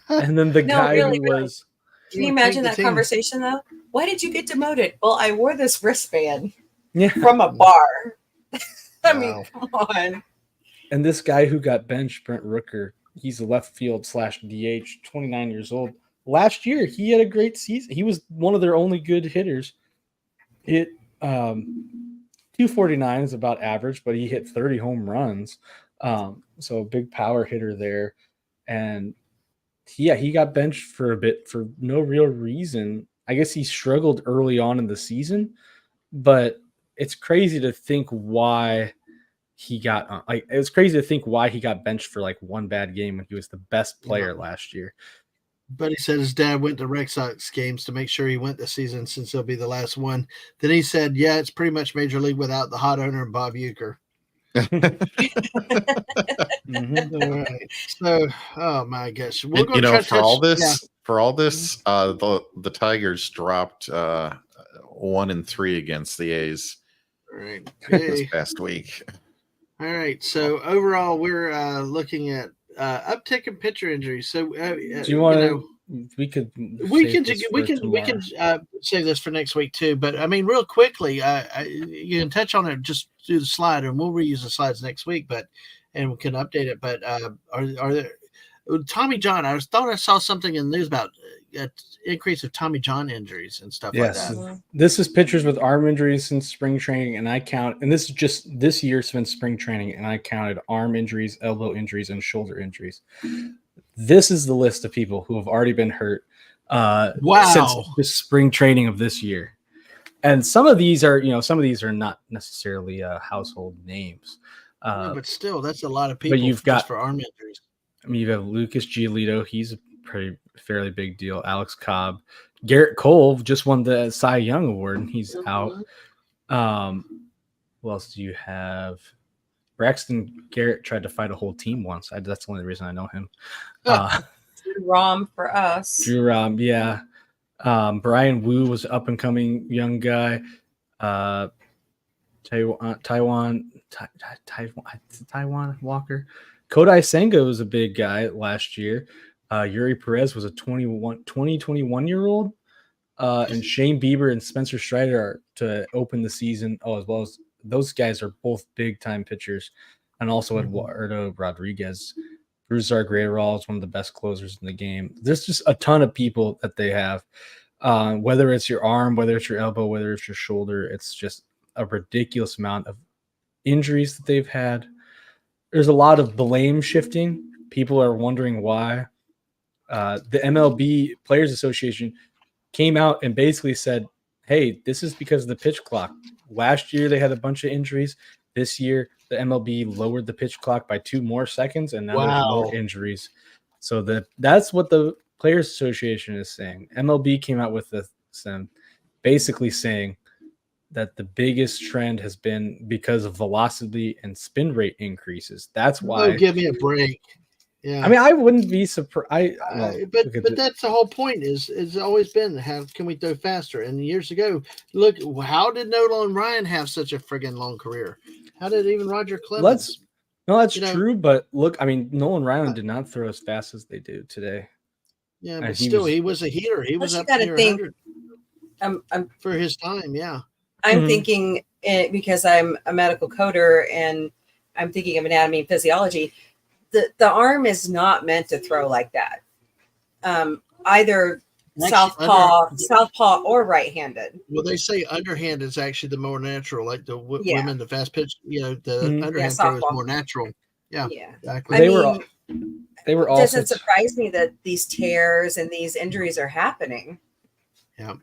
And then the guy really, who really. was... Can you imagine that conversation, though? Why did you get demoted? Well, I wore this wristband from a bar. I mean, come on. And this guy who got benched, Brent Rooker, he's a left field /DH, 29 years old. Last year, he had a great season. He was one of their only good hitters. Hit 249 is about average, but he hit 30 home runs. So a big power hitter there. And he got benched for a bit for no real reason. I guess he struggled early on in the season, but it's crazy to think why he got benched for like 1 bad game when he was the best player last year. But he said his dad went to Red Sox games to make sure he went this season since he'll be the last one. Then he said, yeah, it's pretty much Major League without the hot owner, Bob Uecker. All right. So, oh my gosh. We're going to for all this, the Tigers dropped 1-3 against the A's this past week. All right. So overall, we're looking at uptick in pitcher injuries. So do you want to? We can save this for next week too. But I mean, real quickly, you can touch on it. Just do the slide, and we'll reuse the slides next week. And we can update it. But are there Tommy John? I thought I saw something in the news about increase of Tommy John injuries and stuff like that. This is pitchers with arm injuries since spring training, and this is just this year since spring training, and I counted arm injuries, elbow injuries, and shoulder injuries. This is the list of people who have already been hurt since the spring training of this year. And some of these are not necessarily household names. But still, that's a lot of people. But you've got for arm injuries. I mean, you have Lucas Giolito. He's a fairly big deal. Alex Cobb. Garrett Cole just won the Cy Young Award, and he's out. Who else do you have? Braxton Garrett tried to fight a whole team once. That's the only reason I know him. Drew Rom for us. Drew Rom, yeah. Brian Wu was up and coming young guy. Taiwan Walker. Kodai Senga was a big guy last year. Yuri Perez was a 21-year-old. And Shane Bieber and Spencer Strider are to open the season. As well as those guys are both big-time pitchers. And also Eduardo Rodriguez. Brusar Graterol is one of the best closers in the game. There's just a ton of people that they have. Whether it's your arm, whether it's your elbow, whether it's your shoulder, it's just a ridiculous amount of injuries that they've had. There's a lot of blame shifting. People are wondering why. the MLB Players Association came out and basically said, hey, this is because of the pitch clock. Last year, they had a bunch of injuries. This year, the MLB lowered the pitch clock by 2 more seconds, and now there's more injuries. So that's what the Players Association is saying. MLB came out with this, basically saying that the biggest trend has been because of velocity and spin rate increases. That's why. Oh, give me a break. Yeah, I mean, I wouldn't be surprised. But that's the whole point. It's always been can we throw faster? And years ago, look, how did Nolan Ryan have such a friggin' long career? How did even Roger Clemens? That's true. But look, I mean, Nolan Ryan did not throw as fast as they do today. Yeah, but he was a heater. He was up near 100 for his time. Yeah, I'm thinking because I'm a medical coder and I'm thinking of anatomy and physiology. The arm is not meant to throw like that. Either southpaw or right-handed. Well, they say underhand is actually the more natural, like the women, the fast pitch. The underhand throw is more natural. Yeah, exactly. They were also. Doesn't surprise me that these tears and these injuries are happening. Yeah.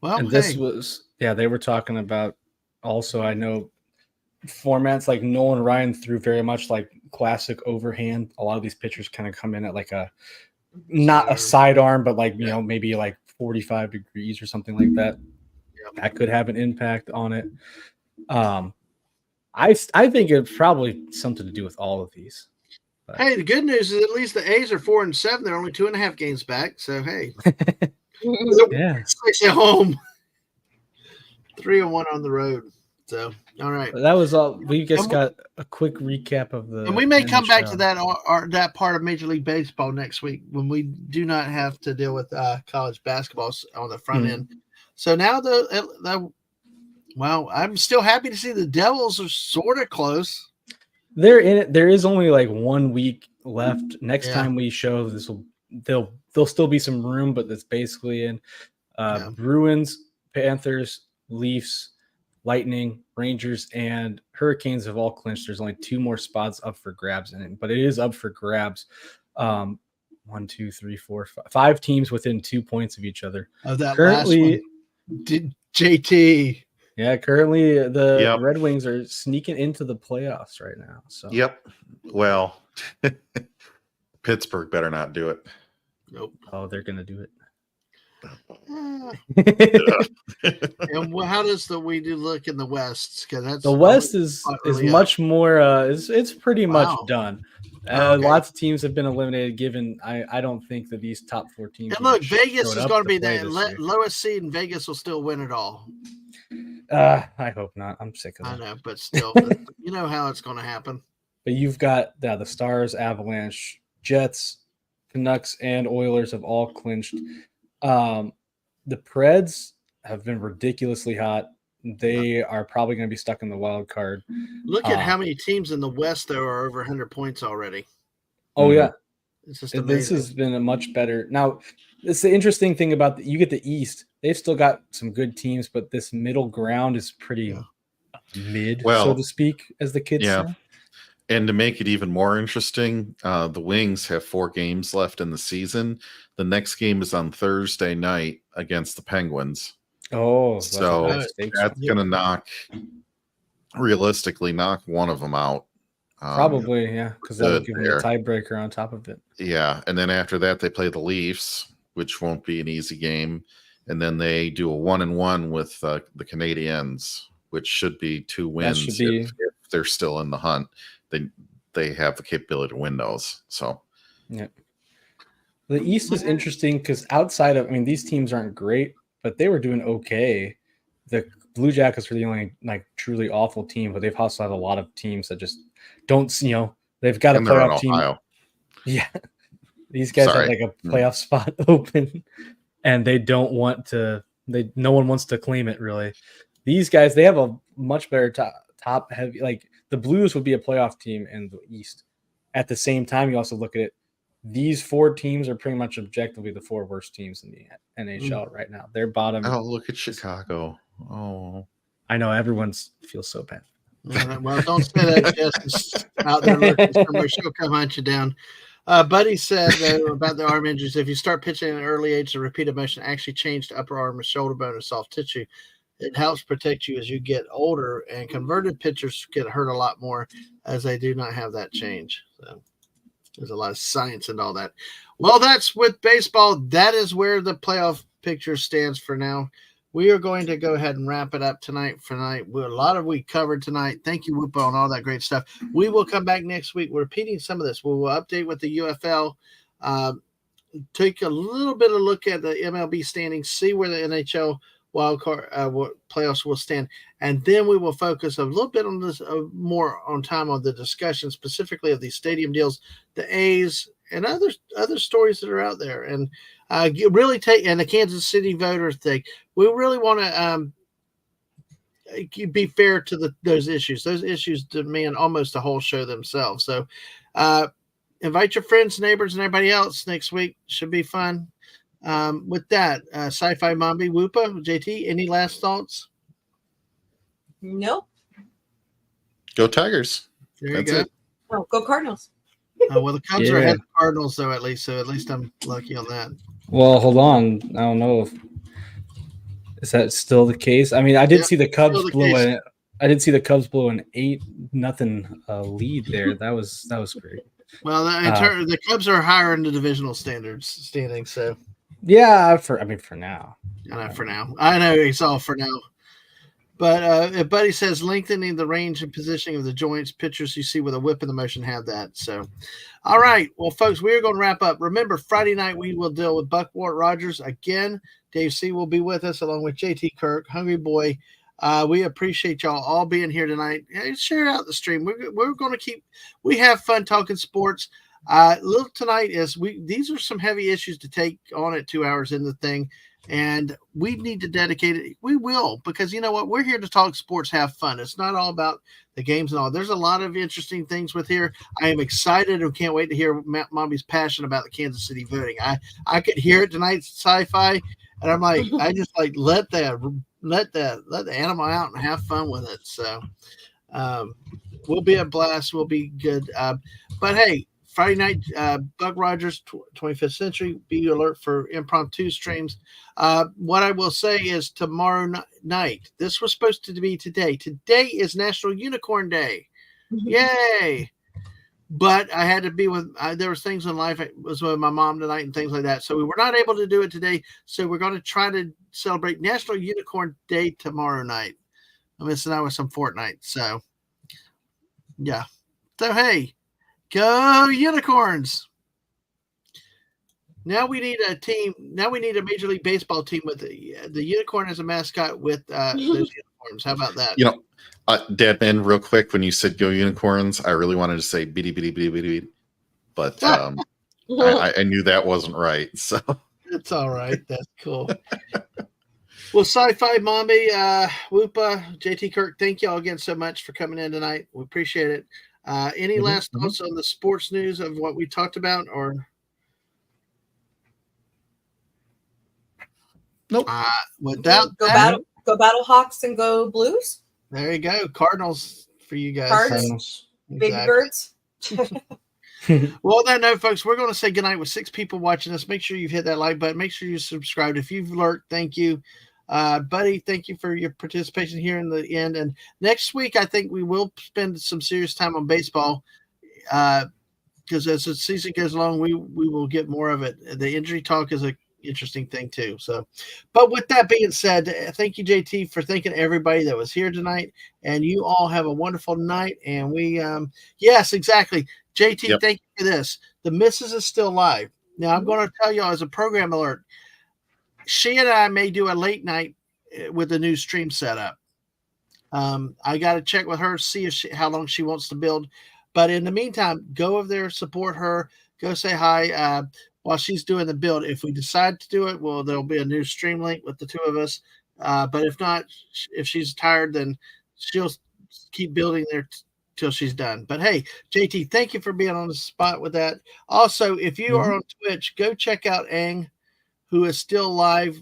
Well, and this was they were talking about also. I know formats like Nolan Ryan threw very much like classic overhand. A lot of these pitchers kind of come in at like not a sidearm, but like maybe like 45 degrees or something like that. That could have an impact on it. I think it's probably something to do with all of these. But. Hey, the good news is at least the A's are 4-7. They're only 2.5 games back. So hey, 6 at home, 3-1 on the road. So all right, that was all. We just got a quick recap of the. And we may come back to that or that part of Major League Baseball next week when we do not have to deal with college basketball on the front end. So now well, I'm still happy to see the Devils are sort of close. They're in it. There is only like 1 week left. Next time we show this, there'll still be some room, but that's basically in Bruins, Panthers, Leafs, Lightning, Rangers, and Hurricanes have all clinched. There's only 2 more spots up for grabs in it, but it is up for grabs. 1, 2, 3, 4, 5 teams within 2 points of each other. Of that currently, last one, did JT? Yeah, currently the Red Wings are sneaking into the playoffs right now. So well, Pittsburgh better not do it. Nope. Oh, they're gonna do it. And how does we do look in the West? Because that's the West is much more. It's pretty much done. Lots of teams have been eliminated. Given I don't think that these top 4 teams. And look, Vegas is going to be the lowest seed, and Vegas will still win it all. I hope not. I'm sick of it. I know, but still, you know how it's going to happen. But you've got the Stars, Avalanche, Jets, Canucks, and Oilers have all clinched. The Preds have been ridiculously hot. They are probably going to be stuck in the wild card. Look at how many teams in the West though are over 100 points already. Oh yeah, it's just amazing. This has been a much better. Now, it's the interesting thing about you get the East. They've still got some good teams, but this middle ground is pretty mid, so to speak, as the kids say. And to make it even more interesting, the Wings have 4 games left in the season. The next game is on Thursday night against the Penguins. Oh, so that's going to realistically knock one of them out. Probably, because that'll give them a tiebreaker on top of it. Yeah, and then after that, they play the Leafs, which won't be an easy game. And then they do a 1-1 with the Canadiens, which should be 2 wins if they're still in the hunt. They have the capability to win those. So, the East is interesting because outside of, these teams aren't great, but they were doing okay. The Blue Jackets were the only truly awful team, but they've also had a lot of teams that just don't, they've got a playoff team. Yeah, these guys have like a playoff spot open, and they don't want to. No one wants to claim it really. These guys, they have a much better top heavy. Like the Blues would be a playoff team in the East. At the same time, you also look at it. These 4 teams are pretty much objectively the 4 worst teams in the NHL right now. They're bottom. Oh, look at Chicago. Oh, I know everyone feels so bad. Well, don't say that. Jess out there looking somewhere. She'll come hunt you down. Buddy said though about the arm injuries, if you start pitching at an early age, the repeated motion actually changed upper arm and shoulder bone and soft tissue. It helps protect you as you get older, and converted pitchers get hurt a lot more as they do not have that change. So there's a lot of science and all that. Well, that's with baseball. That is where the playoff picture stands for now. We are going to go ahead and wrap it up tonight. A lot of we covered tonight. Thank you, Woopah, and all that great stuff. We will come back next week. We're repeating some of this. We will update with the UFL, take a little bit of look at the MLB standings, see where the NHL wildcard playoffs will stand, and then we will focus a little bit on this more on time on the discussion specifically of these stadium deals, the A's, and other stories that are out there, and really take and the Kansas City voter thing. We really want to be fair to those issues. Those issues demand almost a whole show themselves. So invite your friends, neighbors, and everybody else next week. Should be fun. With that, SciFi Mombie, Woopah, JT, any last thoughts? Nope. Go Tigers. There you go. Oh, go Cardinals. Well, the Cubs are ahead of the Cardinals, though, at least I'm lucky on that. Well, hold on. I don't know. Is that still the case? I mean, I did see the Cubs blow it. I did see the Cubs blow an 8-0 lead there. That was great. Well, the Cubs are higher in the divisional standings, so. Yeah, for now. For now. I know it's all for now. But Buddy says lengthening the range and positioning of the joints. Pitchers you see with a whip in the motion have that. So, all right. Well, folks, we are going to wrap up. Remember, Friday night we will deal with Buckwart Rogers again. Dave C. will be with us along with JT Kirk, Hungry Boy. We appreciate y'all all being here tonight. Hey, share out the stream. We're going to we have fun talking sports. Little tonight is these are some heavy issues to take on at 2 hours in the thing, and we need to dedicate it. We will, because you know what? We're here to talk sports, have fun. It's not all about the games and all. There's a lot of interesting things with here. I am excited and can't wait to hear Mommy's passion about the Kansas City voting. I could hear it tonight, Sci-Fi, and I'm like, I just like let the animal out and have fun with it. So we'll be a blast. We'll be good. But hey, Friday night, Buck Rogers, 25th Century. Be alert for impromptu streams. What I will say is tomorrow night, this was supposed to be today. Today is National Unicorn Day. Yay! But I had to be there was things in life. I was with my mom tonight and things like that. So we were not able to do it today. So we're going to try to celebrate National Unicorn Day tomorrow night. I'm missing out with some Fortnite. So, yeah. So, hey. Go Unicorns! Now we need a team. Now we need a Major League Baseball team with the unicorn as a mascot with those unicorns. How about that? You know, Dadman, real quick, when you said go Unicorns, I really wanted to say bitty bitty bitty bitty, but I knew that wasn't right. So it's all right. That's cool. Well, Sci-Fi Mombie, Woopah, JT Kirk, thank you all again so much for coming in tonight. We appreciate it. Any last thoughts on the sports news of what we talked about, or nope? Without go Battle Hawks and go Blues. There you go, Cardinals for you guys. Cardinals, exactly. Big Birds. Well, on that note, folks, we're going to say goodnight with 6 people watching us. Make sure you've hit that like button. Make sure you subscribed. If you've lurked, thank you. Buddy, thank you for your participation here in the end. And next week, I think we will spend some serious time on baseball because as the season goes along, we will get more of it. The injury talk is an interesting thing too. So, but with that being said, thank you, JT, for thanking everybody that was here tonight. And you all have a wonderful night. And we, yes, exactly. JT, yep. Thank you for this. The Missus is still live. Now, I'm going to tell you all as a program alert, she and I may do a late night with the new stream setup. I got to check with her, see how long she wants to build. But in the meantime, go over there, support her, go say hi while she's doing the build. If we decide to do it, well, there'll be a new stream link with the two of us. But if not, if she's tired, then she'll keep building there till she's done. But hey, JT, thank you for being on the spot with that. Also, if you are on Twitch, go check out Ang, who is still live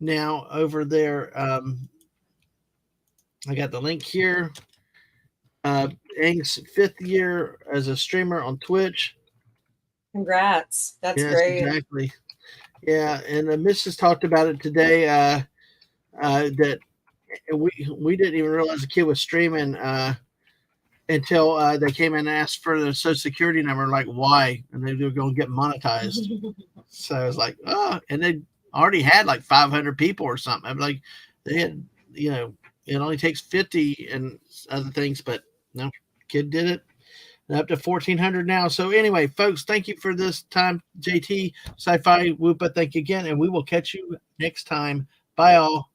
now over there. I got the link here. Ang's 5th year as a streamer on Twitch. Congrats. That's Yes, great. exactly. Yeah, and Mrs. talked about it today. That we didn't even realize the kid was streaming until they came in and asked for the social security number. Like, why? And they were going to get monetized. So I was like, oh, and they already had like 500 people or something. I'm like, they had, it only takes 50 and other things, but no, kid did it. Up to 1,400 now. So anyway, folks, thank you for this time. JT, SciFi, Woopah, thank you again, and we will catch you next time. Bye all.